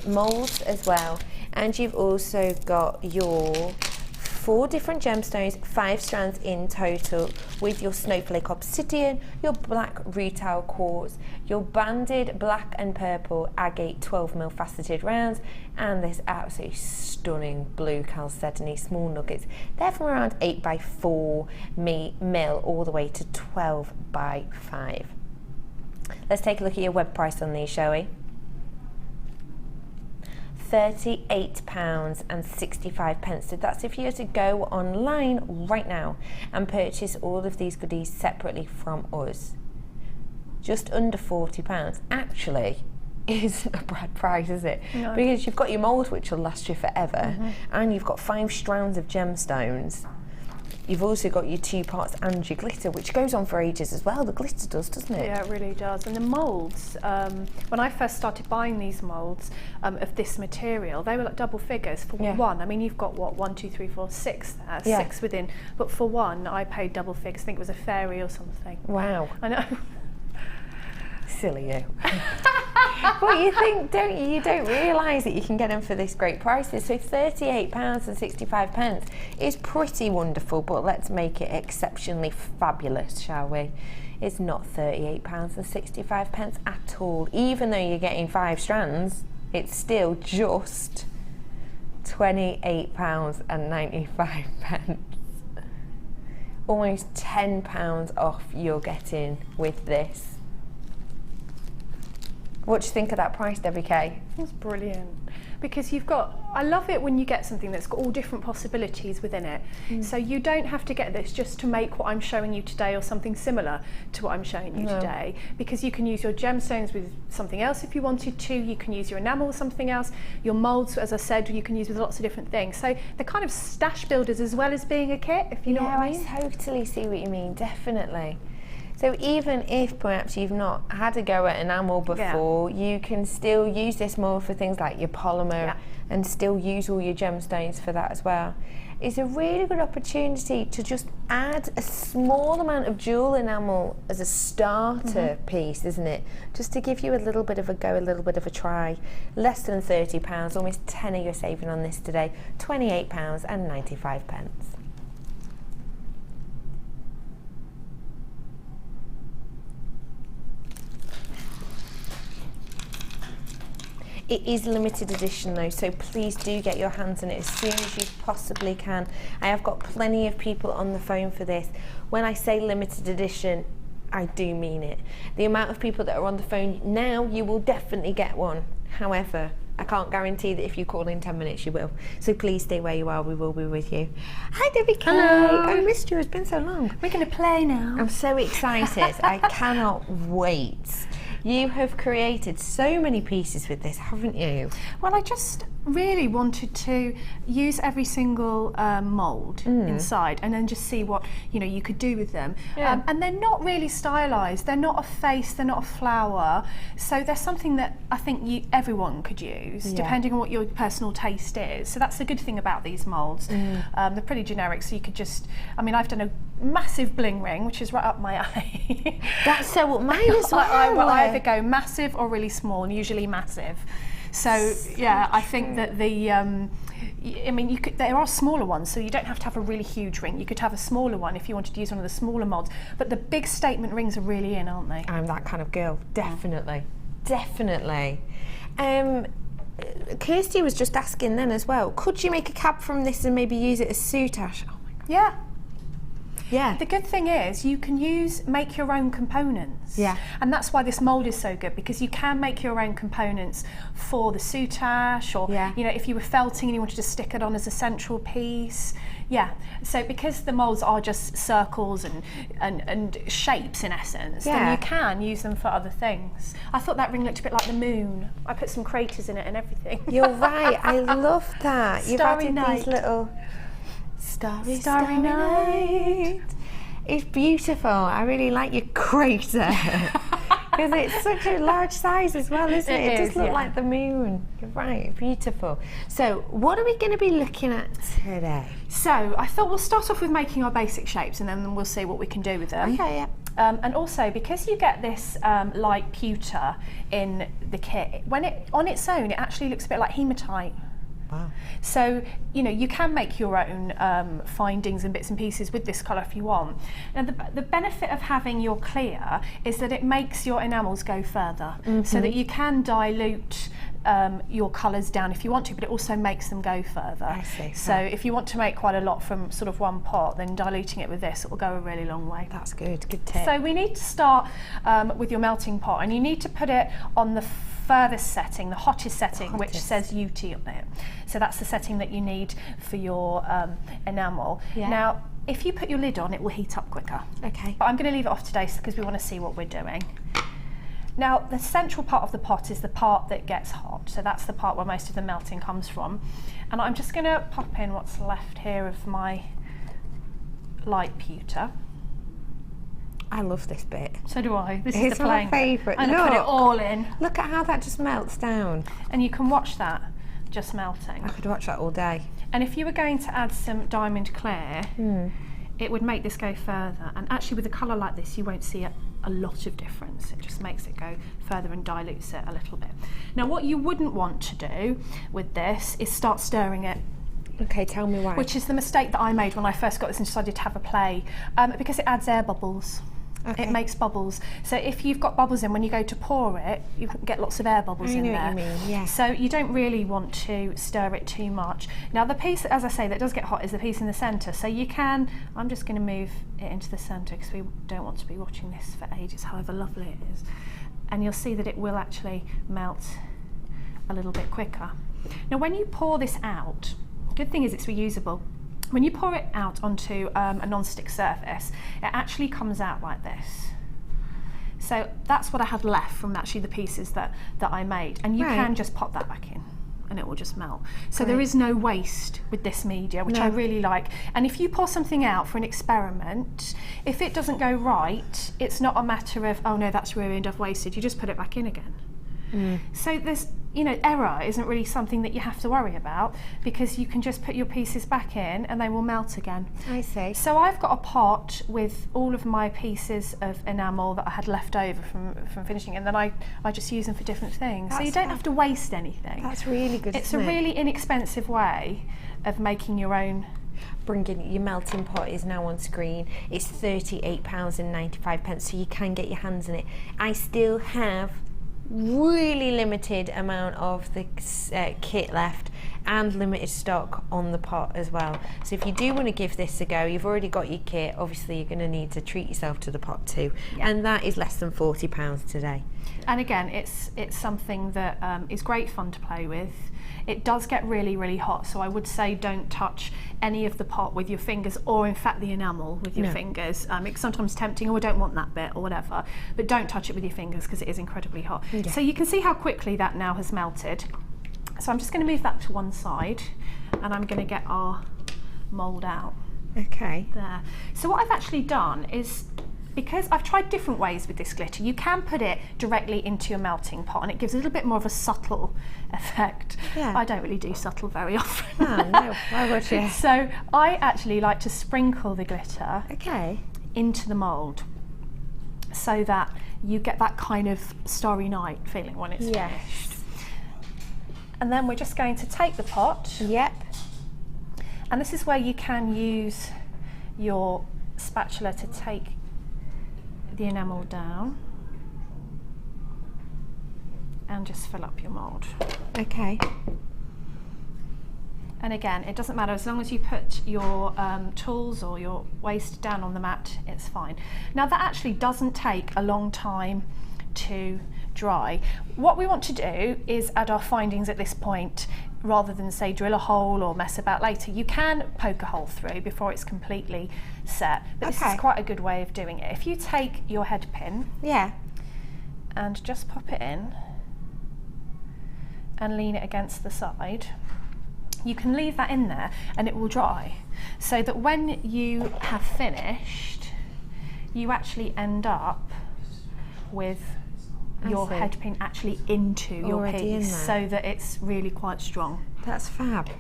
moulds as well, and you've also got your 4 different gemstones, 5 strands in total, with your snowflake obsidian, your black rutile quartz, your banded black and purple agate 12mm faceted rounds, and this absolutely stunning blue chalcedony small nuggets. They're from around 8x4 mil all the way to 12x5. Let's take a look at your web price on these, shall we? £38.65. So that's if you were to go online right now and purchase all of these goodies separately from us. Just under £40. Actually, isn't a bad price, is it? No. Because you've got your mould, which will last you forever, and you've got 5 strands of gemstones. You've also got your 2 parts and your glitter, which goes on for ages as well. The glitter does, doesn't it? Yeah, it really does. And the moulds, when I first started buying these moulds of this material, they were like double figures for one. I mean, you've got what, 1, 2, 3, 4, 6 there, 6 within. But for one, I paid double figures. I think it was a fairy or something. Wow. I know. Silly you. But you think, don't you? You don't realise that you can get them for this great prices. So £38.65 is pretty wonderful, but let's make it exceptionally fabulous, shall we? It's not £38.65 at all. Even though you're getting 5 strands, it's still just £28.95. Almost £10 off you're getting with this. What do you think of that price, Debbie K? It's brilliant. Because you've got, I love it when you get something that's got all different possibilities within it. So you don't have to get this just to make what I'm showing you today or something similar to what I'm showing you today. Because you can use your gemstones with something else if you wanted to. You can use your enamel with something else. Your moulds, as I said, you can use with lots of different things. So they're kind of stash builders as well as being a kit, if you know what I mean. I totally see what you mean, definitely. So even if perhaps you've not had a go at enamel before, you can still use this mould for things like your polymer and still use all your gemstones for that as well. It's a really good opportunity to just add a small amount of jewel enamel as a starter piece, isn't it? Just to give you a little bit of a go, a little bit of a try. Less than £30, almost £10 you're saving on this today, £28.95. It is limited edition though, so please do get your hands on it as soon as you possibly can. I have got plenty of people on the phone for this. When I say limited edition, I do mean it. The amount of people that are on the phone now, you will definitely get one. However, I can't guarantee that if you call in 10 minutes you will. So please stay where you are, we will be with you. Hi Debbie K. Hello. I missed you, it's been so long. We're going to play now. I'm so excited, I cannot wait. You have created so many pieces with this, haven't you? Well, I just really wanted to use every single mould inside and then just see what you could do with them. And they're not really stylised. They're not a face. They're not a flower. So they're something that I think everyone could use, depending on what your personal taste is. So that's the good thing about these moulds. They're pretty generic. So you could just, I mean, I've done a massive bling ring, which is right up my alley. That's so what mine is. I will either go massive or really small, and usually massive. So yeah, I think that the, I mean, there are smaller ones, so you don't have to have a really huge ring. You could have a smaller one if you wanted to use one of the smaller moulds. But the big statement rings are really in, aren't they? I'm that kind of girl, definitely, definitely. Kirsty was just asking then as well, could you make a cab from this and maybe use it as soutache? Oh my God. Yeah. Yeah. The good thing is you can make your own components. Yeah. And that's why this mould is so good, because you can make your own components for the soutache, or if you were felting and you wanted to stick it on as a central piece. Yeah. So because the moulds are just circles and shapes in essence, then you can use them for other things. I thought that ring looked a bit like the moon. I put some craters in it and everything. You're right. I love that. You've Starry added night. These little starry night. It's beautiful. I really like your crater because it's such a large size as well, isn't it? It does look like the moon. You're right. Beautiful. So what are we going to be looking at today? So I thought we'll start off with making our basic shapes, and then we'll see what we can do with them. Okay. Yeah. And also, because you get this light pewter in the kit, when it on its own, it actually looks a bit like hematite. Wow. So, you can make your own findings and bits and pieces with this colour if you want. Now, the benefit of having your clear is that it makes your enamels go further, so that you can dilute your colours down if you want to, but it also makes them go further. I see. So if you want to make quite a lot from sort of one pot, then diluting it with this, it will go a really long way. That's good. Good tip. So we need to start with your melting pot, and you need to put it on the furthest setting, the hottest setting, which says UT on it. So that's the setting that you need for your enamel. Yeah. Now, if you put your lid on, it will heat up quicker. Okay. But I'm going to leave it off today because we want to see what we're doing. Now, the central part of the pot is the part that gets hot. So that's the part where most of the melting comes from. And I'm just going to pop in what's left here of my light pewter. I love this bit. So do I. This It's is the my playing favourite. I'm going to put it all in. Look at how that just melts down. And you can watch that just melting. I could watch that all day. And if you were going to add some diamond clear, it would make this go further. And actually with a colour like this, you won't see a lot of difference. It just makes it go further and dilutes it a little bit. Now what you wouldn't want to do with this is start stirring it. Okay, tell me why. Which is the mistake that I made when I first got this and decided to have a play, because it adds air bubbles. Okay. It makes bubbles. So if you've got bubbles in, when you go to pour it, you get lots of air bubbles in there. I know what you mean, yeah. So you don't really want to stir it too much. Now the piece, as I say, that does get hot is the piece in the centre. So you can, I'm just going to move it into the centre because we don't want to be watching this for ages, however lovely it is. And you'll see that it will actually melt a little bit quicker. Now when you pour this out, good thing is it's reusable. When you pour it out onto a non-stick surface, it actually comes out like this. So that's what I had left from actually the pieces that I made. And you can just pop that back in and it will just melt. So there is no waste with this media, which I really like. And if you pour something out for an experiment, if it doesn't go right, it's not a matter of, oh no, that's ruined, I've wasted. You just put it back in again. So there's, you know, error isn't really something that you have to worry about because you can just put your pieces back in and they will melt again. I see. So I've got a pot with all of my pieces of enamel that I had left over from finishing, and then I just use them for different things. So you don't have to waste anything. That's really good. It's a really inexpensive way of making your own. Bringing your melting pot is now on screen. It's £38.95, so you can get your hands in it. I still have really limited amount of the kit left and limited stock on the pot as well. So if you do want to give this a go, you've already got your kit, obviously you're going to need to treat yourself to the pot too. And that is less than £40 today. And again, it's something that is great fun to play with. It does get really, really hot, so I would say don't touch any of the pot with your fingers, or in fact the enamel with your fingers. It's sometimes tempting, oh I don't want that bit or whatever, but don't touch it with your fingers because it is incredibly hot. So you can see how quickly that now has melted. So I'm just going to move that to one side and I'm going to get our mould out. Okay. There. So what I've actually done is, because I've tried different ways with this glitter, you can put it directly into your melting pot and it gives a little bit more of a subtle effect. I don't really do subtle very often. Oh no, why would you? So I actually like to sprinkle the glitter into the mould so that you get that kind of starry night feeling when it's finished. And then we're just going to take the pot. And this is where you can use your spatula to take the enamel down and just fill up your mould. Okay. And again, it doesn't matter, as long as you put your tools or your waste down on the mat, it's fine. Now that actually doesn't take a long time to dry. What we want to do is add our findings at this point rather than say drill a hole or mess about later. You can poke a hole through before it's completely set, but this is quite a good way of doing it. If you take your head pin and just pop it in and lean it against the side, you can leave that in there and it will dry, so that when you have finished you actually end up with your head pin actually into your piece, so that it's really quite strong. That's fab.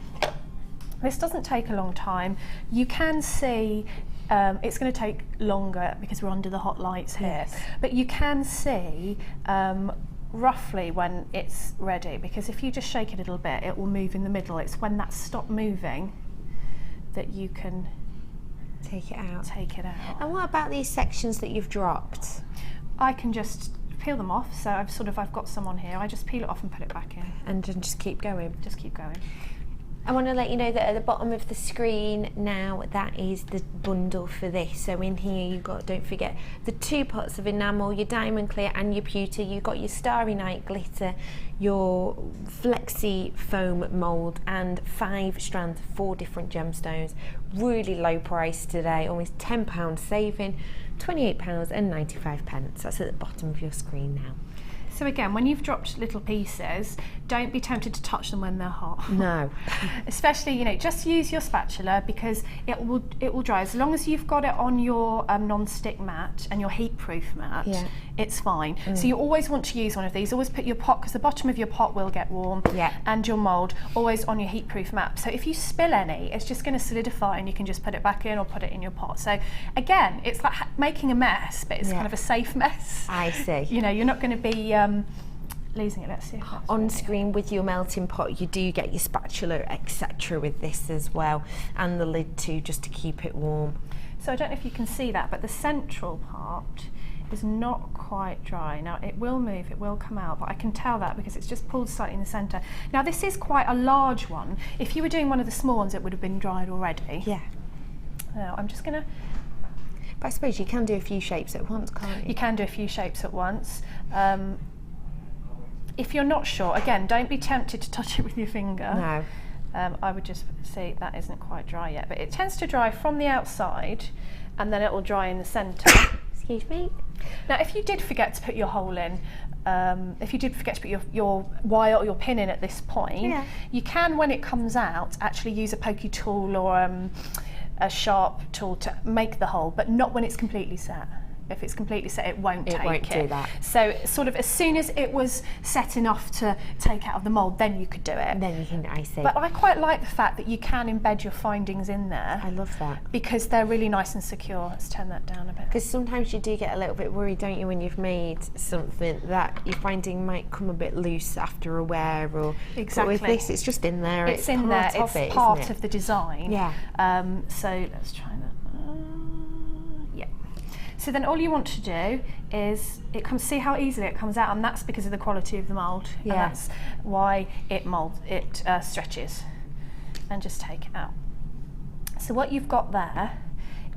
This doesn't take a long time. You can see it's going to take longer because we're under the hot lights here, but you can see roughly when it's ready, because if you just shake it a little bit it will move in the middle. It's when that's stopped moving that you can take it out. And what about these sections that you've dropped? I can just peel them off, so I've got some on here. I just peel it off and put it back in. And just keep going. Just keep going. I want to let you know that at the bottom of the screen now, that is the bundle for this. So in here you've got, don't forget, the 2 pots of enamel, your diamond clear and your pewter. You've got your Starry Night glitter, your flexi foam mould, and 5 strands, 4 different gemstones. Really low price today, almost £10 saving, £28.95. That's at the bottom of your screen now. So again, when you've dropped little pieces, don't be tempted to touch them when they're hot. No. Especially, you know, just use your spatula because it will dry. As long as you've got it on your non-stick mat and your heat-proof mat, it's fine. So you always want to use one of these. Always put your pot, because the bottom of your pot will get warm, and your mould, always on your heat-proof mat. So if you spill any, it's just going to solidify and you can just put it back in or put it in your pot. So again, it's like making a mess, but it's kind of a safe mess. I see. You know, you're not going to be losing it. Let's see if that's on screen with your melting pot. You do get your spatula, etc. with this as well, and the lid too, just to keep it warm. So I don't know if you can see that, but the central part is not quite dry. Now it will move, it will come out, but I can tell that because it's just pulled slightly in the centre. Now this is quite a large one. If you were doing one of the small ones, it would have been dried already. Yeah. Now I'm just going to... But I suppose you can do a few shapes at once, can't you? You can do a few shapes at once. If you're not sure, again, don't be tempted to touch it with your finger. No. I would just see that isn't quite dry yet, but it tends to dry from the outside and then it will dry in the centre. Excuse me. Now if you did forget to put your hole in, if you did forget to put your wire or your pin in at this point, you can, when it comes out, actually use a pokey tool or a sharp tool to make the hole, but not when it's completely set. If it's completely set, it won't take it. It won't do that. So sort of as soon as it was set enough to take out of the mould, then you could do it. And then you can, I see. But I quite like the fact that you can embed your findings in there. I love that. Because they're really nice and secure. Let's turn that down a bit. Because sometimes you do get a little bit worried, don't you, when you've made something that your finding might come a bit loose after a wear, or exactly. But with this, it's just in there. It's in there. It's part of the design. Yeah. So let's try that. So then all you want to do is, see how easily it comes out, and that's because of the quality of the mould, and that's why it stretches. And just take it out. So what you've got there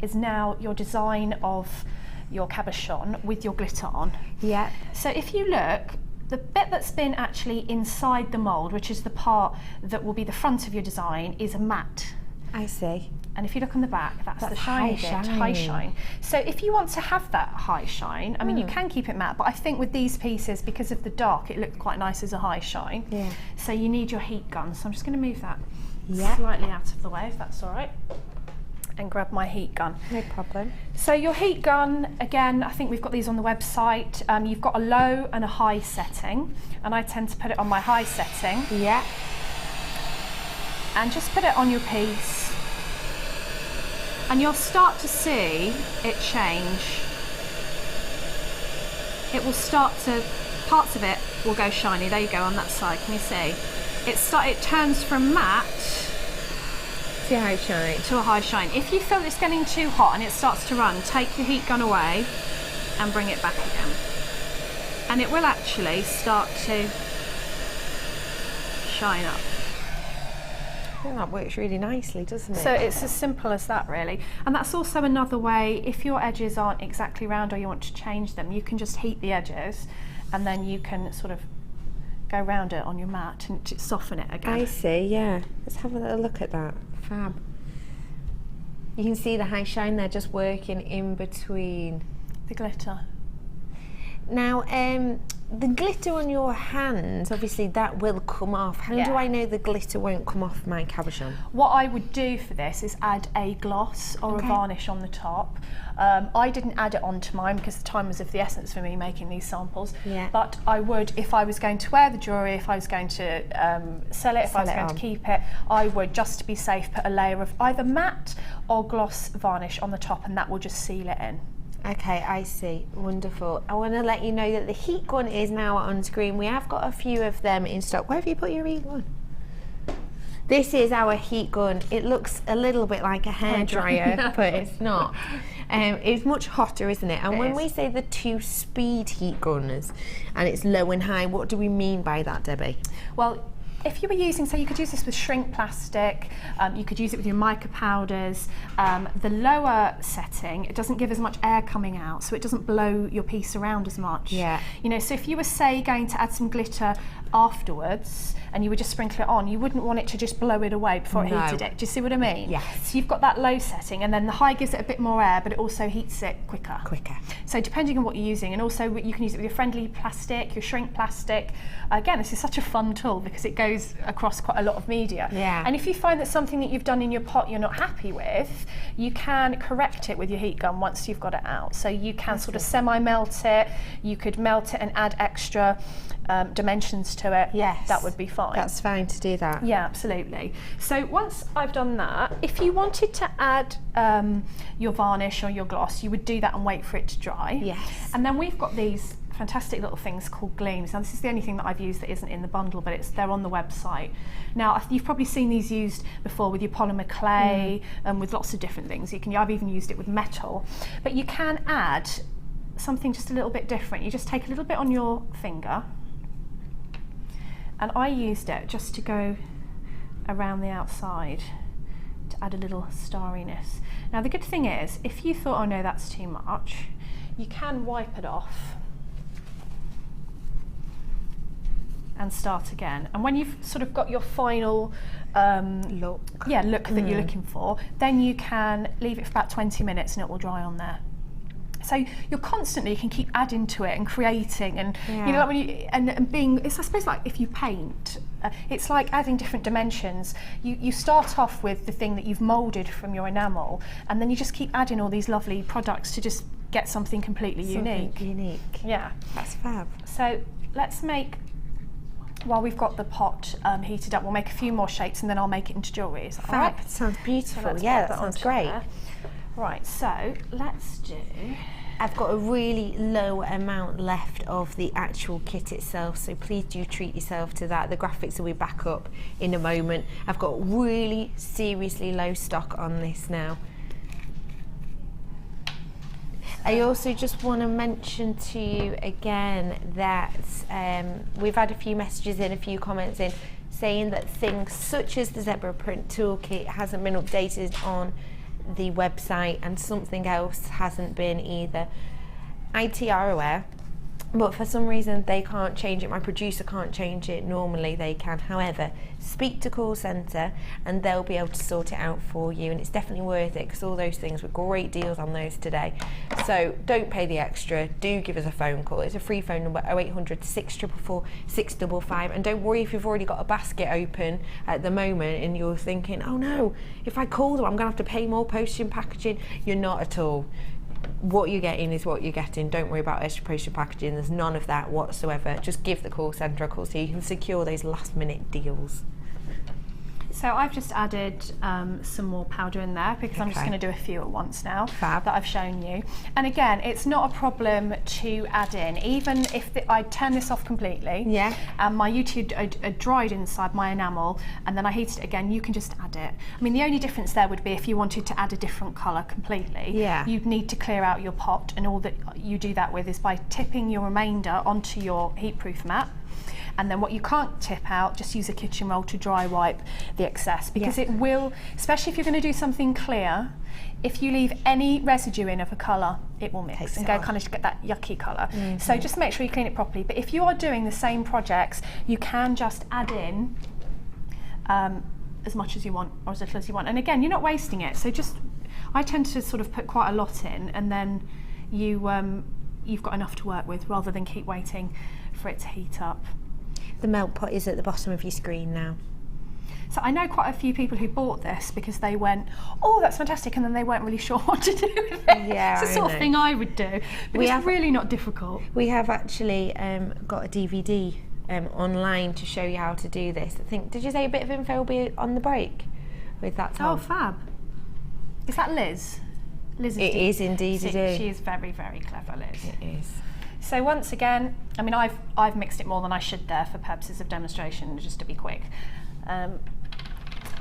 is now your design of your cabochon with your glitter on. Yeah. So if you look, the bit that's been actually inside the mould, which is the part that will be the front of your design, is a matte. I see. And if you look on the back, that's the shiny bit, high shine. So if you want to have that high shine, I mean, you can keep it matte, but I think with these pieces, because of the dark, it looked quite nice as a high shine. Yeah. So you need your heat gun. So I'm just going to move that slightly out of the way, if that's all right, and grab my heat gun. No problem. So your heat gun, again, I think we've got these on the website. You've got a low and a high setting, and I tend to put it on my high setting. Yeah. And just put it on your piece. And you'll start to see it change. It will start to, parts of it will go shiny. There you go on that side, can you see? It turns from matte to a high shine. To a high shine. If you feel it's getting too hot and it starts to run, take your heat gun away and bring it back again. And it will actually start to shine up. I think that works really nicely, doesn't it? So it's as simple as that, really. And that's also another way, if your edges aren't exactly round or you want to change them, you can just heat the edges and then you can sort of go round it on your mat and soften it again. I see, yeah. Let's have a little look at that. Fab. You can see the high shine there just working in between. The glitter. Now, the glitter on your hands, obviously that will come off. How do I know the glitter won't come off my cabochon? What I would do for this is add a gloss or a varnish on the top. I didn't add it onto mine because the time was of the essence for me making these samples. Yeah. But I would, if I was going to wear the jewellery, if I was going to sell it, if I was going to keep it, I would, just to be safe, put a layer of either matte or gloss varnish on the top, and that will just seal it in. Okay, I see. Wonderful. I want to let you know that the heat gun is now on screen. We have got a few of them in stock. Where have you put your heat gun? This is our heat gun. It looks a little bit like a hairdryer, but it's not. It's much hotter, isn't it? And when we say the 2-speed heat gunners and it's low and high, what do we mean by that, Debbie? Well, if you were using, so you could use this with shrink plastic, you could use it with your mica powders. The lower setting, it doesn't give as much air coming out, so it doesn't blow your piece around as much. Yeah. You know, so if you were, say, going to add some glitter afterwards, and you would just sprinkle it on, you wouldn't want it to just blow it away before it heated it. Do you see what I mean? Yes. So you've got that low setting, and then the high gives it a bit more air, but it also heats it quicker. So depending on what you're using, and also you can use it with your friendly plastic, your shrink plastic. Again, this is such a fun tool because it goes across quite a lot of media. Yeah. And if you find that something that you've done in your pot you're not happy with, you can correct it with your heat gun once you've got it out. So you can sort of semi-melt it, you could melt it and add extra dimensions to it. Yes. That would be fine. That's fine to do that. Yeah, absolutely. So once I've done that, if you wanted to add your varnish or your gloss, you would do that and wait for it to dry. Yes. And then we've got these fantastic little things called gleams. Now this is the only thing that I've used that isn't in the bundle, but they're on the website. Now you've probably seen these used before with your polymer clay and with lots of different things. I've even used it with metal, but you can add something just a little bit different. You just take a little bit on your finger, and I used it just to go around the outside to add a little starriness. Now the good thing is, if you thought, oh no, that's too much, you can wipe it off and start again. And when you've sort of got your final look that you're looking for, then you can leave it for about 20 minutes and it will dry on there. So you can keep adding to it and creating, and you know, like when you and being, it's I suppose like if you paint, it's like adding different dimensions. You start off with the thing that you've moulded from your enamel, and then you just keep adding all these lovely products to just get something completely unique. Yeah, that's fab. So let's make, while we've got the pot heated up, we'll make a few more shapes and then I'll make it into jewellery. Is that Fab. all right? Sounds beautiful. So Yeah, that sounds great. There. Right, so let's do... I've got a really low amount left of the actual kit itself, so please do treat yourself to that. The graphics will be back up in a moment. I've got really seriously low stock on this now. I also just want to mention to you again that we've had a few messages in, a few comments in, saying that things such as the zebra print toolkit hasn't been updated on the website and something else hasn't been either. IT are aware, but for some reason they can't change it. My producer can't change it. Normally they can. However, speak to call centre and they'll be able to sort it out for you, and it's definitely worth it because all those things were great deals on those today. So don't pay the extra, do give us a phone call. It's a free phone number, 0800 644 655, and don't worry if you've already got a basket open at the moment and you're thinking, oh no, if I call them I'm gonna have to pay more postage and packaging. You're not at all. What you're getting is what you're getting. Don't worry about extra postage and packaging. There's none of that whatsoever. Just give the call centre a call so you can secure those last minute deals. So I've just added some more powder in there because I'm just going to do a few at once now. Fab. That I've shown you. And again, it's not a problem to add in, even if I turn this off completely. Yeah. And my UT had dried inside my enamel, and then I heated it again. You can just add it. I mean, the only difference there would be if you wanted to add a different colour completely. Yeah. You'd need to clear out your pot, and all that you do that with is by tipping your remainder onto your heatproof mat. And then what you can't tip out, just use a kitchen roll to dry wipe the excess, because it will, especially if you're going to do something clear, if you leave any residue in of a colour, it will mix and go kind of get that yucky colour. So just make sure you clean it properly. But if you are doing the same projects, you can just add in as much as you want or as little as you want. And again, you're not wasting it. So just, I tend to sort of put quite a lot in, and then you've got enough to work with rather than keep waiting for it to heat up. The melt pot is at the bottom of your screen now. So I know quite a few people who bought this because they went, oh, that's fantastic, and then they weren't really sure what to do with it. Yeah, it's the sort of thing I would do, but it's really not difficult. We have actually got a DVD online to show you how to do this. I think, did you say a bit of info will be on the break with that, Tom? Oh, fab. Is that Liz? Liz is indeed. She is very, very clever, Liz. It is. So once again, I mean, I've mixed it more than I should there for purposes of demonstration, just to be quick.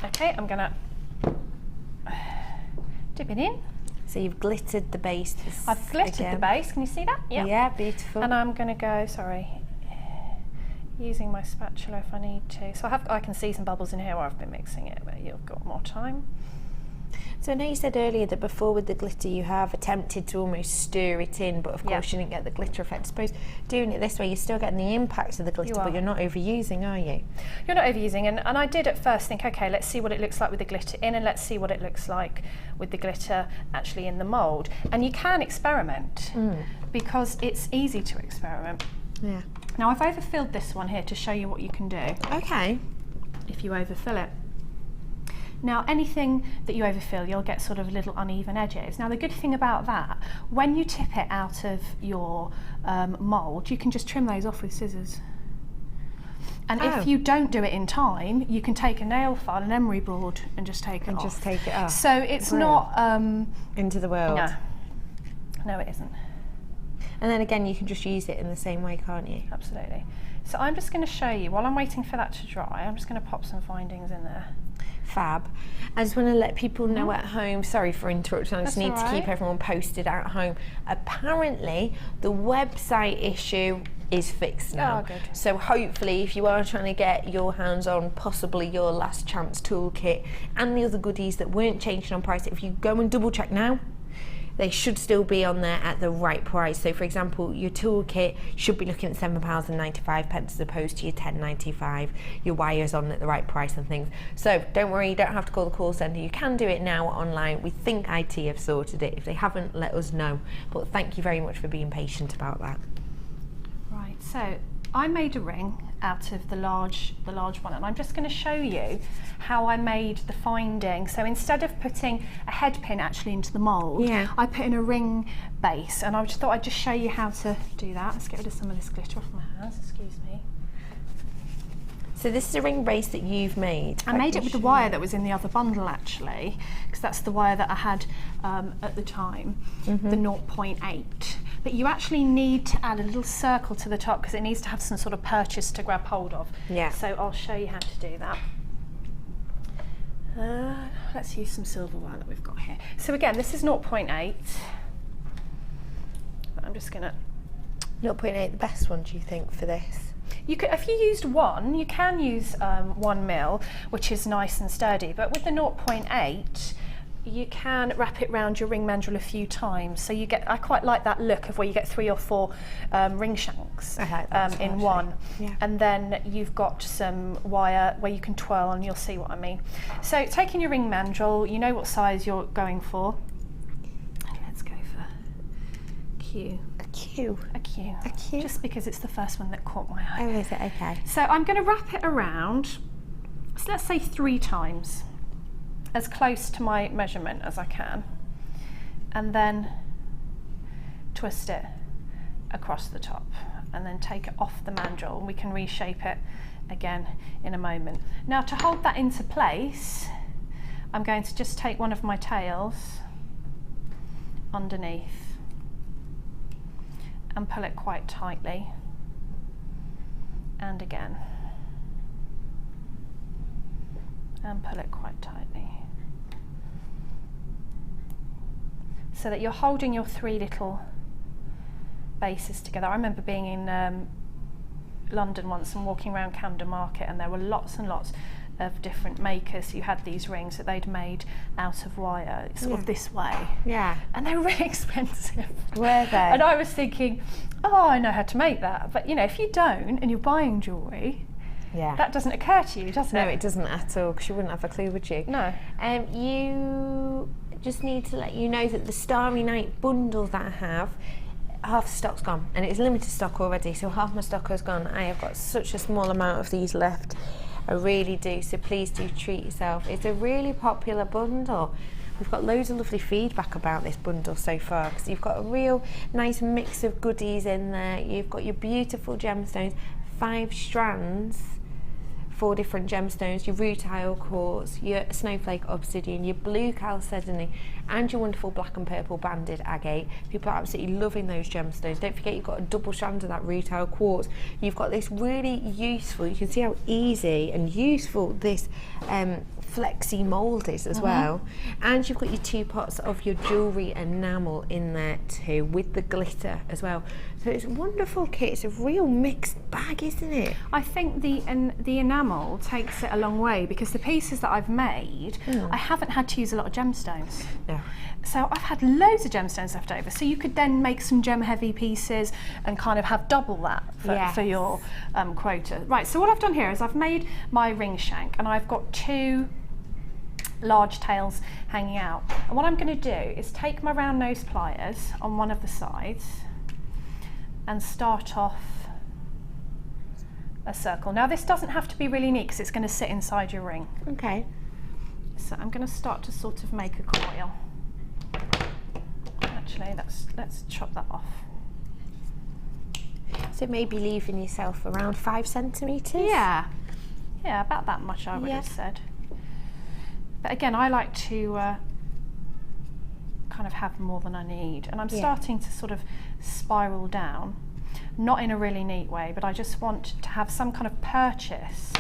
Okay, I'm gonna dip it in. So you've glittered the base. I've glittered the base. Can you see that? Yep. Yeah, beautiful. And I'm gonna go. Using my spatula if I need to. So I can see some bubbles in here where I've been mixing it, but you've got more time. So I know you said earlier that before with the glitter you have attempted to almost stir it in, but of course you didn't get the glitter effect. I suppose doing it this way you're still getting the impact of the glitter, but you're not overusing, are you? You're not overusing, and I did at first think, okay, let's see what it looks like with the glitter in, and let's see what it looks like with the glitter actually in the mould. And you can experiment because it's easy to experiment. Yeah. Now I've overfilled this one here to show you what you can do. Okay. If you overfill it. Now anything that you overfill, you'll get sort of little uneven edges. Now the good thing about that, when you tip it out of your mould, you can just trim those off with scissors. And if you don't do it in time, you can take a nail file, an emery board, and just take it off. Just take it off. So it's not into the world. No, it isn't. And then again, you can just use it in the same way, can't you? Absolutely. So I'm just going to show you, while I'm waiting for that to dry, I'm just going to pop some findings in there. Fab. I just want to let people know at home, sorry for interrupting, I just need to keep everyone posted at home. Apparently, the website issue is fixed now. Oh, good. So hopefully, if you are trying to get your hands on possibly your last chance toolkit and the other goodies that weren't changing on price, if you go and double check now, they should still be on there at the right price. So for example, your toolkit should be looking at £7.95 as opposed to your £10.95. Your wire's on at the right price and things. So don't worry, you don't have to call the call centre. You can do it now online. We think IT have sorted it. If they haven't, let us know. But thank you very much for being patient about that. Right, so I made a ring out of the large one, and I'm just going to show you how I made the finding. So instead of putting a head pin actually into the mould, I put in a ring base, and I just thought I'd just show you how to do that. Let's get rid of some of this glitter off my hands, excuse me. So this is a ring base that you've made. I made it with the wire that was in the other bundle actually, because that's the wire that I had at the time, the 0.8. But you actually need to add a little circle to the top because it needs to have some sort of purchase to grab hold of. Yeah. So I'll show you how to do that. Let's use some silver wire that we've got here. So again, this is 0.8. But I'm just gonna... 0.8, the best one, do you think, for this? You could, if you used one, you can use 1 mil, which is nice and sturdy. But with the 0.8, you can wrap it around your ring mandrel a few times. So you get, I quite like that look of where you get 3 or 4 ring shanks in one. Yeah. And then you've got some wire where you can twirl, and you'll see what I mean. So taking your ring mandrel, you know what size you're going for. Let's go for Q. A Q? A Q. A Q? Just because it's the first one that caught my eye. Oh, is it? Okay. So I'm going to wrap it around, so let's say 3 times. As close to my measurement as I can, and then twist it across the top, and then take it off the mandrel, and we can reshape it again in a moment. Now to hold that into place, I'm going to just take one of my tails underneath and pull it quite tightly, and again, and pull it quite tightly, so that you're holding your 3 little bases together. I remember being in London once and walking around Camden Market, and there were lots and lots of different makers who had these rings that they'd made out of wire, sort of this way. Yeah. And they were really expensive. Were they? And I was thinking, oh, I know how to make that. But you know, if you don't and you're buying jewellery, that doesn't occur to you, does it? No, it doesn't at all, because you wouldn't have a clue, would you? No. You just need to let you know that the Starry Night bundle that I have, half the stock's gone, and it's limited stock already, so half my stock has gone. I have got such a small amount of these left, I really do, so please do treat yourself. It's a really popular bundle. We've got loads of lovely feedback about this bundle so far, because you've got a real nice mix of goodies in there. You've got your beautiful gemstones, 5 strands, 4 different gemstones, your rutile quartz, your snowflake obsidian, your blue chalcedony, and your wonderful black and purple banded agate. People are absolutely loving those gemstones. Don't forget you've got a double strand of that rutile quartz. You've got this really useful, you can see how easy and useful this flexi mould is as well. And you've got your 2 pots of your jewellery enamel in there too, with the glitter as well. So it's a wonderful kit. It's a real mixed bag, isn't it? I think the enamel enamel takes it a long way, because the pieces that I've made, I haven't had to use a lot of gemstones. No. So I've had loads of gemstones left over, so you could then make some gem heavy pieces and kind of have double that for your quota. Right, so what I've done here is I've made my ring shank, and I've got 2 large tails hanging out. And what I'm going to do is take my round nose pliers on one of the sides and start off a circle. Now this doesn't have to be really neat because it's going to sit inside your ring. Okay. So I'm going to start to sort of make a coil. Actually, let's chop that off. So maybe leaving yourself around 5 centimetres? Yeah, about that much I would have said. But again, I like to kind of have more than I need, and I'm starting to sort of spiral down, not in a really neat way, but I just want to have some kind of purchase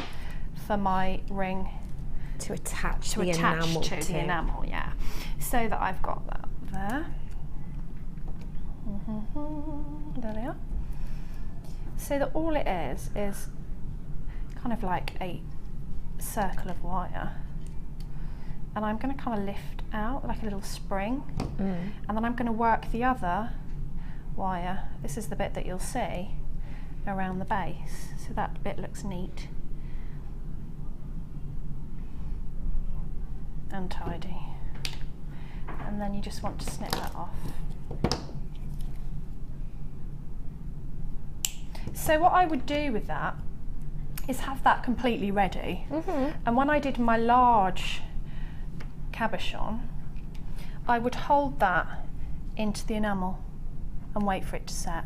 for my ring to attach the enamel, yeah, so that I've got that there. There they are. So that all it is kind of like a circle of wire, and I'm going to kind of lift out like a little spring, and then I'm going to work the other wire. This is the bit that you'll see around the base, so that bit looks neat and tidy, and then you just want to snip that off. So what I would do with that is have that completely ready, and when I did my large cabochon, I would hold that into the enamel and wait for it to set.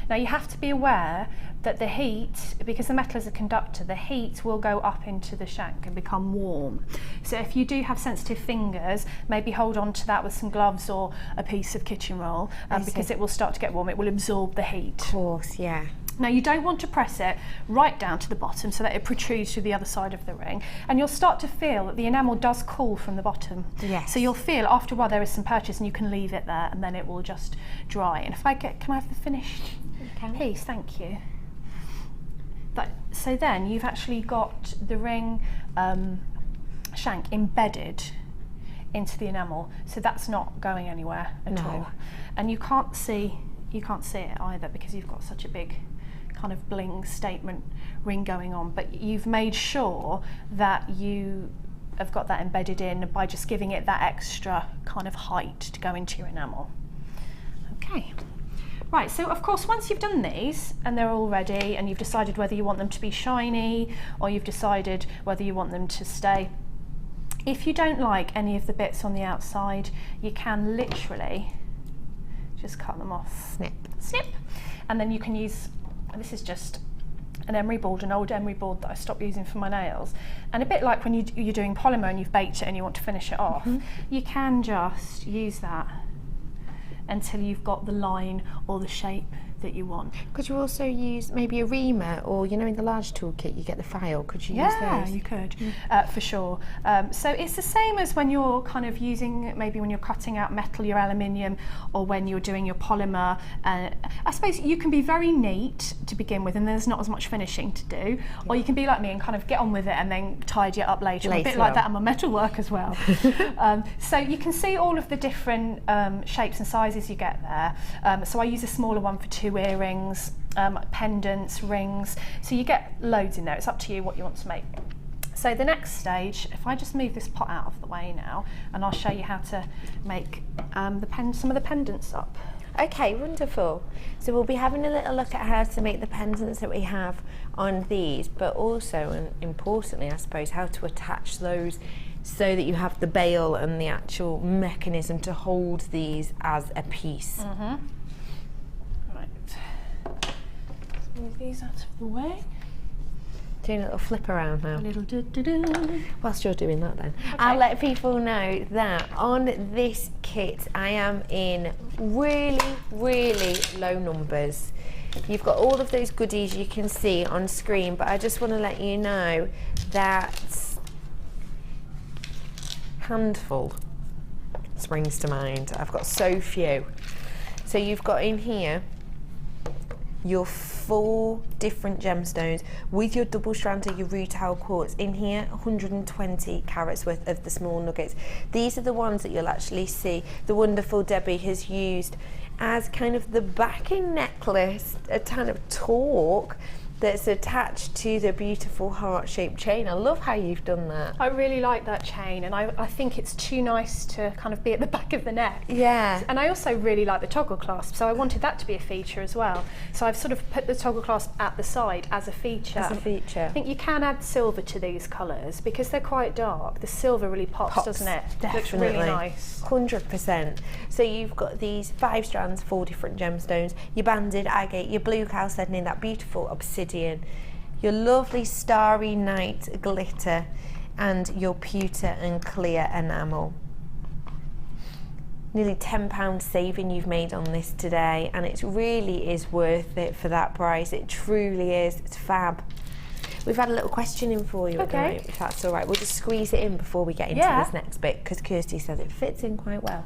Now you have to be aware that the heat, because the metal is a conductor, the heat will go up into the shank and become warm. So if you do have sensitive fingers, maybe hold on to that with some gloves or a piece of kitchen roll, because it will start to get warm. It will absorb the heat. Of course, yeah. Now you don't want to press it right down to the bottom so that it protrudes to the other side of the ring, and you'll start to feel that the enamel does cool from the bottom. Yes. So you'll feel after a while there is some purchase, and you can leave it there and then it will just dry. And if I can I have the finished piece? Thank you. So then you've actually got the ring shank embedded into the enamel, so that's not going anywhere at all. And you can't see it either because you've got such a big kind of bling statement ring going on, but you've made sure that you have got that embedded in by just giving it that extra kind of height to go into your enamel. Okay. Right, so of course once you've done these and they're all ready and you've decided whether you want them to be shiny or you've decided whether you want them to stay, if you don't like any of the bits on the outside, you can literally just cut them off. Snip. And then you can use, this is just an emery board, an old emery board that I stopped using for my nails. And a bit like when you're doing polymer and you've baked it and you want to finish it off, you can just use that until you've got the line or the shape that you want. Could you also use maybe a reamer, or you know in the large toolkit you get the file, could you use those? Yeah, you could, for sure. So it's the same as when you're kind of using, maybe when you're cutting out metal, your aluminium, or when you're doing your polymer. I suppose you can be very neat to begin with and there's not as much finishing to do, or you can be like me and kind of get on with it and then tidy it up later. I'm a bit like that on my metal work as well. So you can see all of the different shapes and sizes you get there. So I use a smaller one for 2 earrings, pendants, rings, so you get loads in there. It's up to you what you want to make. So the next stage, if I just move this pot out of the way now, and I'll show you how to make some of the pendants up. Okay, wonderful. So we'll be having a little look at how to make the pendants that we have on these, but also, and importantly I suppose, how to attach those so that you have the bail and the actual mechanism to hold these as a piece. Move these out of the way. Doing a little flip around now. A little do-do-do. Whilst you're doing that then, okay. I'll let people know that on this kit I am in really, really low numbers. You've got all of those goodies you can see on screen, but I just want to let you know that handful springs to mind. I've got so few. So you've got in here your 4 different gemstones with your double strand of your rutile quartz. In here, 120 carats worth of the small nuggets. These are the ones that you'll actually see the wonderful Debbie has used as kind of the backing necklace, a kind of torque that's attached to the beautiful heart-shaped chain. I love how you've done that. I really like that chain, and I think it's too nice to kind of be at the back of the neck. Yeah. And I also really like the toggle clasp, so I wanted that to be a feature as well. So I've sort of put the toggle clasp at the side as a feature. As a feature. I think you can add silver to these colours because they're quite dark. The silver really pops, doesn't it? Definitely. Looks really nice. 100%. So you've got these 5 strands, 4 different gemstones, your banded agate, your blue chalcedony, that beautiful obsidian, your lovely starry night glitter, and your pewter and clear enamel. Nearly £10 saving you've made on this today, and it really is worth it for that price. It truly is. It's fab. We've had a little question in for you at the moment, if that's all right. We'll just squeeze it in before we get into this next bit, because Kirsty says it fits in quite well.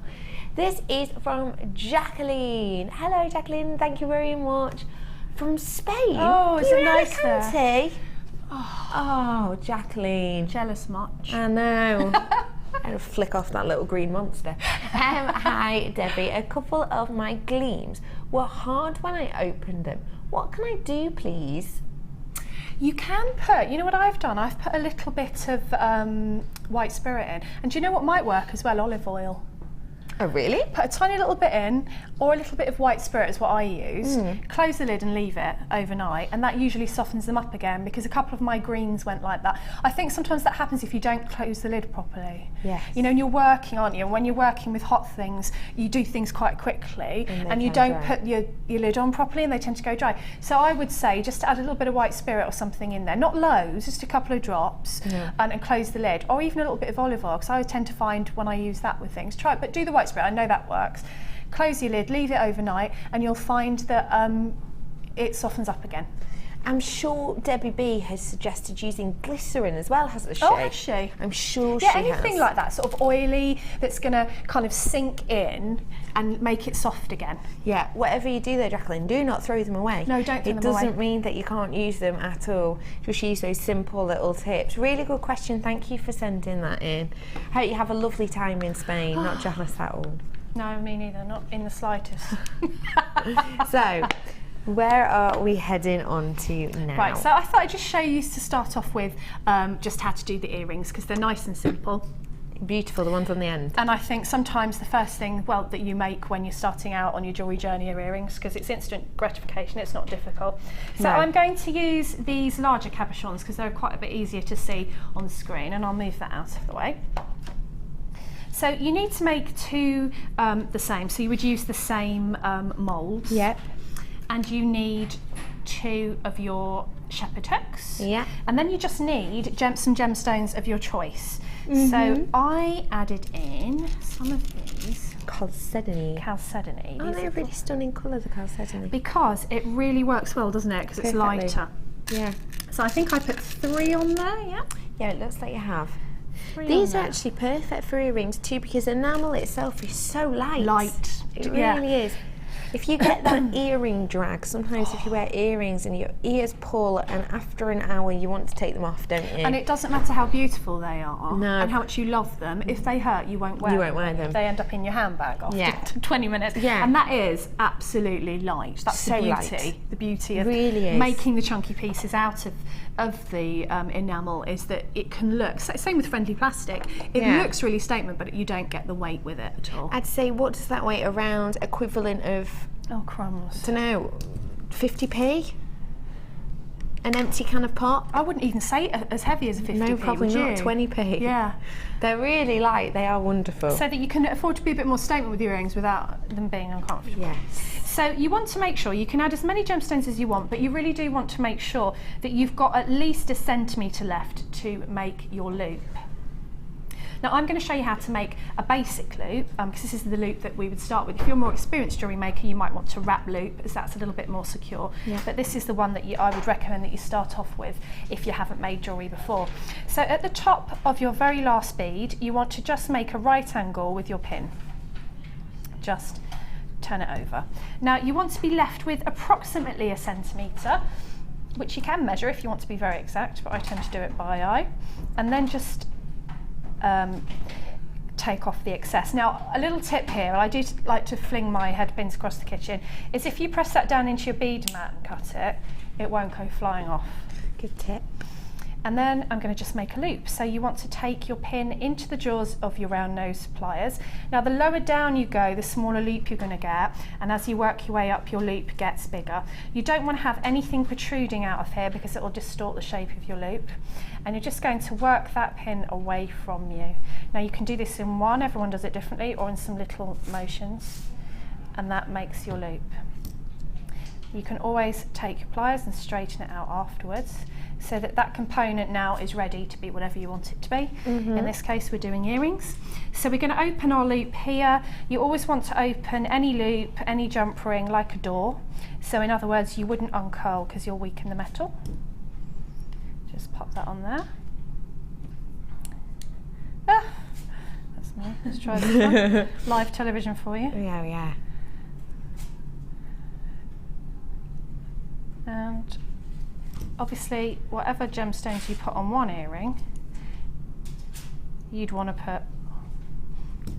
This is from Jacqueline. Hello, Jacqueline. Thank you very much. From Spain. Oh, is it nice there? there? Oh, Jacqueline. Jealous much? I know. I'll flick off that little green monster. Hi, Debbie. A couple of my gleams were hard when I opened them. What can I do, please? You can put, you know what I've done? I've put a little bit of white spirit in. And do you know what might work as well? Olive oil. Oh, really? Put a tiny little bit in, or a little bit of white spirit is what I use. Close the lid and leave it overnight, and that usually softens them up again, because a couple of my greens went like that. I think sometimes that happens if you don't close the lid properly. Yes. You know, and you're working, aren't you? When you're working with hot things, you do things quite quickly, and you don't put your lid on properly, and they tend to go dry. So I would say just add a little bit of white spirit or something in there, not loads, just a couple of drops, and close the lid, or even a little bit of olive oil, because I tend to find when I use that with things. Try it, but do the white spirit. I know that works. Close your lid, leave it overnight, and you'll find that it softens up again. I'm sure Debbie B has suggested using glycerin as well, hasn't she? Oh, has she? I'm sure she has. Anything like that, sort of oily, that's going to kind of sink in and make it soft again. Yeah, whatever you do though, Jacqueline, do not throw them away. No, don't throw them away. It doesn't mean that you can't use them at all. Just use those simple little tips. Really good question. Thank you for sending that in. Hope you have a lovely time in Spain. Not jealous at all. No, me neither, not in the slightest. So, where are we heading on to now? Right, so I thought I'd just show you to start off with just how to do the earrings, because they're nice and simple. Beautiful, the ones on the end. And I think sometimes the first thing, well, that you make when you're starting out on your jewellery journey are earrings, because it's instant gratification, it's not difficult. So I'm going to use these larger cabochons because they're quite a bit easier to see on the screen, and I'll move that out of the way. So you need to make 2 the same, so you would use the same moulds. Yep. And you need 2 of your shepherd hooks. Yeah. And then you just need some gemstones of your choice. So I added in some of these. Chalcedony. Chalcedony. Oh, they're really stunning colour, the chalcedony. Because it really works well, doesn't it? Because it's lighter. Yeah. So I think I put 3 on there, yeah? Yeah, it looks like you have. 3 These on are there. actually perfect for earrings too, because enamel itself is so light. Light. It really is. If you get that earring drag, sometimes if you wear earrings and your ears pull, and after an hour you want to take them off, don't you? And it doesn't matter how beautiful they are No. and how much you love them. If they hurt, you won't wear them. You won't wear them. They end up in your handbag after 20 minutes. Yeah. And that is absolutely light. That's So the beauty. light. The beauty of Really is. making the chunky pieces out of the enamel is that it can look, same with friendly plastic, it looks really statement, but you don't get the weight with it at all. I'd say, what does that weigh? Around equivalent of, Oh, crumbs. I don't know, 50p? An empty can of pop? I wouldn't even say as heavy as a 50p, No, probably would not. you? 20p. Yeah. They're really light. They are wonderful. So that you can afford to be a bit more statement with your earrings without them being uncomfortable. Yes. So you want to make sure you can add as many gemstones as you want, but you really do want to make sure that you've got at least 1 centimetre left to make your loop. Now I'm going to show you how to make a basic loop, because this is the loop that we would start with. If you're a more experienced jewellery maker, you might want to wrap loop, as that's a little bit more secure. Yeah. But this is the one that I would recommend that you start off with if you haven't made jewellery before. So at the top of your very last bead, you want to just make a right angle with your pin. Just turn it over. Now you want to be left with approximately 1 centimetre, which you can measure if you want to be very exact, but I tend to do it by eye, and then just take off the excess. Now a little tip here, I do like to fling my head pins across the kitchen, is if you press that down into your bead mat and cut it, it won't go flying off. Good tip. And then I'm going to just make a loop. So you want to take your pin into the jaws of your round nose pliers. Now the lower down you go, the smaller loop you're going to get, and as you work your way up, your loop gets bigger. You don't want to have anything protruding out of here because it will distort the shape of your loop. And you're just going to work that pin away from you. Now you can do this in one, everyone does it differently, or in some little motions, and that makes your loop. You can always take your pliers and straighten it out afterwards, so that that component now is ready to be whatever you want it to be. In this case we're doing earrings. So we're going to open our loop here. You always want to open any loop, any jump ring like a door. So in other words, you wouldn't uncurl because you'll weaken the metal. Just pop that on there. Ah, that's me. Let's try this one. Live television for you. Yeah. And obviously whatever gemstones you put on one earring, you'd want to put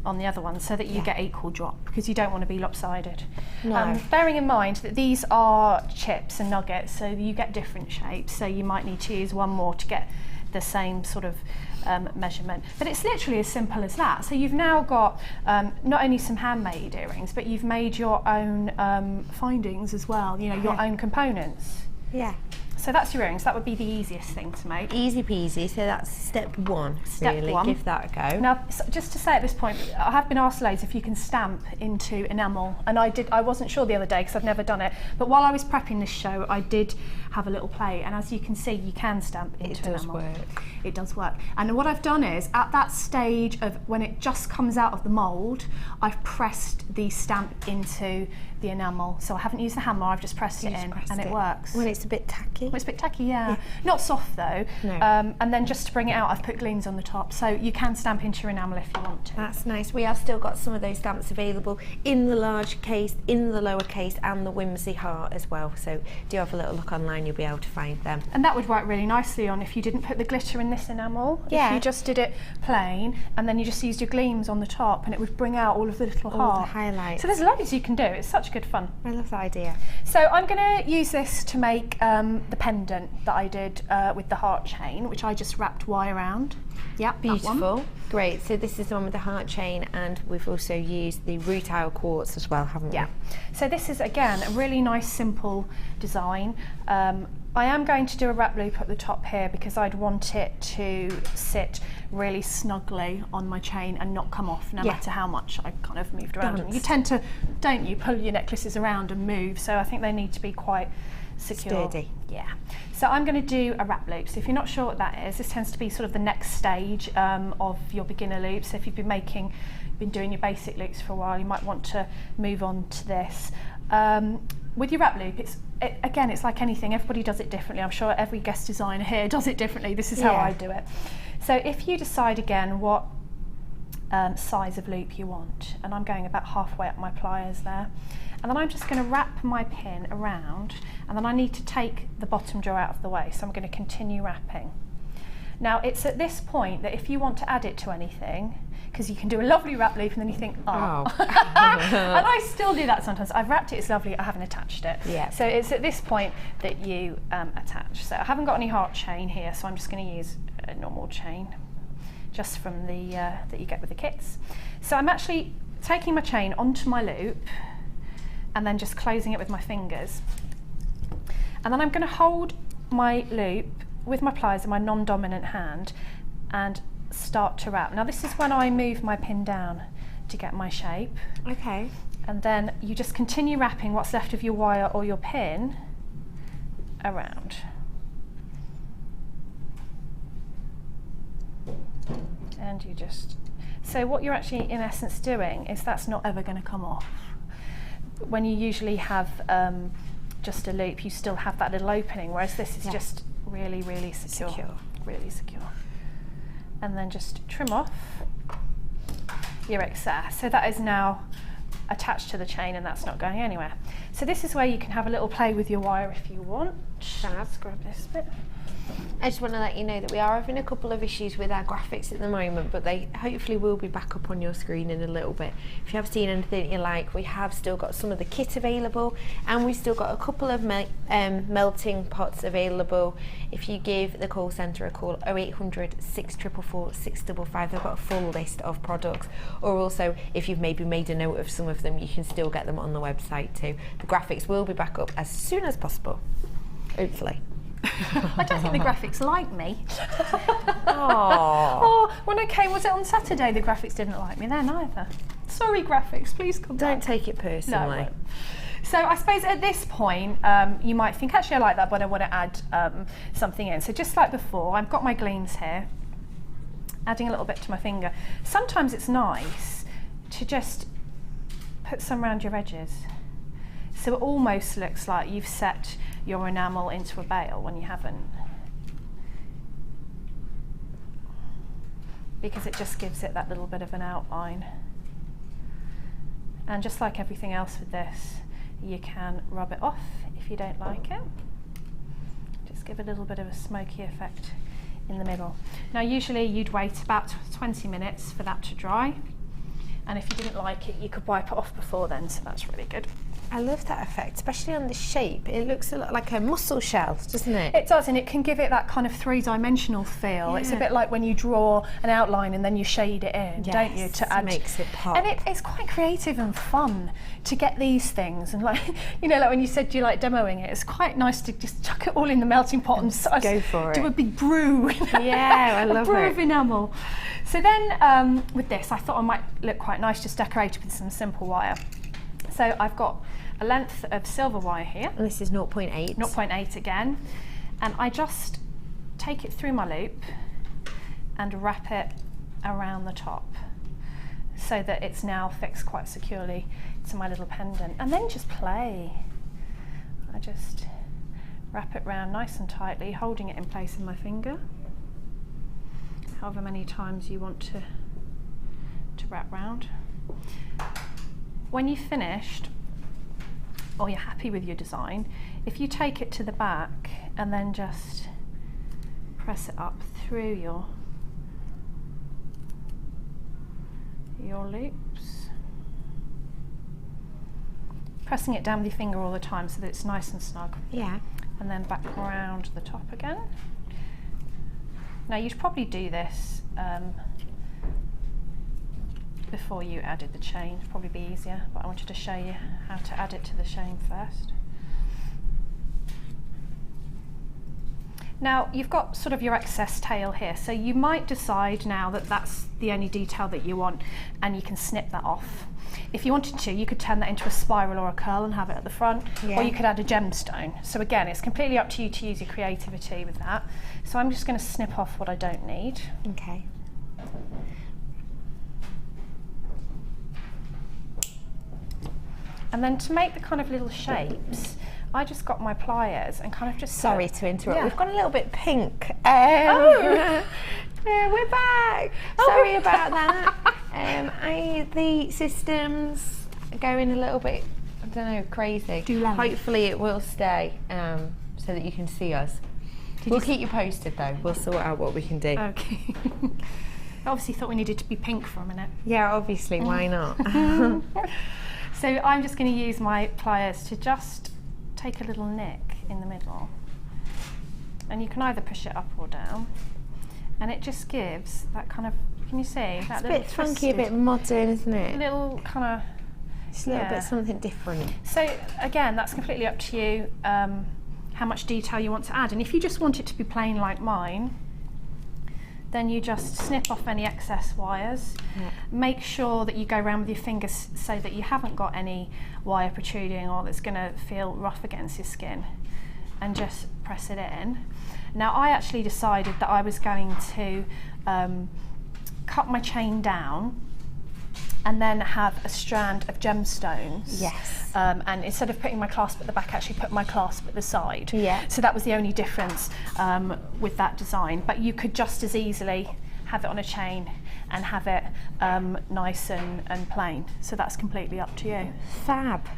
on the other one so that you get equal drop, because you don't want to be lopsided. No. Bearing in mind that these are chips and nuggets, so you get different shapes, so you might need to use one more to get the same sort of measurement. But it's literally as simple as that. So you've now got not only some handmade earrings, but you've made your own findings as well, you know, your own components. Yeah. So that's your earrings. That would be the easiest thing to make. Easy peasy. So that's step one. Step really. one. Give that a go. Now, just to say at this point, I have been asked loads if you can stamp into enamel, and I wasn't sure the other day because I've never done it. But while I was prepping this show, I did have a little play, and as you can see, you can stamp into enamel. It does work. It does work. And what I've done is, at that stage of when it just comes out of the mould, I've pressed the stamp into the enamel. So I haven't used the hammer, I've just pressed it in, and it works. When it's a bit tacky. Well, it's a bit tacky, yeah. Not soft though. No. And then just to bring it out, I've put gleams on the top, so you can stamp into your enamel if you want to. That's nice. We have still got some of those stamps available in the large case, in the lower case, and the whimsy heart as well. So do have a little look online, you'll be able to find them. And that would work really nicely on if you didn't put the glitter in this enamel. Yeah. If you just did it plain, and then you just used your gleams on the top, and it would bring out all of the little All the heart. highlights. So there's loads you can do. It's such good fun. I love that idea. So I'm going to use this to make the pendant that I did with the heart chain, which I just wrapped wire around. Yep, beautiful. Great. So this is the one with the heart chain, and we've also used the rutile quartz as well, haven't we? Yeah. So this is again a really nice simple design. I am going to do a wrap loop at the top here because I'd want it to sit really snugly on my chain and not come off no matter how much I kind of moved around them. You tend to, don't you, pull your necklaces around and move, so I think they need to be quite secure. Sturdy. Yeah. So I'm going to do a wrap loop. So if you're not sure what that is, this tends to be sort of the next stage of your beginner loop. So if you've been doing your basic loops for a while, you might want to move on to this. With your wrap loop, again, it's like anything, everybody does it differently. I'm sure every guest designer here does it differently. This is how I do it. So if you decide again what size of loop you want, and I'm going about halfway up my pliers there, and then I'm just going to wrap my pin around, and then I need to take the bottom drawer out of the way, so I'm going to continue wrapping. Now it's at this point that if you want to add it to anything, because you can do a lovely wrap loop and then you think, oh. And I still do that sometimes. I've wrapped it, it's lovely, I haven't attached it. Yeah. So it's at this point that you attach. So I haven't got any heart chain here, so I'm just going to use a normal chain, just from the that you get with the kits. So I'm actually taking my chain onto my loop and then just closing it with my fingers. And then I'm going to hold my loop with my pliers in my non-dominant hand and start to wrap. Now this is when I move my pin down to get my shape. Okay. And then you just continue wrapping what's left of your wire or your pin around. And you just, so what you're actually in essence doing is that's not ever going to come off. When you usually have just a loop, you still have that little opening, whereas this is just really, really secure. Really secure. And then just trim off your excess. So that is now attached to the chain, and that's not going anywhere. So this is where you can have a little play with your wire if you want. Let's grab this bit. I just want to let you know that we are having a couple of issues with our graphics at the moment, but they hopefully will be back up on your screen in a little bit. If you have seen anything you like, we have still got some of the kit available, and we've still got a couple of melting pots available. If you give the call centre a call, 0800 644 655, they've got a full list of products. Or also, if you've maybe made a note of some of them, you can still get them on the website too. The graphics will be back up as soon as possible, hopefully. I don't think the graphics like me. Oh, when I came, was it on Saturday, the graphics didn't like me then either. Sorry graphics, please come don't back. take it No, personally. I won't. So I suppose at this point, you might think, actually I like that, but I want to add something in. So just like before, I've got my gleams here, adding a little bit to my finger. Sometimes it's nice to just put some around your edges. So it almost looks like you've set your enamel into a bale when you haven't. Because it just gives it that little bit of an outline. And just like everything else with this, you can rub it off if you don't like it. Just give a little bit of a smoky effect in the middle. Now usually you'd wait about 20 minutes for that to dry. And if you didn't like it, you could wipe it off before then, so that's really good. I love that effect, especially on the shape. It looks a lot like a mussel shell, doesn't it? It does, and it can give it that kind of three-dimensional feel. Yeah. It's a bit like when you draw an outline and then you shade it in, don't you? To add, makes it pop. And it's quite creative and fun to get these things. And like, you know, like when you said you like demoing it, it's quite nice to just chuck it all in the melting pot and go for it. Do a big brew. Yeah, I love a brew it. of enamel. So then with this, I thought I might look quite nice just decorated with some simple wire. So I've got a length of silver wire here. And this is 0.8. 0.8 again. And I just take it through my loop and wrap it around the top so that it's now fixed quite securely to my little pendant. And then just play. I just wrap it round nice and tightly, holding it in place with my finger. However many times you want to wrap round. When you've finished, or you're happy with your design, if you take it to the back and then just press it up through your loops, pressing it down with your finger all the time so that it's nice and snug. Yeah. And then back around the top again. Now you'd probably do this before you added the chain, it'd probably be easier, but I wanted to show you how to add it to the chain first. Now you've got sort of your excess tail here, so you might decide now that that's the only detail that you want and you can snip that off. If you wanted to, you could turn that into a spiral or a curl and have it at the front, or you could add a gemstone. So again, it's completely up to you to use your creativity with that. So I'm just going to snip off what I don't need. Okay. And then to make the kind of little shapes, I just got my pliers and kind of just... Sorry to interrupt, Yeah. we've gone a little bit pink. Yeah, we're back. Sorry about that. The system's going a little bit, I don't know, crazy. Hopefully it will stay so that you can see us. We'll keep you posted though. We'll sort out what we can do. Okay. I obviously thought we needed to be pink for a minute. Yeah, obviously, why not? So I'm just going to use my pliers to just take a little nick in the middle. And you can either push it up or down. And it just gives that kind of, can you see? That It's a little bit funky, a bit modern, isn't it? little kind of, It's a little bit something different. So again, that's completely up to you how much detail you want to add. And if you just want it to be plain like mine, then you just snip off any excess wires. Yeah. Make sure that you go around with your fingers so that you haven't got any wire protruding or that's going to feel rough against your skin, and just press it in. Now I actually decided that I was going to cut my chain down and then have a strand of gemstones. Yes. And instead of putting my clasp at the back, actually put my clasp at the side. Yeah. So that was the only difference with that design. But you could just as easily have it on a chain and have it nice and plain. So that's completely up to you. Fab.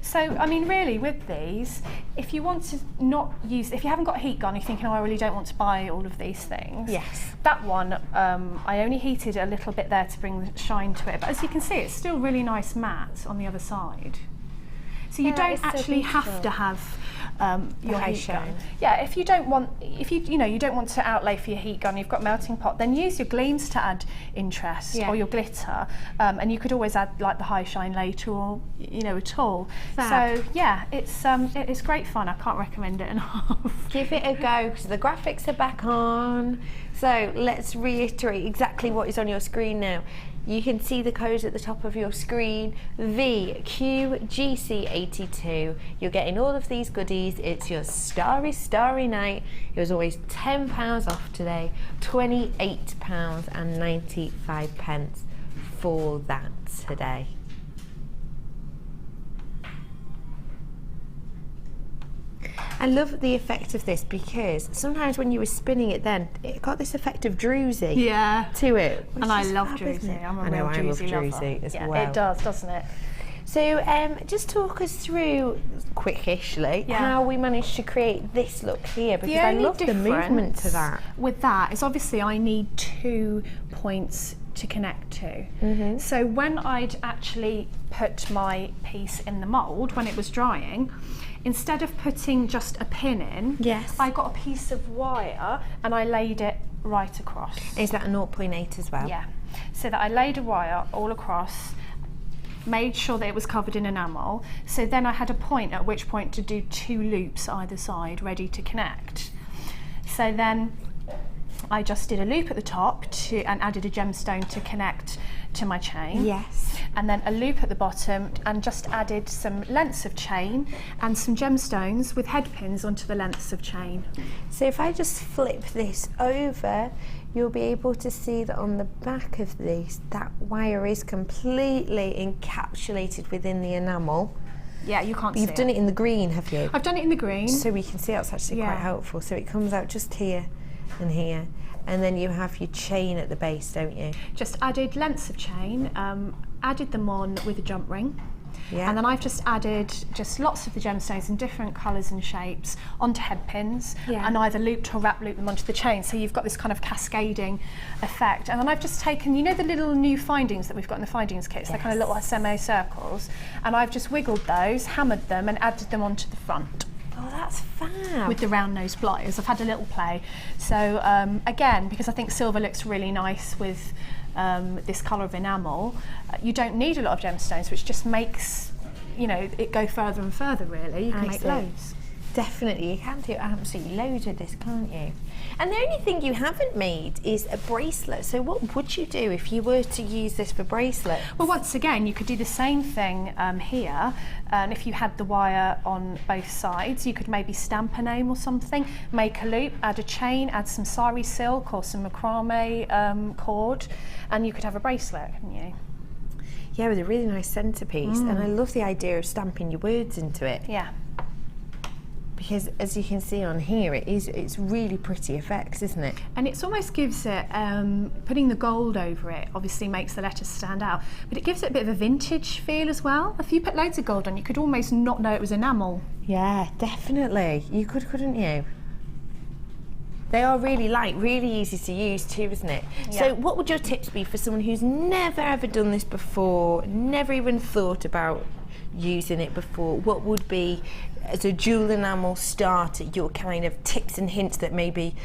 So, I mean, really, with these, if you want to not use, if you haven't got a heat gun, you're thinking, oh, I really don't want to buy all of these things. Yes. That one, I only heated a little bit there to bring the shine to it. But as you can see, it's still really nice matte on the other side. So you don't actually have to have your heat gun. Yeah, if you don't want, you don't want to outlay for your heat gun, you've got melting pot, then use your gleams to add interest, or your glitter, and you could always add like the high shine later, or at all. Fab. So yeah, it's great fun. I can't recommend it enough. Give it a go, because the graphics are back on. So let's reiterate exactly what is on your screen now. You can see the code at the top of your screen, VQGC82. You're getting all of these goodies. It's your starry night. It was always £10 off today, £28.95 for that today. I love the effect of this, because sometimes when you were spinning it then, it got this effect of druzy to it. And I love druzy. I'm a real druzy lover. As well. It does, doesn't it? So just talk us through, quickishly, how we managed to create this look here, because I love the movement to that. With that is obviously I need 2 points to connect to. So when I'd actually put my piece in the mould, when it was drying, instead of putting just a pin in, I got a piece of wire and I laid it right across. Is that a 0.8 as well? Yeah. So that I laid a wire all across, made sure that it was covered in enamel. So then I had a point at which point to do 2 loops either side, ready to connect. So then I just did a loop at the top and added a gemstone to connect to my chain. Yes. And then a loop at the bottom, and just added some lengths of chain and some gemstones with head pins onto the lengths of chain. So if I just flip this over, you'll be able to see that on the back of this, that wire is completely encapsulated within the enamel. Yeah, you can't see it. You've done it in the green, have you? I've done it in the green. So we can see that's actually quite helpful. So it comes out just here and here. And then you have your chain at the base, don't you? Just added lengths of chain, added them on with a jump ring. Yeah. And then I've just added just lots of the gemstones in different colours and shapes onto head pins, and either looped or wrap looped them onto the chain. So you've got this kind of cascading effect. And then I've just taken, the little new findings that we've got in the findings kits, they're kind of little semi-circles, and I've just wiggled those, hammered them, and added them onto the front. Oh, that's fab. With the round nose pliers. I've had a little play. So again, because I think silver looks really nice with this colour of enamel, you don't need a lot of gemstones, which just makes it go further and further, really. You can make loads. Definitely, you can do absolutely loads with this, can't you? And the only thing you haven't made is a bracelet. So what would you do if you were to use this for bracelet? Well, once again, you could do the same thing here. And if you had the wire on both sides, you could maybe stamp a name or something, make a loop, add a chain, add some sari silk or some macrame cord, and you could have a bracelet, couldn't you? Yeah, with a really nice centerpiece. And I love the idea of stamping your words into it. Yeah. Because as you can see on here, it's really pretty effects, isn't it? And it almost gives it, putting the gold over it obviously makes the letters stand out, but it gives it a bit of a vintage feel as well. If you put loads of gold on, you could almost not know it was enamel. Yeah, definitely. You could, couldn't you? They are really light, really easy to use too, isn't it? Yeah. So what would your tips be for someone who's never ever done this before, never even thought about using it before? What would be, as a jewel enamel starter, your kind of tips and hints that maybe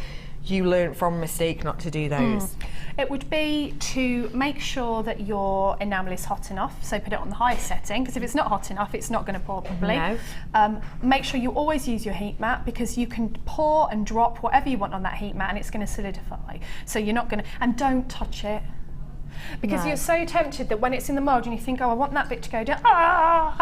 you learned from mistake not to do those? It would be to make sure that your enamel is hot enough, so put it on the highest setting, because if it's not hot enough, it's not going to pour properly. No. Make sure you always use your heat mat, because you can pour and drop whatever you want on that heat mat and it's going to solidify. So you're not going to, and don't touch it. Because No. you're so tempted that when it's in the mould and you think, oh, I want that bit to go down. Ah!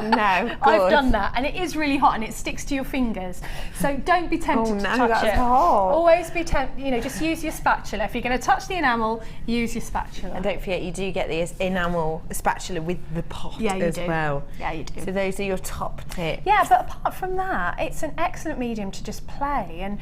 No, I've good. done that, and it is really hot and it sticks to your fingers. So don't be tempted Oh, to no, touch that's it. hot. Always be tempted, you know, just use your spatula. If you're going to touch the enamel, use your spatula. And don't forget, you do get the enamel spatula with the pot as well. Yeah, you do. So those are your top tips. Yeah, but apart from that, it's an excellent medium to just play, and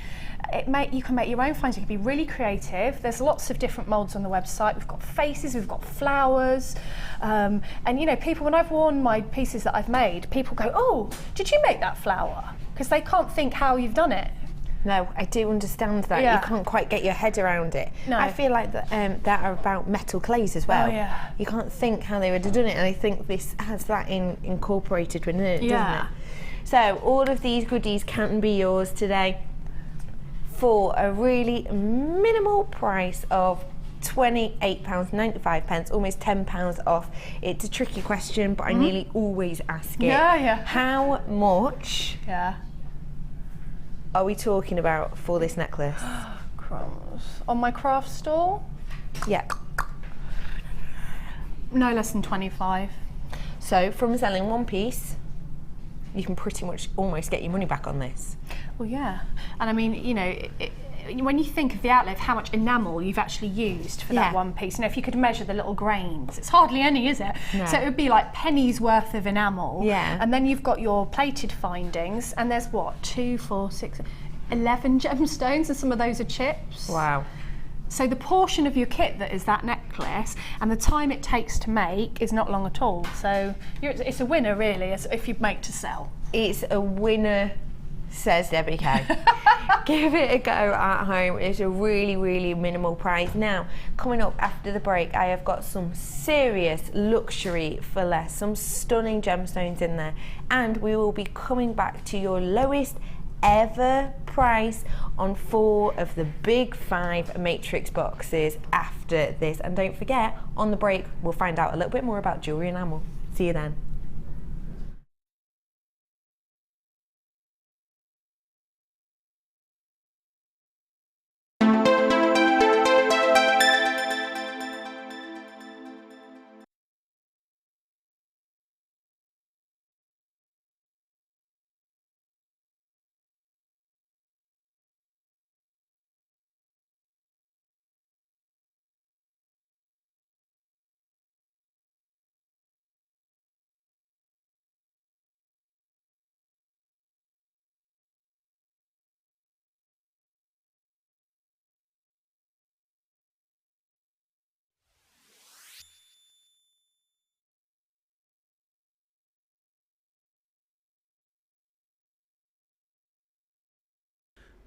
you can make your own finds. You can be really creative. There's lots of different moulds on the website. We've got faces, we've got flowers, and you know, people, when I've worn my pieces that I've made, people go, "Oh, did you make that flower?" Because they can't think how you've done it. No, I do understand that. Yeah. You can't quite get your head around it. No. I feel like that are about metal clays as well. Oh, yeah. You can't think how they would have done it, and I think this has that incorporated within it, Yeah. doesn't it? So all of these goodies can be yours today for a really minimal price of £28.95, almost £10 off. It's a tricky question, but I nearly always ask it. Yeah. How much Yeah. are we talking about for this necklace? Crumbs. On my craft store, Yeah. no less than 25. So from selling one piece, you can pretty much almost get your money back on this. Well, yeah. And I mean, you know, when you think of the outlay of how much enamel you've actually used for that Yeah. one piece, you know, if you could measure the little grains, it's hardly any, is it? No. So it would be like pennies worth of enamel. Yeah. And then you've got your plated findings, and there's what, 11 gemstones, and some of those are chips. Wow. So the portion of your kit that is that necklace, and the time it takes to make, is not long at all. So it's a winner, really, if you make to sell. It's a winner, says Debbie K. Give it a go at home. It's a really, really minimal price. Now, coming up after the break, I have got some serious luxury for less, some stunning gemstones in there, and we will be coming back to your lowest ever price on 4 of the big 5 matrix boxes after this. And don't forget, on the break, we'll find out a little bit more about jewellery enamel. See you then.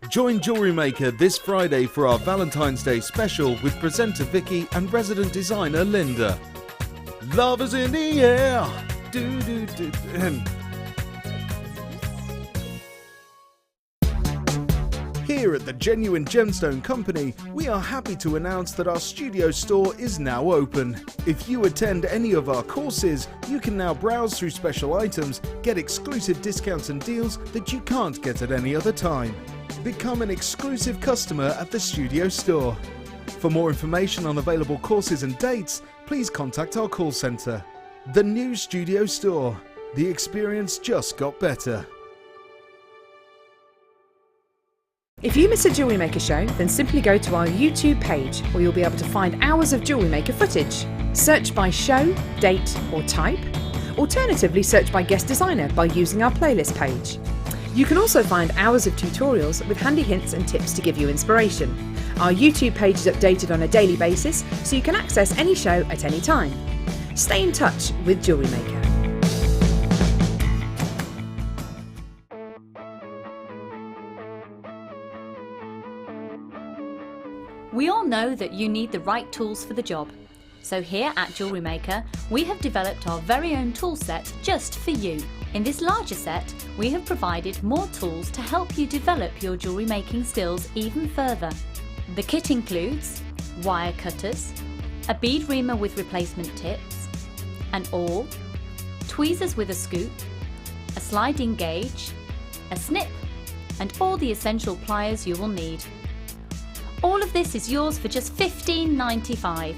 Join JewelleryMaker this Friday for our Valentine's Day special with presenter Vicky and resident designer Linda. Love is in the air. Do, do, do, do. Here at the Genuine Gemstone Company, we are happy to announce that our studio store is now open. If you attend any of our courses, you can now browse through special items, get exclusive discounts and deals that you can't get at any other time. Become an exclusive customer at the studio store. For more information on available courses and dates, please contact our call centre. The new studio store. The experience just got better. If you miss a Jewellery Maker show, then simply go to our YouTube page where you'll be able to find hours of Jewellery Maker footage. Search by show, date or type. Alternatively, search by guest designer by using our playlist page. You can also find hours of tutorials with handy hints and tips to give you inspiration. Our YouTube page is updated on a daily basis, so you can access any show at any time. Stay in touch with Jewellery Maker. We all know that you need the right tools for the job. So here at JewelleryMaker, we have developed our very own tool set just for you. In this larger set, we have provided more tools to help you develop your jewellery making skills even further. The kit includes wire cutters, a bead reamer with replacement tips, an awl, tweezers with a scoop, a sliding gauge, a snip, and all the essential pliers you will need. All of this is yours for just $15.95.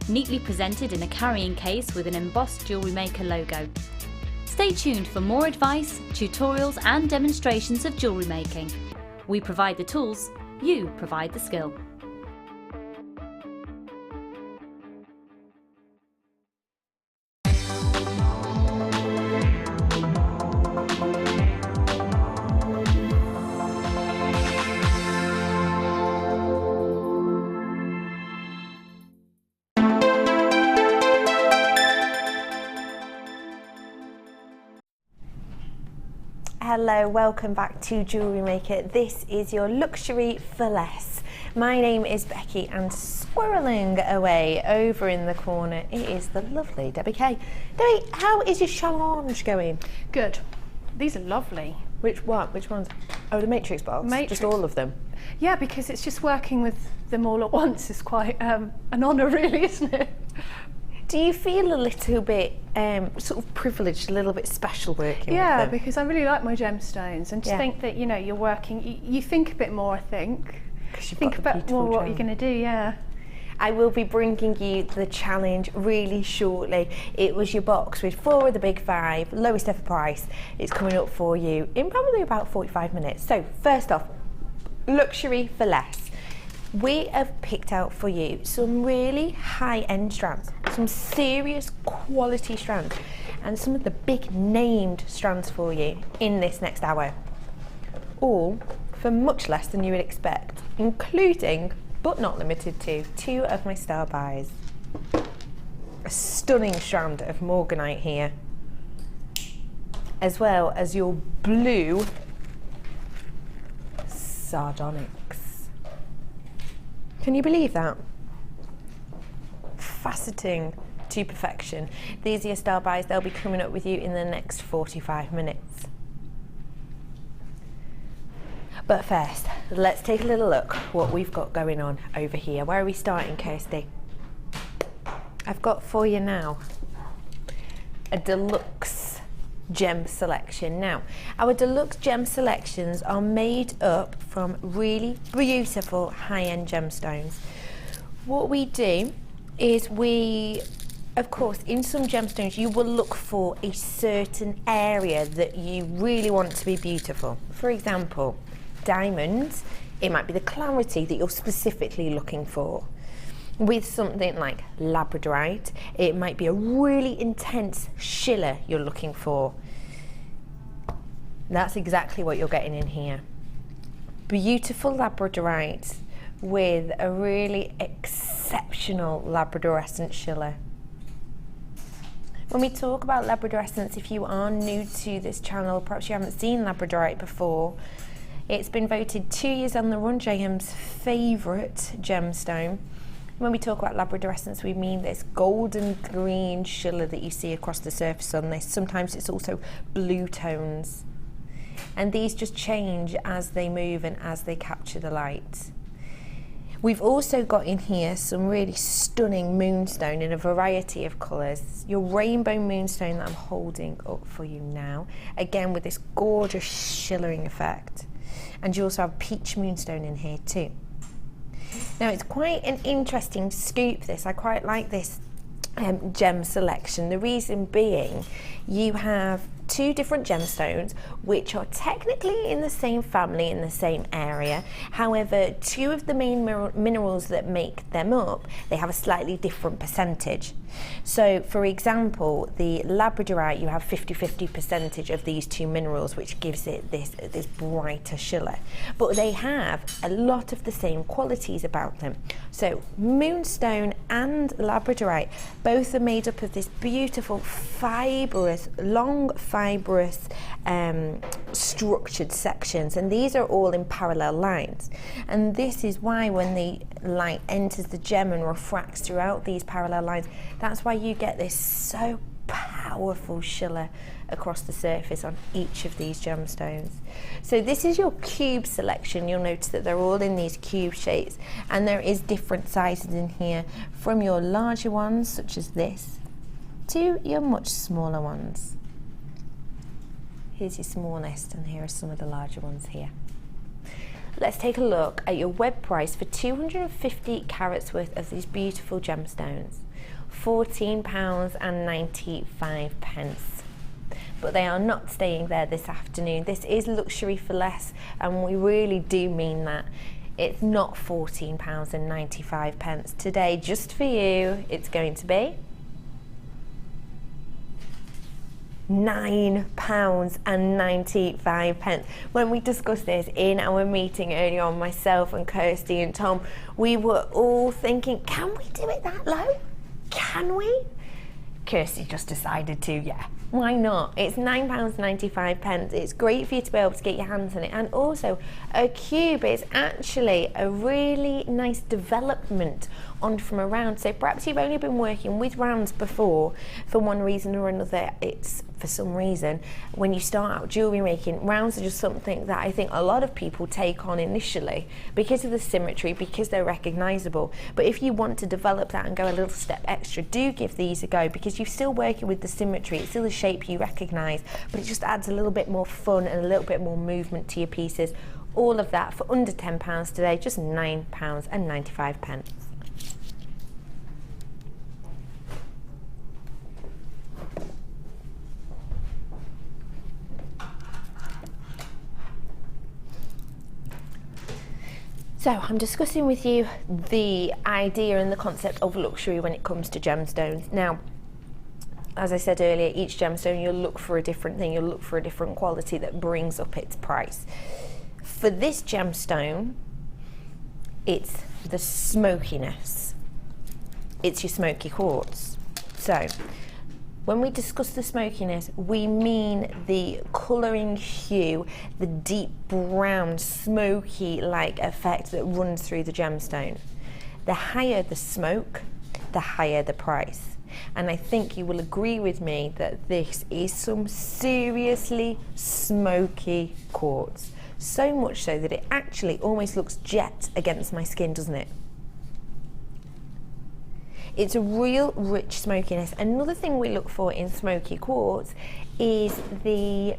neatly presented in a carrying case with an embossed JewelleryMaker logo. Stay tuned for more advice, tutorials and demonstrations of jewellery making. We provide the tools, you provide the skill. Hello, welcome back to JewelleryMaker. This is your luxury for less. My name is Becky and squirreling away over in the corner it is the lovely Debbie K. Debbie, how is your challenge going? Good. These are lovely. Which ones? Oh, the Matrix box? Matrix. Just all of them? Yeah, because it's just working with them all at once is quite an honour really, isn't it? Do you feel a little bit sort of privileged, a little bit special working with them? Yeah, because I really like my gemstones and just think that, you know, you're working, you think a bit more, I think. Because you think about more what you're going to do, yeah. I will be bringing you the challenge really shortly. It was your box with 4 of the big 5, lowest ever price. It's coming up for you in probably about 45 minutes. So first off, luxury for less. We have picked out for you some really high-end strands, some serious quality strands, and some of the big named strands for you in this next hour. All for much less than you would expect, including, but not limited to, 2 of my star buys. A stunning strand of Morganite here, as well as your blue sardonyx. Can you believe that? Faceting to perfection. These are your star buys. They'll be coming up with you in the next 45 minutes. But first, let's take a little look what we've got going on over here. Where are we starting, Kirsty? I've got for you now a deluxe gem selection. Now, our deluxe gem selections are made up from really beautiful high-end gemstones. What we do is of course, in some gemstones you will look for a certain area that you really want to be beautiful. For example, diamonds, it might be the clarity that you're specifically looking for. With something like labradorite, it might be a really intense shiller you're looking for. That's exactly what you're getting in here. Beautiful labradorite with a really exceptional labradorescent shiller. When we talk about labradorescence, if you are new to this channel, perhaps you haven't seen labradorite before, it's been voted 2 years on the run JM's favourite gemstone. When we talk about labradorescence, we mean this golden green shiller that you see across the surface on this. Sometimes it's also blue tones. And these just change as they move and as they capture the light. We've also got in here some really stunning moonstone in a variety of colours. Your rainbow moonstone that I'm holding up for you now. Again, with this gorgeous shilling effect. And you also have peach moonstone in here too. Now, it's quite an interesting scoop, this. I quite like this gem selection. The reason being, you have 2 different gemstones which are technically in the same family, in the same area. However, 2 of the main minerals that make them up, they have a slightly different percentage. So, for example, the labradorite, you have 50-50 percentage of these 2 minerals, which gives it this brighter shiller. But they have a lot of the same qualities about them. So, moonstone and labradorite, both are made up of this beautiful fibrous, long fibrous structured sections, and these are all in parallel lines. And this is why when the light enters the gem and refracts throughout these parallel lines, that's why you get this so powerful shiller across the surface on each of these gemstones. So this is your cube selection. You'll notice that they're all in these cube shapes, and there is different sizes in here, from your larger ones such as this to your much smaller ones. Here's your smallest, and here are some of the larger ones here. Let's take a look at your web price for 250 carats worth of these beautiful gemstones. £14.95. But they are not staying there this afternoon. This is luxury for less, and we really do mean that. It's not £14.95. Today, just for you, it's going to be £9.95. When we discussed this in our meeting earlier on, myself and Kirsty and Tom, we were all thinking, can we do it that low? Can we? Kirsty just decided to, yeah. Why not? It's £9.95. It's great for you to be able to get your hands on it. And also, a cube is actually a really nice development on from a round. So perhaps you've only been working with rounds before for one reason or another. It's for some reason, when you start out jewellery making, rounds are just something that I think a lot of people take on initially because of the symmetry, because they're recognisable. But if you want to develop that and go a little step extra, do give these a go, because you're still working with the symmetry. It's still a shape you recognise, but it just adds a little bit more fun and a little bit more movement to your pieces. All of that for under £10 today, just £9.95. So I'm discussing with you the idea and the concept of luxury when it comes to gemstones. Now, as I said earlier, each gemstone you'll look for a different thing, you'll look for a different quality that brings up its price. For this gemstone, it's the smokiness. It's your smoky quartz. So, when we discuss the smokiness, we mean the colouring hue, the deep brown, smoky-like effect that runs through the gemstone. The higher the smoke, the higher the price. And I think you will agree with me that this is some seriously smoky quartz. So much so that it actually almost looks jet against my skin, doesn't it? It's a real rich smokiness. Another thing we look for in smoky quartz is the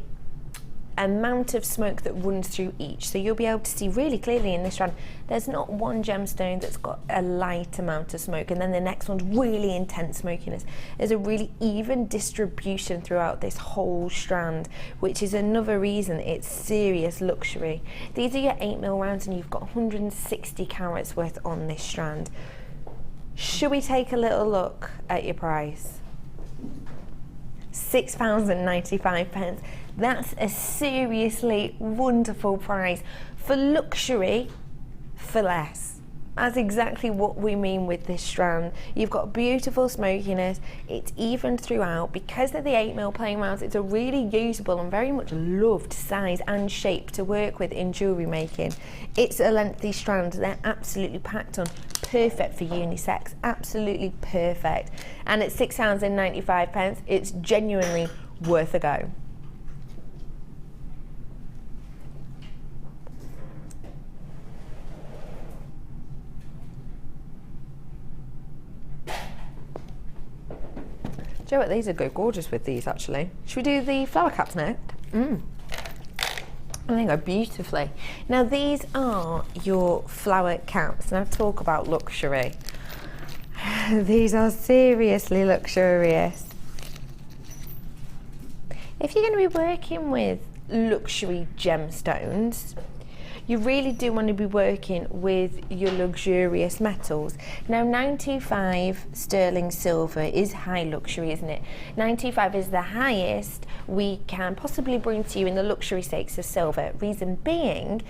amount of smoke that runs through each. So you'll be able to see really clearly in this strand, there's not one gemstone that's got a light amount of smoke and then the next one's really intense smokiness. There's a really even distribution throughout this whole strand, which is another reason it's serious luxury. These are your 8mm rounds and you've got 160 carats worth on this strand. Should we take a little look at your price? £6.95. That's a seriously wonderful price for luxury for less. That's exactly what we mean with this strand. You've got beautiful smokiness, it's even throughout. Because they're the 8mm plain rounds, it's a really usable and very much loved size and shape to work with in jewellery making. It's a lengthy strand, they're absolutely packed on. Perfect for unisex, absolutely perfect. And at £6.95, it's genuinely worth a go. Do you know what, these would go gorgeous with these actually. Should we do the flower caps next? I think they go beautifully. Now these are your flower caps. Now talk about luxury. These are seriously luxurious. If you're going to be working with luxury gemstones, you really do want to be working with your luxurious metals. Now 925 sterling silver is high luxury, isn't it? 925 is the highest we can possibly bring to you in the luxury stakes of silver. Reason being,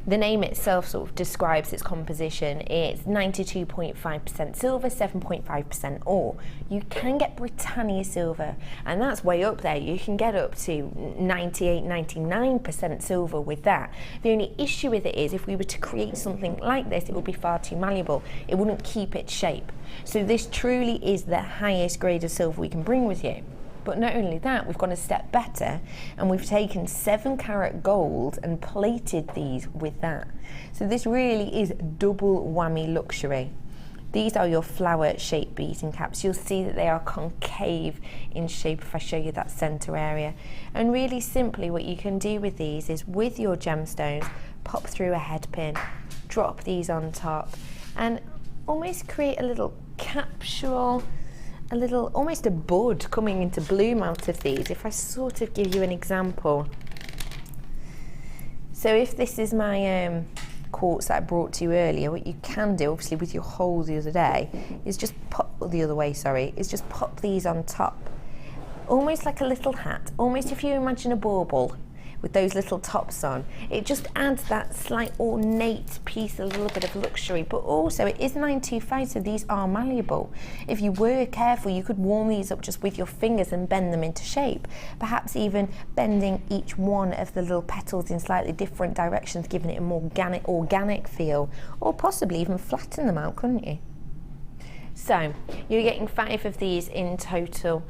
the name itself sort of describes its composition. It's 92.5% silver, 7.5% ore. You can get Britannia silver, and that's way up there. You can get up to 98, 99% silver with that. The only issue with it is if we were to create something like this, it would be far too malleable. It wouldn't keep its shape. So this truly is the highest grade of silver we can bring with you. But not only that, we've gone a step better and we've taken 7-carat gold and plated these with that. So this really is double whammy luxury. These are your flower shaped beating caps. You'll see that they are concave in shape if I show you that center area. And really simply what you can do with these is with your gemstones, pop through a head pin, drop these on top and almost create a little capsule a little, almost a bud coming into bloom out of these. If I sort of give you an example. So if this is my quartz that I brought to you earlier, what you can do, obviously with your hole the other day, is just pop, the other way, sorry, is just pop these on top. Almost like a little hat, almost if you imagine a bauble with those little tops on. It just adds that slight ornate piece, a little bit of luxury, but also it is 925, so these are malleable. If you were careful, you could warm these up just with your fingers and bend them into shape, perhaps even bending each one of the little petals in slightly different directions, giving it a more organic feel, or possibly even flatten them out, couldn't you? So you're getting 5 of these in total.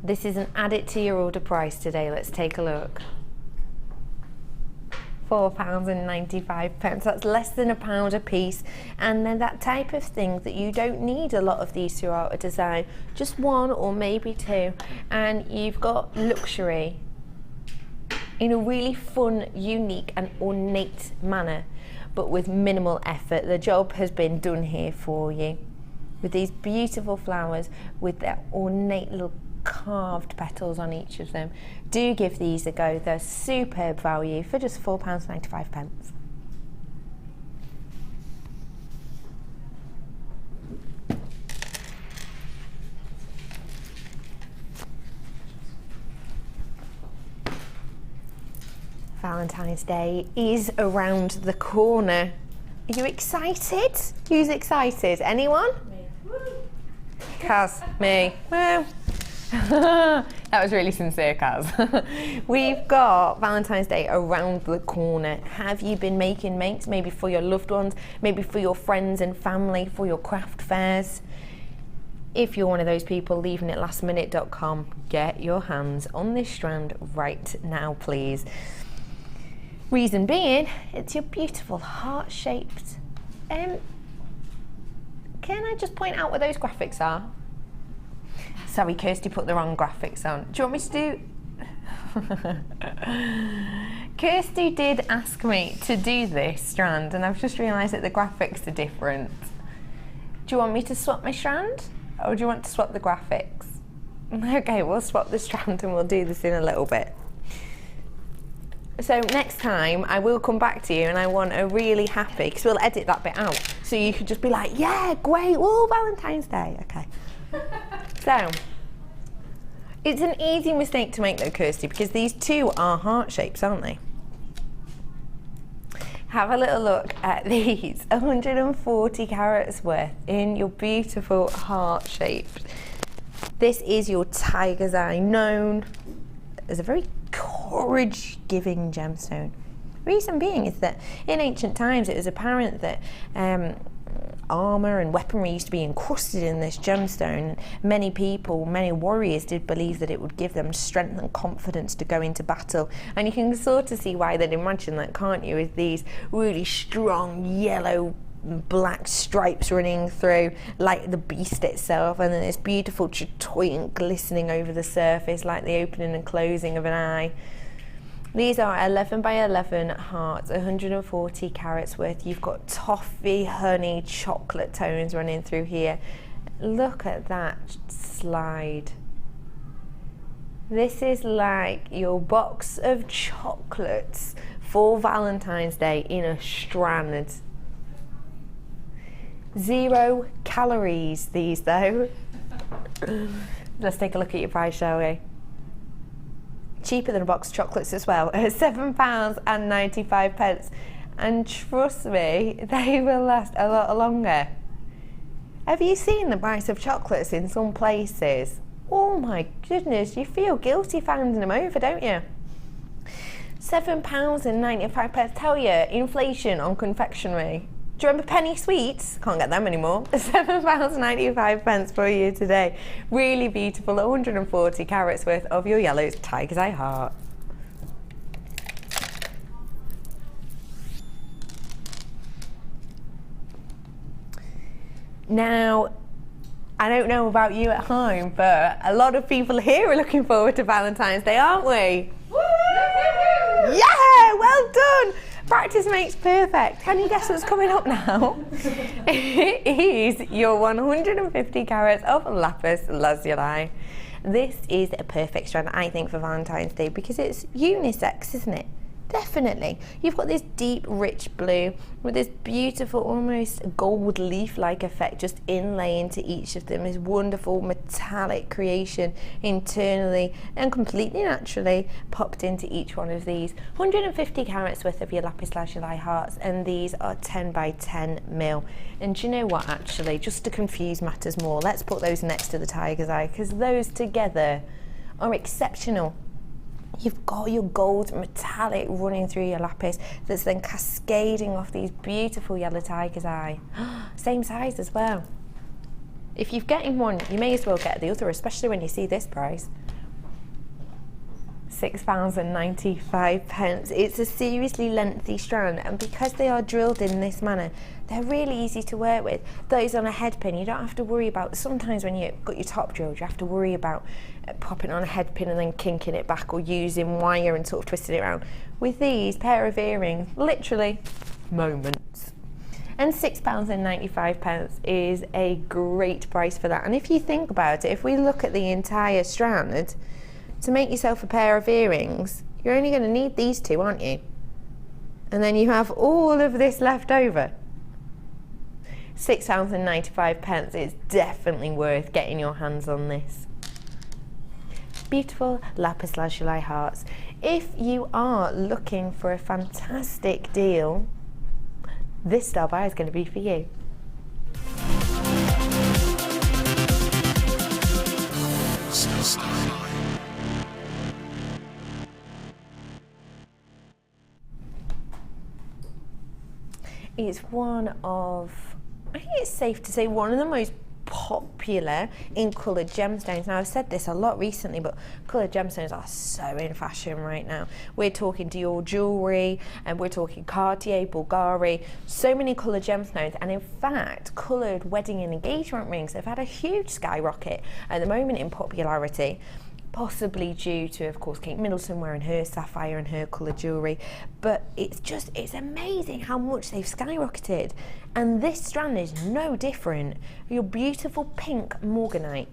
This is an add it to your order price today. Let's take a look. £4.95. That's less than £1 a piece, and then that type of thing that you don't need a lot of these throughout a design, just 1 or maybe 2, and you've got luxury in a really fun, unique and ornate manner, but with minimal effort. The job has been done here for you with these beautiful flowers with their ornate little carved petals on each of them. Do give these a go. They're superb value for just £4.95. Valentine's Day is around the corner. Are you excited? Who's excited? Anyone? Me. Kaz, me. Well, that was really sincere, Kaz. We've got Valentine's Day around the corner. Have you been making makes, maybe for your loved ones, maybe for your friends and family, for your craft fairs? If you're one of those people leaving it lastminute.com, get your hands on this strand right now, please. Reason being, it's your beautiful heart-shaped. Can I just point out what those graphics are? Sorry, Kirsty put the wrong graphics on. Do you want me to do... Kirsty did ask me to do this strand, and I've just realised that the graphics are different. Do you want me to swap my strand, or do you want to swap the graphics? Okay, we'll swap the strand and we'll do this in a little bit. So next time I will come back to you, and I want a really happy, because we'll edit that bit out, so you could just be like, yeah, great, oh, Valentine's Day, okay. So, it's an easy mistake to make though, Kirsty, because these two are heart shapes, aren't they? Have a little look at these, 140 carats worth in your beautiful heart shape. This is your tiger's eye, known as a very courage-giving gemstone. Reason being is that in ancient times it was apparent that armour and weaponry used to be encrusted in this gemstone. Many people, many warriors did believe that it would give them strength and confidence to go into battle, and you can sort of see why they'd imagine that, can't you, with these really strong yellow black stripes running through like the beast itself, and then this beautiful chatoyant glistening over the surface like the opening and closing of an eye. These are 11 by 11 hearts, 140 carats worth. You've got toffee, honey, chocolate tones running through here. Look at that slide. This is like your box of chocolates for Valentine's Day in a strand. 0 calories, these though. Let's take a look at your price, shall we? Cheaper than a box of chocolates as well, £7.95, and trust me, they will last a lot longer. Have you seen the price of chocolates in some places? Oh my goodness, you feel guilty finding them over, don't you? £7.95. Tell you, inflation on confectionery. Do you remember penny sweets? Can't get them anymore. £7.95 for you today. Really beautiful, 140 carats worth of your yellow tiger's eye heart. Now, I don't know about you at home, but a lot of people here are looking forward to Valentine's Day, aren't we? Yeah, well done. Practice makes perfect. Can you guess what's coming up now? It is your 150 carats of lapis lazuli. This is a perfect strand, I think, for Valentine's Day because it's unisex, isn't it? Definitely. You've got this deep, rich blue with this beautiful, almost gold leaf-like effect just inlaying to each of them. This wonderful metallic creation internally and completely naturally popped into each one of these. 150 carats worth of your lapis lazuli hearts, and these are 10 by 10 mil. And do you know what, actually, just to confuse matters more, let's put those next to the tiger's eye because those together are exceptional. You've got your gold metallic running through your lapis that's then cascading off these beautiful yellow tiger's eye. Same size as well. If you're getting one, you may as well get the other, especially when you see this price. £6.95. It's a seriously lengthy strand, and because they are drilled in this manner, they're really easy to work with. Those on a head pin, you don't have to worry about, sometimes when you've got your top drilled, you have to worry about popping on a head pin and then kinking it back or using wire and sort of twisting it around. With these pair of earrings, literally moments. And £6.95 is a great price for that. And if you think about it, if we look at the entire strand, to make yourself a pair of earrings, you're only going to need these two, aren't you? And then you have all of this left over. £6.95 is definitely worth getting your hands on this. Beautiful lapis lazuli hearts. If you are looking for a fantastic deal, this style buy is going to be for you. It's one of, I think it's safe to say, one of the most popular in coloured gemstones. Now, I've said this a lot recently, but coloured gemstones are so in fashion right now. We're talking Dior jewellery, and we're talking Cartier, Bulgari, so many coloured gemstones. And in fact, coloured wedding and engagement rings have had a huge skyrocket at the moment in popularity. Possibly due to, of course, Kate Middleton wearing her sapphire and her coloured jewellery, but it's amazing how much they've skyrocketed. And this strand is no different. Your beautiful pink morganite.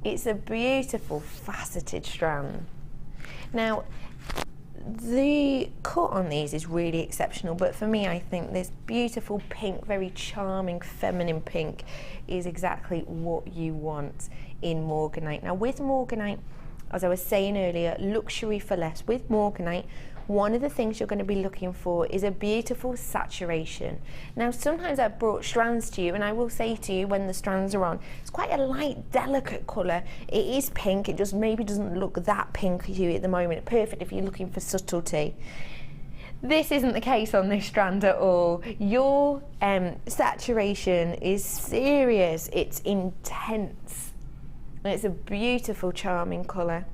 It's a beautiful faceted strand. Now, the cut on these is really exceptional, but for me, I think this beautiful pink, very charming, feminine pink is exactly what you want in morganite. Now, with morganite, as I was saying earlier, luxury for less. With morganite, one of the things you're going to be looking for is a beautiful saturation. Now, sometimes I've brought strands to you, and I will say to you when the strands are on, it's quite a light, delicate colour. It is pink, it just maybe doesn't look that pink to you at the moment. Perfect if you're looking for subtlety. This isn't the case on this strand at all. Your saturation is serious, it's intense, and it's a beautiful, charming colour.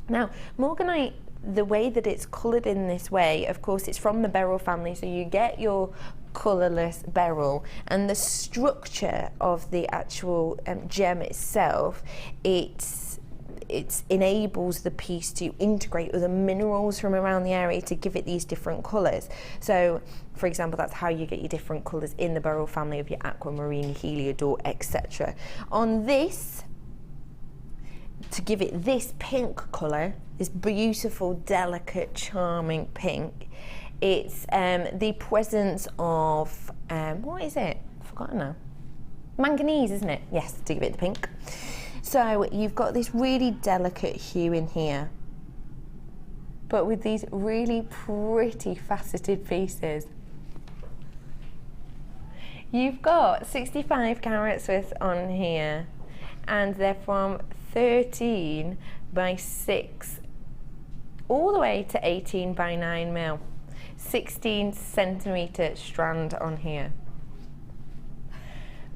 Now, morganite, the way that it's coloured in this way, of course, it's from the beryl family, so you get your colourless beryl, and the structure of the actual gem itself, it enables the piece to integrate with the minerals from around the area to give it these different colours. So, for example, that's how you get your different colours in the beryl family of your aquamarine, heliodor, etc. On this, to give it this pink colour, this beautiful, delicate, charming pink, it's the presence of, what is it? I've forgotten now. Manganese, isn't it? Yes, to give it the pink. So you've got this really delicate hue in here, but with these really pretty faceted pieces. You've got 65 carats worth on here, and they're from 13 by 6 all the way to 18 by 9 mil. 16 centimetre strand on here.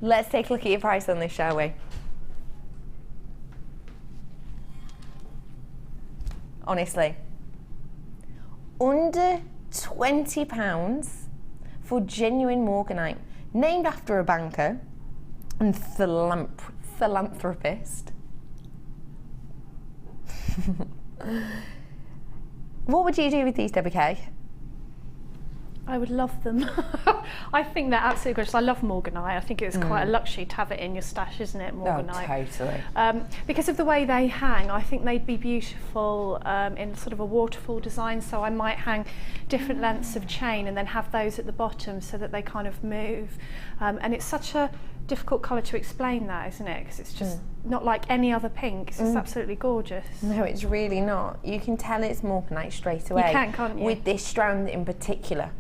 Let's take a look at your price on this, shall we? Honestly, under £20 for genuine morganite, named after a banker and philanthropist. What would you do with these, Debbie Kay? I would love them. I think they're absolutely gorgeous. I love Morganite. I think it's quite a luxury to have it in your stash, isn't it, Morganite? Oh, totally. Because of the way they hang, I think they'd be beautiful in sort of a waterfall design. So I might hang different lengths of chain and then have those at the bottom so that they kind of move. And it's such a difficult colour to explain that, isn't it? Because it's just not like any other pink. It's just absolutely gorgeous. No, it's really not. You can tell it's Morganite straight away. You can, can't you? With this strand in particular.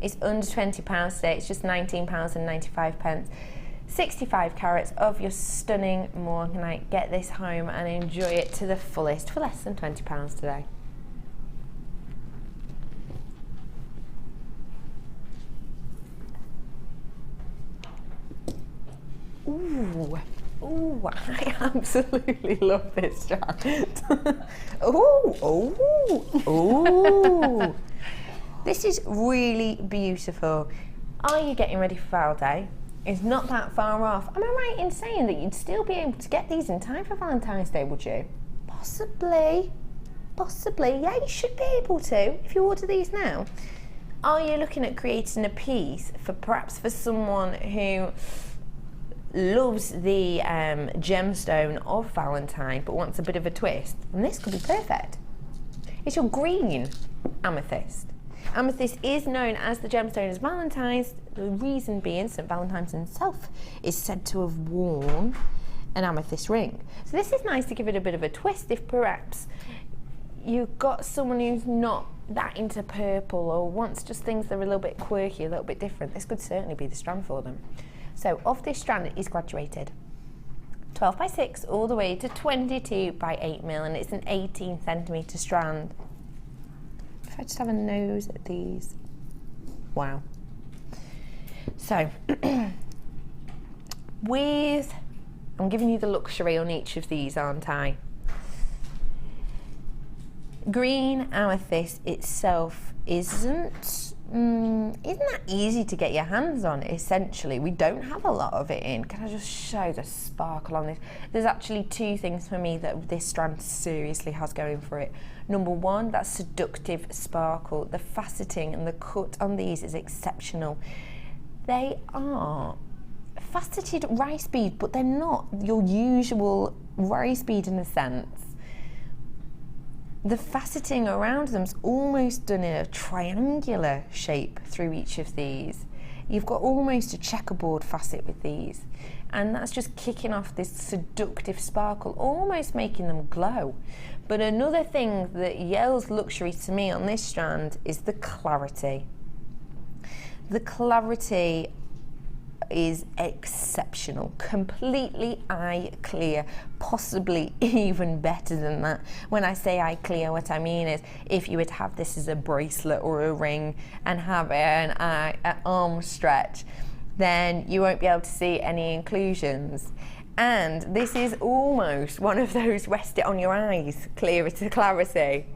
It's under £20 today. It's just £19.95. 65 carats of your stunning Morganite. Get this home and enjoy it to the fullest for less than £20 today. Ooh, ooh, I absolutely love this strand. Ooh, ooh, ooh. This is really beautiful. Are you getting ready for Val Day? It's not that far off. Am I right in saying that you'd still be able to get these in time for Valentine's Day, would you? Possibly. Possibly. Yeah, you should be able to if you order these now. Are you looking at creating a piece for perhaps for someone who loves the gemstone of Valentine but wants a bit of a twist? And this could be perfect. It's your green amethyst. Amethyst is known as the gemstone as Valentine's, the reason being St. Valentine's himself is said to have worn an amethyst ring. So this is nice to give it a bit of a twist if perhaps you've got someone who's not that into purple or wants just things that are a little bit quirky, a little bit different. This could certainly be the strand for them. So of this strand, it is graduated. 12 by 6 all the way to 22 by 8 mil, and it's an 18 centimetre strand. If I just have a nose at these. Wow. So, I'm giving you the luxury on each of these, aren't I? Green amethyst itself isn't that easy to get your hands on, essentially. We don't have a lot of it in. Can I just show the sparkle on this? There's actually two things for me that this strand seriously has going for it. Number one, that seductive sparkle. The faceting and the cut on these is exceptional. They are faceted rice bead, but they're not your usual rice bead in a sense. The faceting around them's almost done in a triangular shape through each of these. You've got almost a checkerboard facet with these, and that's just kicking off this seductive sparkle, almost making them glow. But another thing that yells luxury to me on this strand is the clarity. The clarity is exceptional, completely eye clear, possibly even better than that. When I say eye clear, what I mean is if you would have this as a bracelet or a ring and have an arm stretch, then you won't be able to see any inclusions. And this is almost one of those rest it on your eyes clearer to clarity.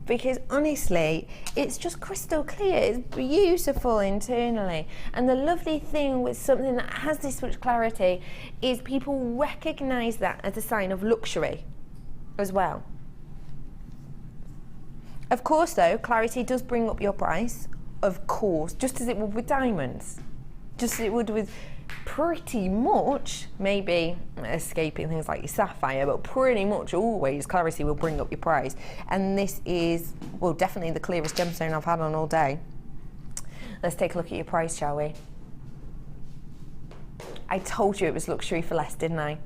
Because honestly, it's just crystal clear, it's beautiful internally. And the lovely thing with something that has this much clarity is people recognise that as a sign of luxury as well. Of course though, clarity does bring up your price, of course, just as it would with diamonds. Just as it would with pretty much, maybe escaping things like your sapphire, but pretty much always clarity will bring up your price. And this is, well, definitely the clearest gemstone I've had on all day. Let's take a look at your price, shall we? I told you it was luxury for less, didn't I?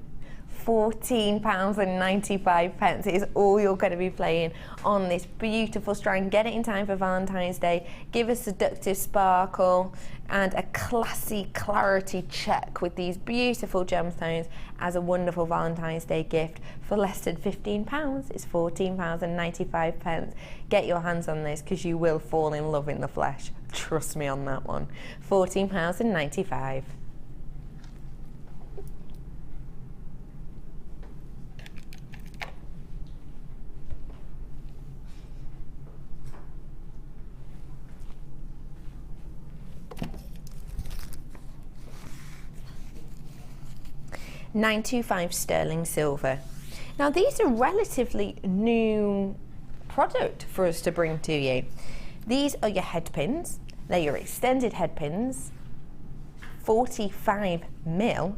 £14.95 is all you're going to be paying on this beautiful strand. Get it in time for Valentine's Day. Give a seductive sparkle and a classy clarity check with these beautiful gemstones as a wonderful Valentine's Day gift for less than £15. It's £14.95. Get your hands on this because you will fall in love in the flesh. Trust me on that one. £14.95. £925 sterling silver. Now these are relatively new product for us to bring to you. These are your head pins. They're your extended head pins, 45mm,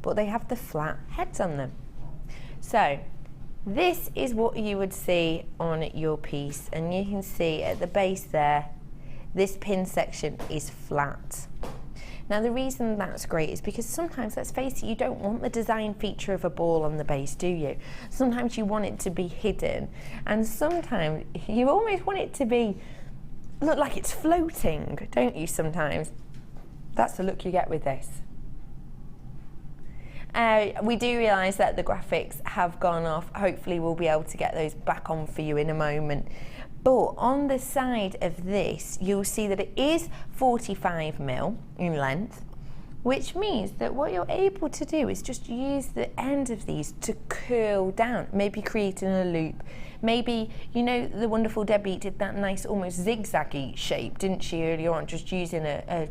but they have the flat heads on them. So this is what you would see on your piece, and you can see at the base there, this pin section is flat. Now the reason that's great is because sometimes, let's face it, you don't want the design feature of a ball on the base, do you? Sometimes you want it to be hidden, and sometimes you almost want it to be look like it's floating, don't you sometimes? That's the look you get with this. We do realise that the graphics have gone off. Hopefully we'll be able to get those back on for you in a moment. But on the side of this, you'll see that it is 45mm in length, which means that what you're able to do is just use the end of these to curl down, maybe creating a loop. Maybe, you know, the wonderful Debbie did that nice almost zigzaggy shape, didn't she, earlier on, just using a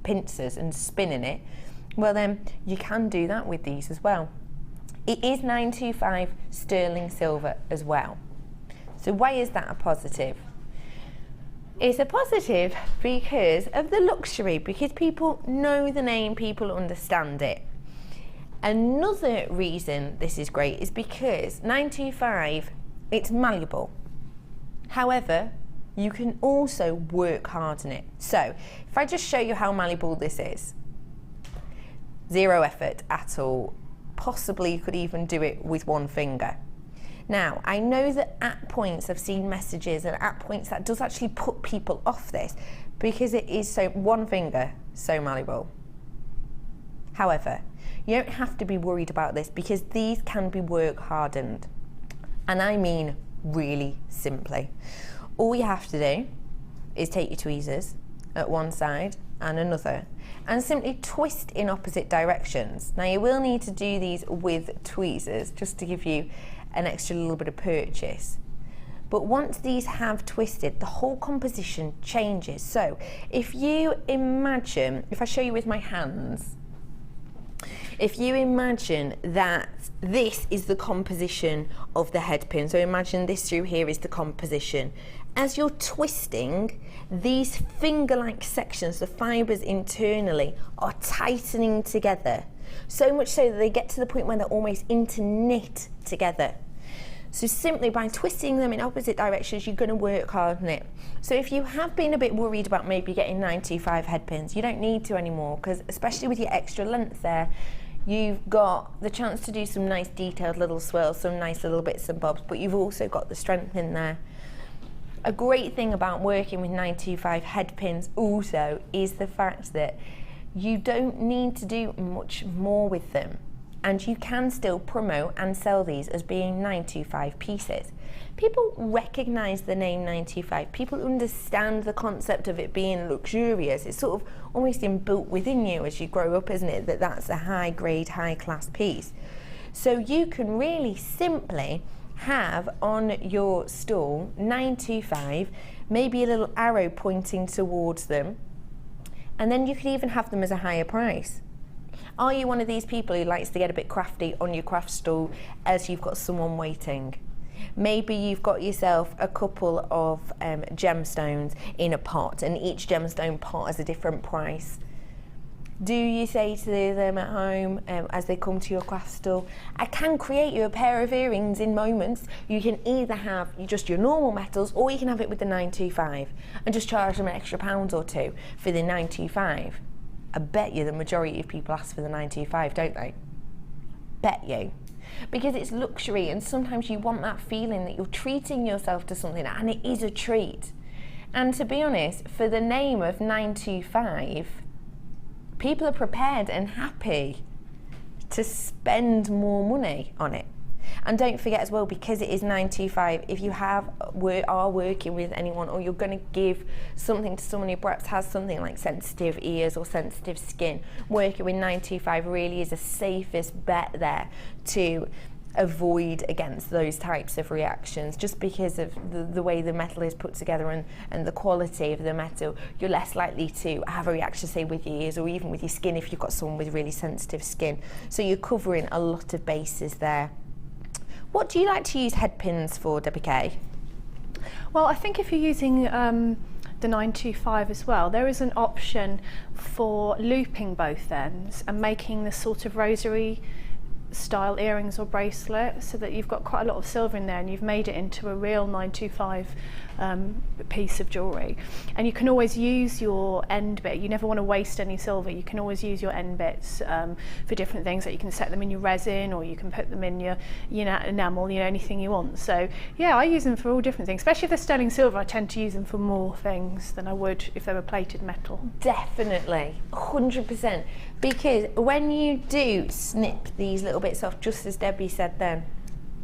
pincers and spinning it. Well then, you can do that with these as well. It is 925 sterling silver as well. So why is that a positive? It's a positive because of the luxury, because people know the name, people understand it. Another reason this is great is because 925, it's malleable. However, you can also work hard on it. So if I just show you how malleable this is, zero effort at all. Possibly you could even do it with one finger. Now, I know that at points I've seen messages, and at points that does actually put people off this because it is so, one finger, so malleable. However, you don't have to be worried about this because these can be work hardened. And I mean really simply. All you have to do is take your tweezers at one side and another and simply twist in opposite directions. Now you will need to do these with tweezers just to give you an extra little bit of purchase. But once these have twisted, the whole composition changes. So if you imagine, if I show you with my hands, if you imagine that this is the composition of the head pin, so imagine this through here is the composition. As you're twisting, these finger-like sections, the fibres internally, are tightening together. So much so that they get to the point where they're almost interknit together. So simply by twisting them in opposite directions, you're going to work hard on it. So if you have been a bit worried about maybe getting 925 head pins, you don't need to anymore, because especially with your extra length there, you've got the chance to do some nice detailed little swirls, some nice little bits and bobs, but you've also got the strength in there. A great thing about working with 925 head pins also is the fact that you don't need to do much more with them, and you can still promote and sell these as being 925 pieces. People recognise the name 925, people understand the concept of it being luxurious. It's sort of almost inbuilt within you as you grow up, isn't it, that that's a high grade, high class piece. So you can really simply have on your stall 925, maybe a little arrow pointing towards them, and then you could even have them as a higher price. Are you one of these people who likes to get a bit crafty on your craft stall as you've got someone waiting? Maybe you've got yourself a couple of gemstones in a pot, and each gemstone pot has a different price. Do you say to them at home as they come to your craft stall, I can create you a pair of earrings in moments. You can either have just your normal metals, or you can have it with the 925 and just charge them an extra £1 or £2 for the 925. I bet you the majority of people ask for the 925, don't they? Bet you. Because it's luxury, and sometimes you want that feeling that you're treating yourself to something, and it is a treat. And to be honest, for the name of 925, people are prepared and happy to spend more money on it. And don't forget as well, because it is 925, if you are working with anyone, or you're going to give something to someone who perhaps has something like sensitive ears or sensitive skin, working with 925 really is the safest bet there to avoid against those types of reactions, just because of the way the metal is put together and the quality of the metal. You're less likely to have a reaction, say, with your ears or even with your skin if you've got someone with really sensitive skin. So you're covering a lot of bases there. What do you like to use head pins for, Debbie K? Well, I think if you're using the 925 as well, there is an option for looping both ends and making the sort of rosary style earrings or bracelet, so that you've got quite a lot of silver in there and you've made it into a real 925 piece of jewellery. And you can always use your end bit. You never want to waste any silver. You can always use your end bits for different things. That you can set them in your resin, or you can put them in your enamel, anything you want. So yeah, I use them for all different things. Especially if they're sterling silver, I tend to use them for more things than I would if they were plated metal. Definitely, 100%. Because when you do snip these little bits off, just as Debbie said then,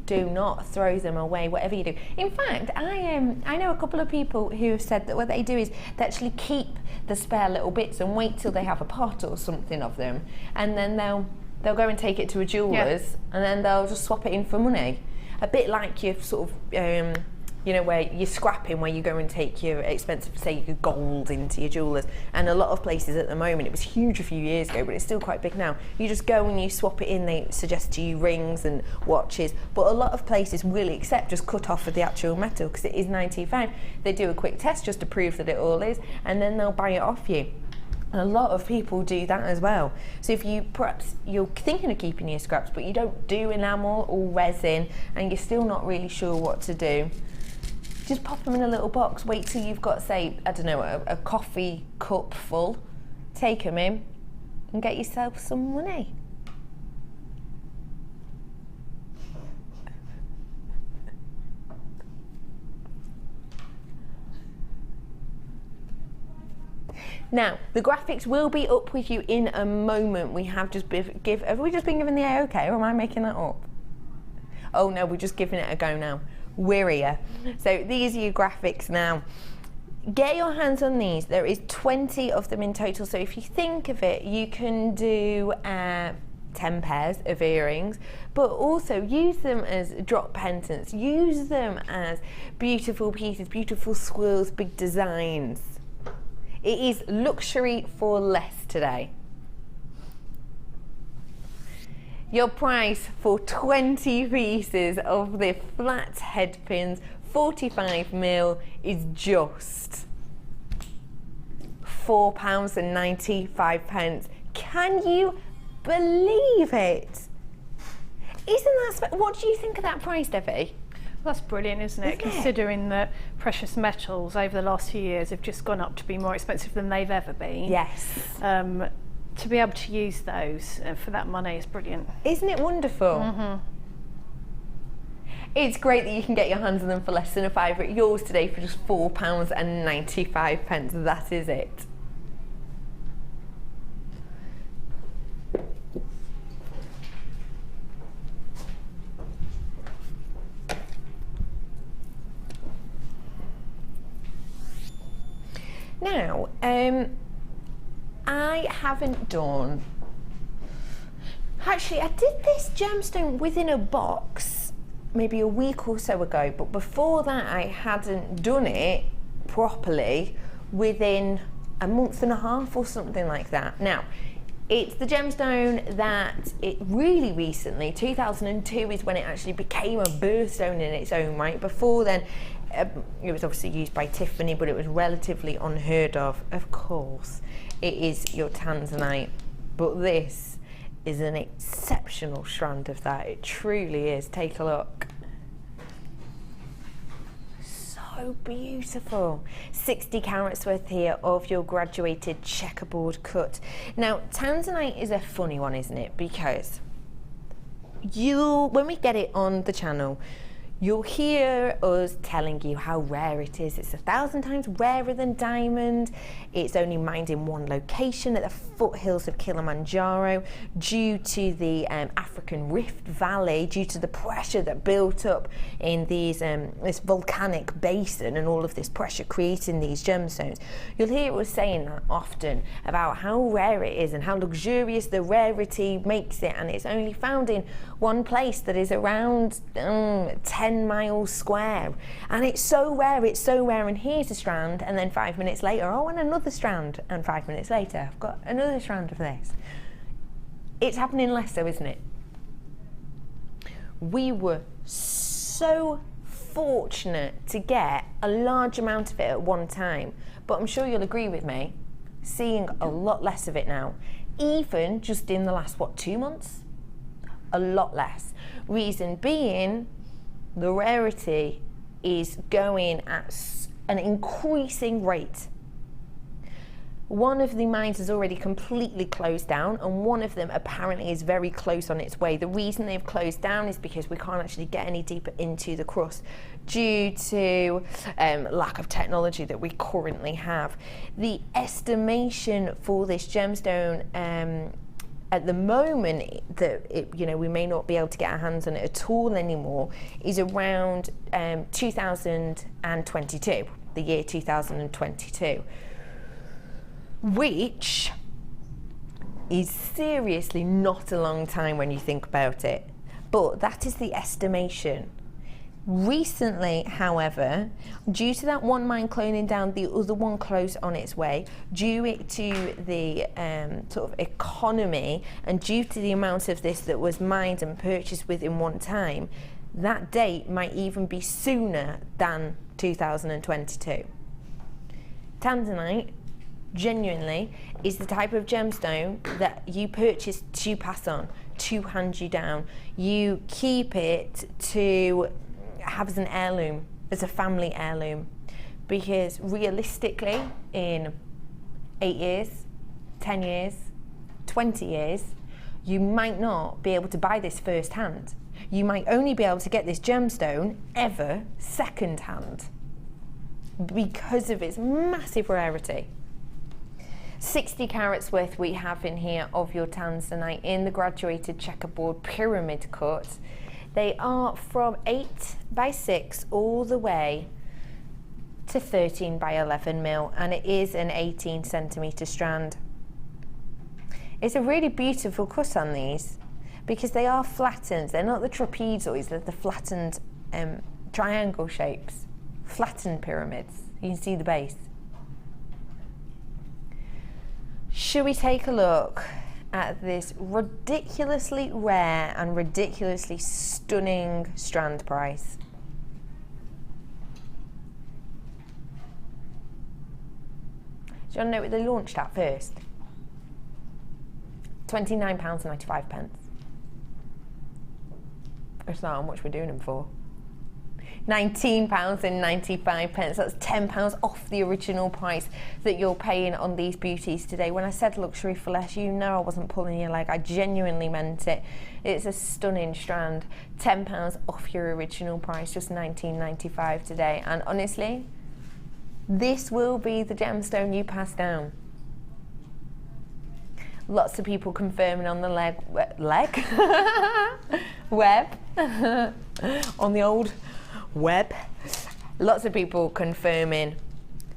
do not throw them away, whatever you do. In fact, I know a couple of people who have said that what they do is they actually keep the spare little bits and wait till they have a pot or something of them, and then they'll go and take it to a jeweller's, and then they'll just swap it in for money. A bit like your sort of where you're scrapping, where you go and take your expensive, say, your gold into your jewellers. And a lot of places at the moment, it was huge a few years ago, but it's still quite big now. You just go and you swap it in. They suggest to you rings and watches, but a lot of places will accept just cut off of the actual metal, because it is 925. They do a quick test just to prove that it all is, and then they'll buy it off you. And a lot of people do that as well. So if perhaps you're thinking of keeping your scraps, but you don't do enamel or resin, and you're still not really sure what to do, just pop them in a little box, wait till you've got, say, I don't know, a coffee cup full, take them in and get yourself some money. Now, the graphics will be up with you in a moment. We have just have we just been given the A-OK, or am I making that up? Oh no, we're just giving it a go now. We're here. So these are your graphics now. Get your hands on these. There is 20 of them in total. So if you think of it, you can do 10 pairs of earrings, but also use them as drop pendants. Use them as beautiful pieces, beautiful swirls, big designs. It is luxury for less today. Your price for 20 pieces of the flat head pins, 45mm, is just £4.95. Can you believe it? Isn't that what do you think of that price, Debbie? That's brilliant, isn't it? Considering that precious metals over the last few years have just gone up to be more expensive than they've ever been. Yes. To be able to use those for that money is brilliant. Isn't it wonderful? Mm-hmm. It's great that you can get your hands on them for less than a fiver. Yours today for just £4.95. That is it. Now, I haven't done... Actually, I did this gemstone within a box maybe a week or so ago, but before that I hadn't done it properly within a month and a half or something like that. Now, it's the gemstone that it really recently, 2002 is when it actually became a birthstone in its own right. Before then, it was obviously used by Tiffany, but it was relatively unheard of. Of course, it is your tanzanite, but this is an exceptional strand of that. It truly is. Take a look. So beautiful. 60 carats worth here of your graduated checkerboard cut. Now, tanzanite is a funny one, isn't it? Because when we get it on the channel, you'll hear us telling you how rare it is. It's 1,000 times rarer than diamond. It's only mined in one location at the foothills of Kilimanjaro due to the African Rift Valley, due to the pressure that built up in these this volcanic basin and all of this pressure creating these gemstones. You'll hear us saying that often about how rare it is and how luxurious the rarity makes it, and it's only found in one place that is around 10 miles square, and it's so rare, and here's a strand, and then 5 minutes later, oh, and another strand, and 5 minutes later I've got another strand of this. It's happening less though, isn't it? We were so fortunate to get a large amount of it at one time, but I'm sure you'll agree with me, seeing a lot less of it now, even just in the last, 2 months? A lot less. Reason being, the rarity is going at an increasing rate. One of the mines has already completely closed down, and one of them apparently is very close on its way. The reason they've closed down is because we can't actually get any deeper into the crust due to lack of technology that we currently have. The estimation for this gemstone at the moment that we may not be able to get our hands on it at all anymore is around 2022, the year 2022. Which is seriously not a long time when you think about it, but that is the estimation. Recently, however, due to that one mine cloning down, the other one close on its way, due to the sort of economy and due to the amount of this that was mined and purchased within one time, that date might even be sooner than 2022. Tanzanite genuinely is the type of gemstone that you purchase to pass on, to hand you down. You keep it to have as an heirloom, as a family heirloom, because realistically in 8 years, 10 years, 20 years, you might not be able to buy this first hand. You might only be able to get this gemstone ever second hand because of its massive rarity. 60 carats worth we have in here of your tanzanite in the graduated checkerboard pyramid cut. They are from 8x6 all the way to 13x11 mil, and it is an 18 centimetre strand. It's a really beautiful cut on these because they are flattened. They're not the trapezoids, they're the flattened triangle shapes, flattened pyramids. You can see the base. Should we take a look at this ridiculously rare and ridiculously stunning strand price? Do you want to know what they launched at first? £29.95. It's not how much we're doing them for. £19.95. That's £10 off the original price that you're paying on these beauties today. When I said luxury for less, you know I wasn't pulling your leg. I genuinely meant it. It's a stunning strand. £10 off your original price, just £19.95 today. And honestly, this will be the gemstone you pass down. Lots of people confirming on the web on the old web. Lots of people confirming.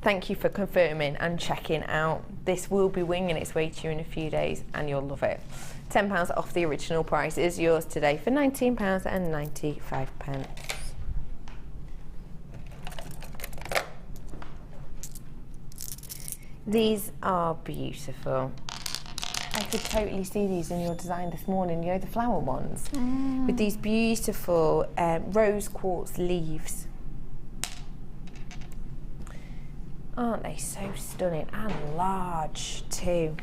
Thank you for confirming and checking out. This will be winging its way to you in a few days and you'll love it. £10 off the original price is yours today for £19.95. These are beautiful. I could totally see these in your design this morning, you know, the flower ones, with these beautiful rose quartz leaves. Aren't they so stunning and large too?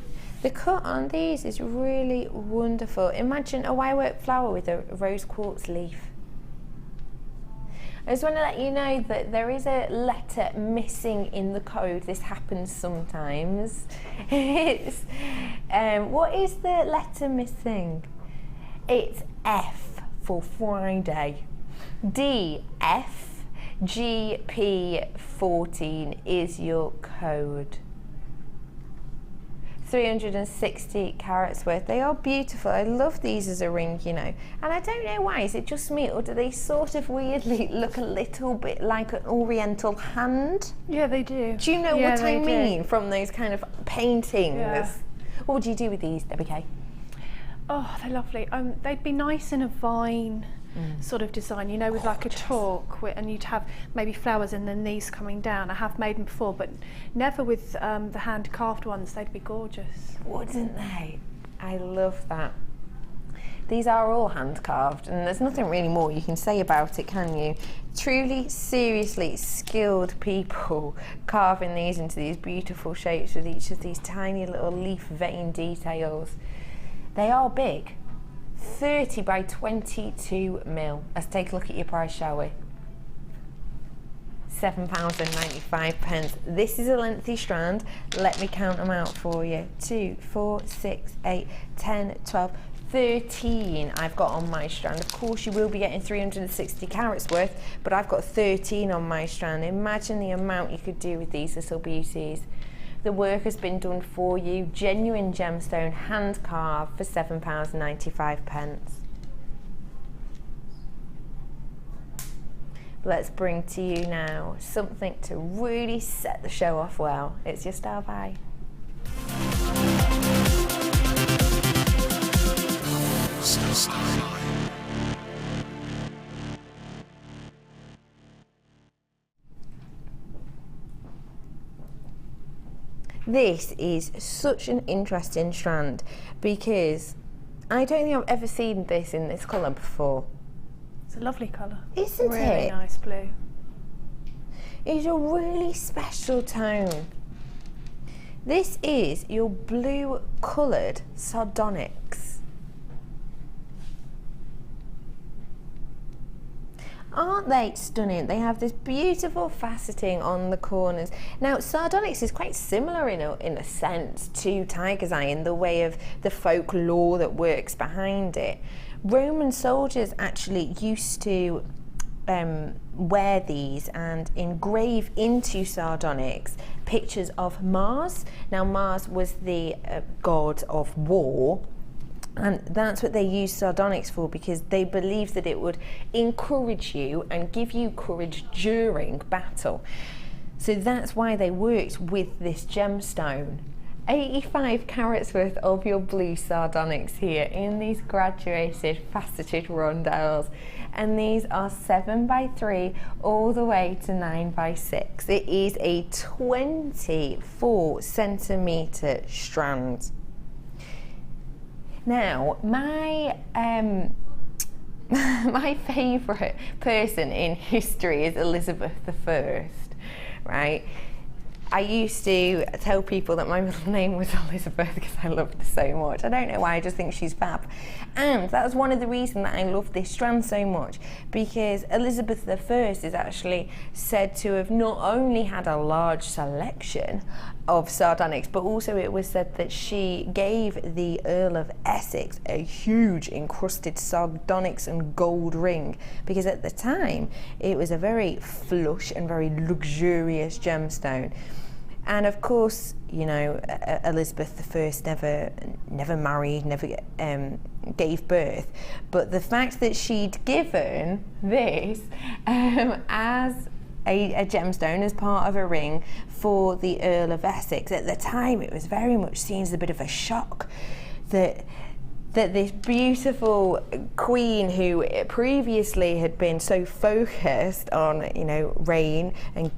The cut on these is really wonderful. Imagine a wirework flower with a rose quartz leaf. I just want to let you know that there is a letter missing in the code. This happens sometimes. It's, what is the letter missing? It's F for Friday. DF GP14 is your code. 360 carats worth. They are beautiful. I love these as a ring, you know. And I don't know why. Is it just me, or do they sort of weirdly look a little bit like an oriental hand? Yeah, they do. Do you know what I mean from those kind of paintings? Yeah. What would you do with these, Debbie K? Oh, they're lovely. They'd be nice in a vine sort of design, you know, with like a talk, and you'd have maybe flowers and then these coming down. I have made them before, but never with the hand carved ones. They'd be gorgeous. Wouldn't they? I love that. These are all hand carved, and there's nothing really more you can say about it, can you? Truly, seriously skilled people carving these into these beautiful shapes with each of these tiny little leaf vein details. They are big. 30 by 22 mil. Let's take a look at your price, shall we? £7.95. This is a lengthy strand. Let me count them out for you. 2, 4, 6, 8, 10, 12, 13 I've got on my strand. Of course you will be getting 360 carats worth, but I've got 13 on my strand. Imagine the amount you could do with these little beauties. The work has been done for you. Genuine gemstone, hand carved for £7.95. Let's bring to you now something to really set the show off well. It's your style buy. This is such an interesting strand because I don't think I've ever seen this in this colour before. It's a lovely colour. Isn't it? Really nice blue. It's a really special tone. This is your blue coloured sardonyx. Aren't they stunning? They have this beautiful faceting on the corners. Now, sardonyx is quite similar in a sense to tiger's eye in the way of the folklore that works behind it. Roman soldiers actually used to wear these and engrave into sardonyx pictures of Mars. Now, Mars was the god of war, and that's what they used sardonyx for, because they believed that it would encourage you and give you courage during battle. So that's why they worked with this gemstone. 85 carats worth of your blue sardonyx here in these graduated faceted rondelles, and these are 7 by 3 all the way to 9 by 6. It is a 24 centimetre strand. Now, my my favourite person in history is Elizabeth I, right? I used to tell people that my middle name was Elizabeth because I loved her so much. I don't know why, I just think she's fab. And that was one of the reasons that I love this strand so much, because Elizabeth I is actually said to have not only had a large selection of sardonyx, but also it was said that she gave the Earl of Essex a huge encrusted sardonyx and gold ring, because at the time it was a very flush and very luxurious gemstone. And of course, you know, Elizabeth I never married, never gave birth, but the fact that she'd given this as a gemstone as part of a ring for the Earl of Essex, at the time it was very much seen as a bit of a shock that this beautiful queen, who previously had been so focused on, you know, reign and,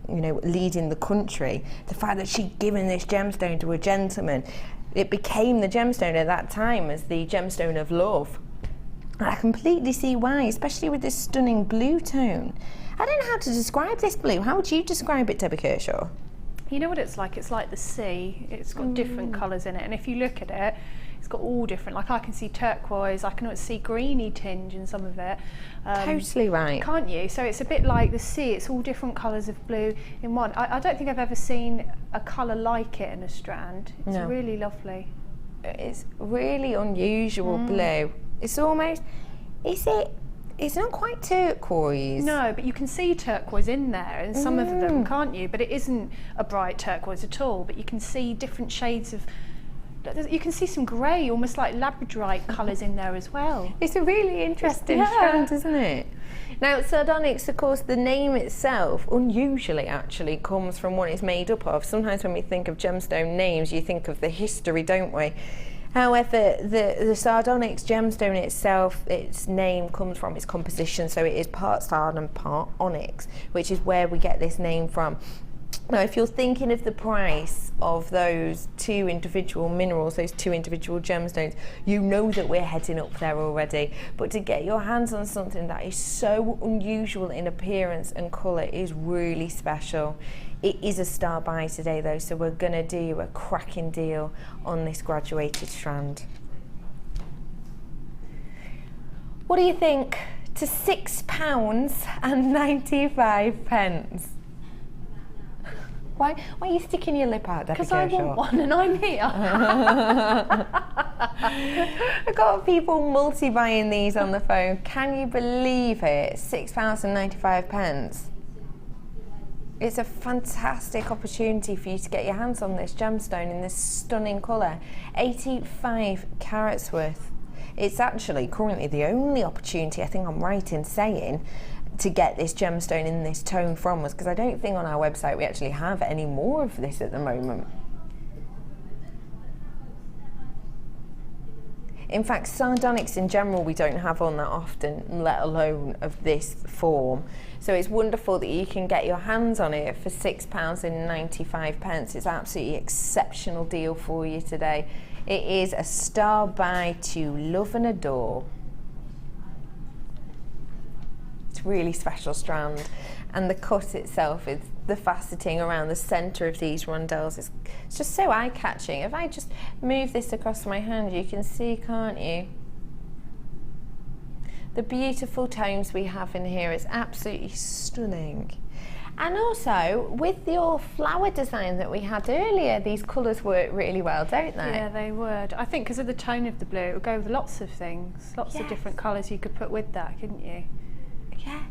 you know, leading the country, the fact that she'd given this gemstone to a gentleman, it became the gemstone at that time as the gemstone of love. And I completely see why, especially with this stunning blue tone. I don't know how to describe this blue. How would you describe it, Debbie Kershaw? You know what it's like? It's like the sea. It's got different colours in it, and if you look at it, it's got all different. Like, I can see turquoise, I can see greeny tinge in some of it. Totally right. Can't you? So it's a bit like the sea. It's all different colours of blue in one. I don't think I've ever seen a colour like it in a strand. It's really lovely. It's really unusual blue. It's almost, it's not quite turquoise. No, but you can see turquoise in there in some of them, can't you? But it isn't a bright turquoise at all, but you can see different shades of, you can see some grey, almost like labradorite colours in there as well. It's a really interesting strand, isn't it? Now, sardonyx, of course, the name itself unusually actually comes from what it's made up of. Sometimes when we think of gemstone names, you think of the history, don't we? However, the sardonyx gemstone itself, its name comes from its composition, so it is part sard and part onyx, which is where we get this name from. Now, if you're thinking of the price of those 2 individual minerals, those 2 individual gemstones, you know that we're heading up there already. But to get your hands on something that is so unusual in appearance and colour is really special. It is a star buy today though, so we're going to do a cracking deal on this graduated strand. What do you think to £6.95? Why are you sticking your lip out, Debbie Kershaw? Because I want one and I'm here. I've got people multi-buying these on the phone. Can you believe it? £6.95. It's a fantastic opportunity for you to get your hands on this gemstone in this stunning colour. 85 carats worth. It's actually currently the only opportunity, I think I'm right in saying, to get this gemstone in this tone from us, because I don't think on our website we actually have any more of this at the moment. In fact, sardonyx in general we don't have on that often, let alone of this form. So it's wonderful that you can get your hands on it for £6.95. It's absolutely exceptional deal for you today. It is a star buy to love and adore. Really special strand, and the cut itself, is the faceting around the centre of these rondelles, it's just so eye-catching. If I just move this across my hand, you can see, can't you, the beautiful tones we have in here. Is absolutely stunning. And also with your flower design that we had earlier, these colours work really well, don't they? Yeah, they would. I think because of the tone of the blue, it would go with lots of things, lots of different colours you could put with that, couldn't you? Yeah.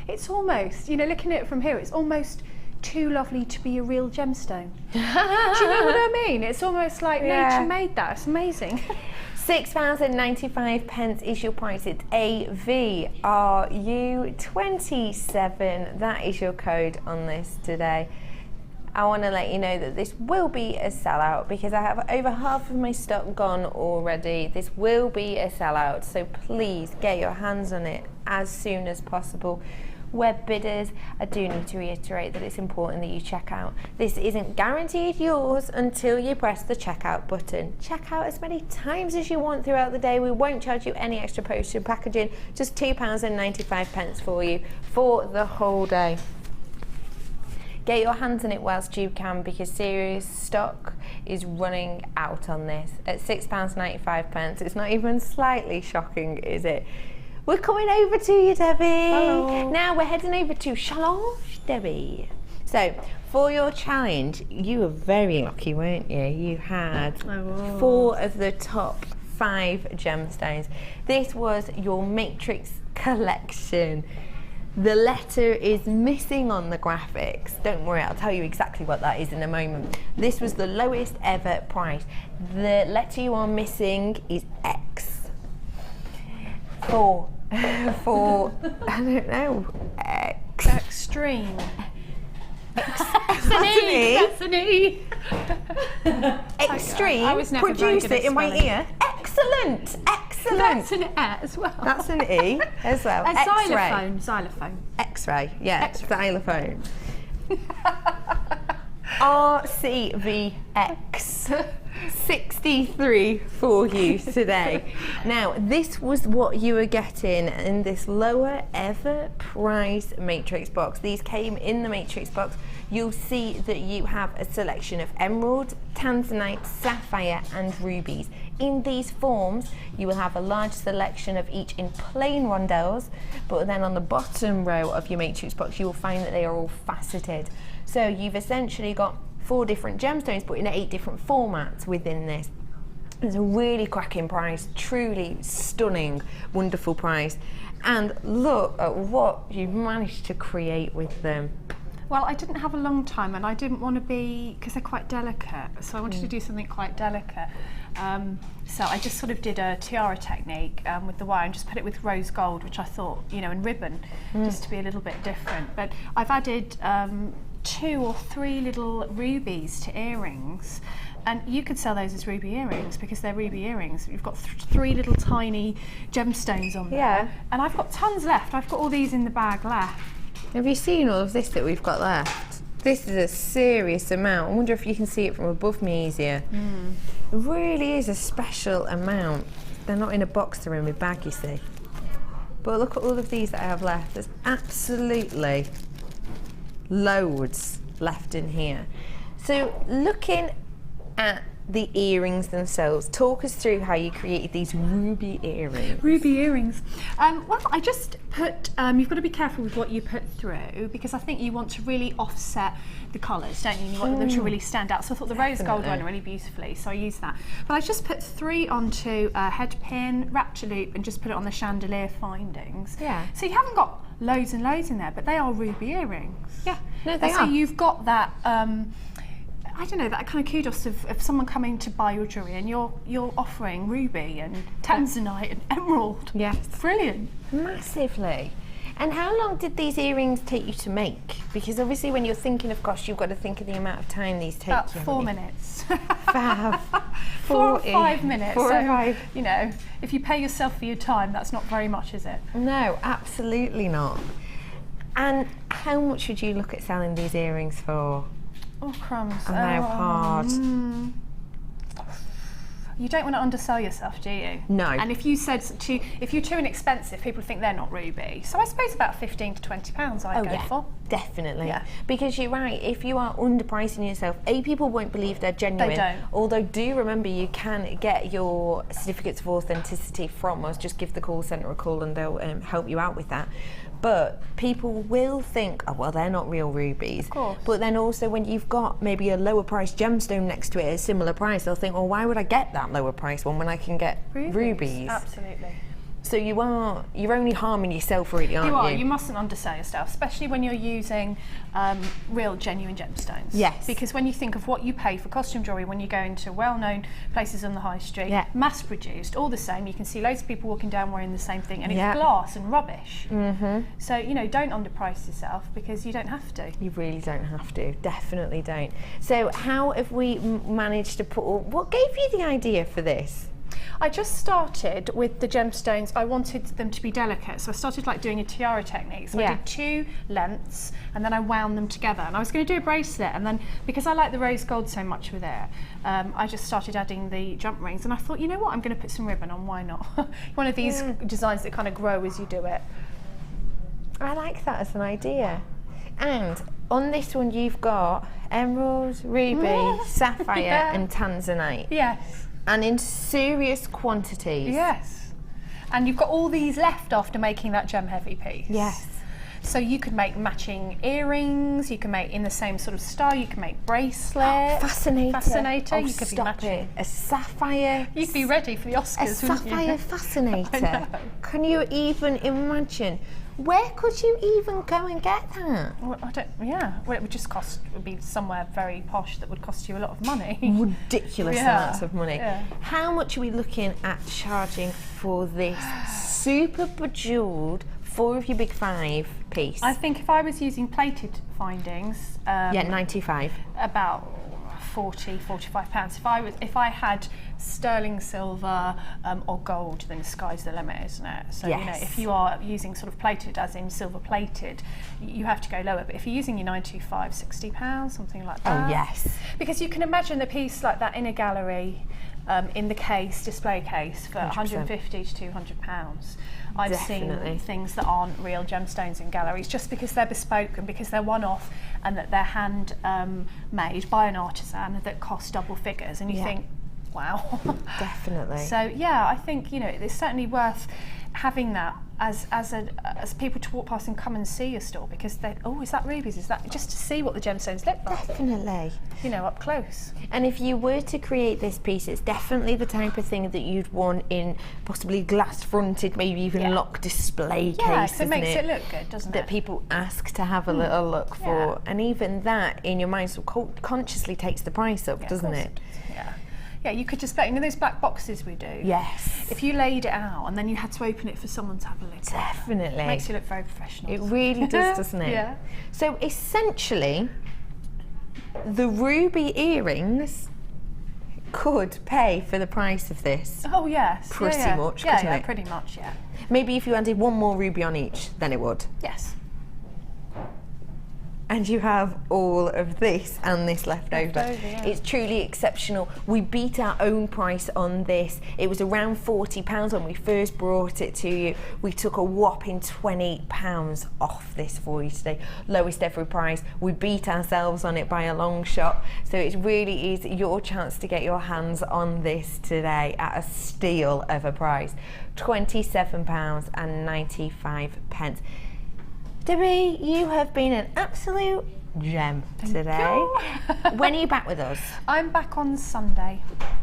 It's almost, you know, looking at it from here, it's almost too lovely to be a real gemstone. Do you know what I mean? It's almost like nature made that. It's amazing. £6.95 is your price. It's AVRU27. That is your code on this today. I want to let you know that this will be a sellout because I have over half of my stock gone already. This will be a sellout, so please get your hands on it as soon as possible. Web bidders, I do need to reiterate that it's important that you check out. This isn't guaranteed yours until you press the checkout button. Check out as many times as you want throughout the day. We won't charge you any extra postage and packaging, just £2.95 for you for the whole day. Get your hands on it whilst you can, because serious stock is running out on this at £6.95. It's not even slightly shocking, is it? We're coming over to you, Debbie. Hello. Now we're heading over to Challenge, Debbie. So for your challenge, you were very lucky, weren't you? You had 4 of the top 5 gemstones. This was your matrix collection. The letter is missing on the graphics. Don't worry, I'll tell you exactly what that is in a moment. This was the lowest ever price. The letter you are missing is X. For I don't know, X. Extreme. That's an E. That's an E. Extreme. I was never very Produce good at it in my spelling. ear. Excellent. Excellent. That's an E as well. That's an E as well. A X-ray. xylophone. Xylophone. X-ray. Yeah. X-ray. Xylophone. RCVX 63 for you today. Now, this was what you were getting in this lower ever price matrix box. These came in the matrix box. You'll see that you have a selection of emerald, tanzanite, sapphire and rubies. In these forms, you will have a large selection of each in plain rondelles, but then on the bottom row of your matrix box, you will find that they are all faceted. So you've essentially got 4 different gemstones, but in 8 different formats within this. It's a really cracking price, truly stunning, wonderful price. And look at what you've managed to create with them. Well, I didn't have a long time and I didn't want to be, because they're quite delicate, so I wanted to do something quite delicate. So I just sort of did a tiara technique with the wire and just put it with rose gold, which I thought, you know, and ribbon, just to be a little bit different. But I've added 2 or 3 little rubies to earrings, and you could sell those as ruby earrings because they're ruby earrings. You've got 3 little tiny gemstones on there. Yeah. And I've got tons left. I've got all these in the bag left. Have you seen all of this that we've got left? This is a serious amount. I wonder if you can see it from above me easier. It really is a special amount. They're not in a box, they're in my bag, you see. But look at all of these that I have left. There's absolutely loads left in here. So looking at the earrings themselves, talk us through how you created these ruby earrings. Ruby earrings. Well, I just put, you've got to be careful with what you put through, because I think you want to really offset the colours, don't you? You want them to really stand out. So I thought the rose gold went really beautifully, so I used that. But I just put 3 onto a head pin, wrapped a loop, and just put it on the chandelier findings. Yeah. So you haven't got loads and loads in there, but they are ruby earrings. Yeah, no, they are. So you've got that, I don't know, that kind of kudos of someone coming to buy your jewellery and you're offering ruby and tanzanite and emerald. Yes. Brilliant. Massively. And how long did these earrings take you to make? Because obviously when you're thinking of cost, you've got to think of the amount of time these take. About 4 minutes. Fab. 4 or 5 minutes. 4 or 5. You know, if you pay yourself for your time, that's not very much, is it? No, absolutely not. And how much would you look at selling these earrings for? Oh, crumbs. I know, hard. You don't want to undersell yourself, do you? No. And if you said if you're too inexpensive, people think they're not ruby. So I suppose about £15 to £20 I'd go for. Definitely. Yeah. Because you're right, if you are underpricing yourself, people won't believe they're genuine. They don't. Although do remember you can get your certificates of authenticity from us. Just give the call centre a call and they'll help you out with that. But people will think, oh, well, they're not real rubies. Of course. But then also when you've got maybe a lower price gemstone next to it at a similar price, they'll think, well, why would I get that lower price one when I can get rubies? Absolutely. So you're only harming yourself, really, aren't you? You are. You mustn't undersell yourself, especially when you're using real, genuine gemstones. Yes. Because when you think of what you pay for costume jewellery when you go into well-known places on the high street, mass-produced, all the same, you can see loads of people walking down wearing the same thing, and it's glass and rubbish. So, you know, don't underprice yourself because you don't have to. You really don't have to. Definitely don't. So how have we managed to put... What gave you the idea for this? I just started with the gemstones. I wanted them to be delicate, so I started like doing a tiara technique. So I did 2 lengths and then I wound them together. And I was going to do a bracelet, and then because I like the rose gold so much with it, I just started adding the jump rings. And I thought, you know what, I'm going to put some ribbon on. Why not? One of these designs that kind of grow as you do it. I like that as an idea. And on this one, you've got emerald, ruby, sapphire, and tanzanite. Yes. And in serious quantities. Yes. And you've got all these left after making that gem heavy piece. Yes. So you could make matching earrings, you can make in the same sort of style, you can make bracelets. Fascinator. You could be matching. A sapphire. You'd be ready for the Oscars, A sapphire fascinator. Can you even imagine? Where could you even go and get that? Well, well, it would just cost, it would be somewhere very posh that would cost you a lot of money. Ridiculous amounts of money. Yeah. How much are we looking at charging for this super bejewelled 4 of your big 5 piece? I think if I was using plated findings, 95. About £40–45. If I had sterling silver or gold, then the sky's the limit, isn't it? So you know, if you are using sort of plated, as in silver plated, you have to go lower. But if you're using your 925, £60, something like that. Oh yes. Because you can imagine a piece like that in a gallery, in the case, display case, for 150 to £200. I've seen things that aren't real gemstones in galleries just because they're bespoke and because they're one-off and that they're hand made by an artisan that cost double figures, and you think, wow. Definitely. So yeah, I think, you know, it's certainly worth having that as people to walk past and come and see your store, because they, oh, is that rubies? Is that, just to see what the gemstones look like? Definitely. You know, up close. And if you were to create this piece, it's definitely the type of thing that you'd want in possibly glass-fronted, maybe even lock display case. Yeah, so it makes it look good, doesn't it? That people ask to have a little look for, and even that in your mind subconsciously takes the price up, doesn't it? Yeah, you could just, you know those black boxes we do? Yes. If you laid it out and then you had to open it for someone to have a look at. Definitely. It makes you look very professional. It really does, doesn't it? Yeah. So essentially, the ruby earrings could pay for the price of this. Oh yes. Pretty much, couldn't it? Yeah, pretty much, yeah. Maybe if you added 1 more ruby on each, then it would. Yes. and you have all of this and this left over. Yeah. It's truly exceptional. We beat our own price on this. It was around £40 when we first brought it to you. We took a whopping £20 off this for you today. Lowest ever price. We beat ourselves on it by a long shot. So it really is your chance to get your hands on this today at a steal of a price. £27.95. Debbie, you have been an absolute gem today. When are you back with us? I'm back on Sunday.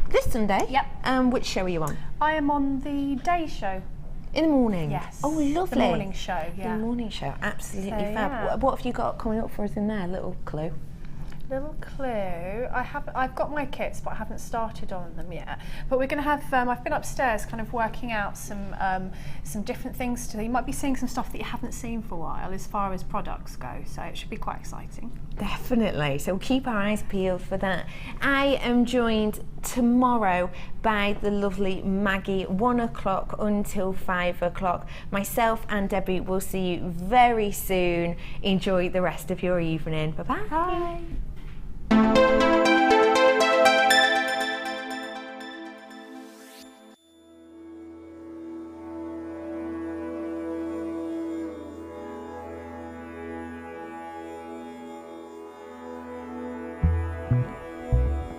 This Sunday? Yep. Which show are you on? I am on the day show. In the morning? Yes. Oh, lovely. The morning show, yeah. The morning show, absolutely So, fab. yeah. What have you got coming up for us in there? Little clue. Little clue. I've got my kits, but I haven't started on them yet. But we're going to have. I've been upstairs, kind of working out some different things today. You might be seeing some stuff that you haven't seen for a while, as far as products go. So it should be quite exciting. Definitely. So keep our eyes peeled for that. I am joined tomorrow by the lovely Maggie, 1 o'clock until 5 o'clock. Myself and Debbie will see you very soon. Enjoy the rest of your evening. Bye-bye. Bye.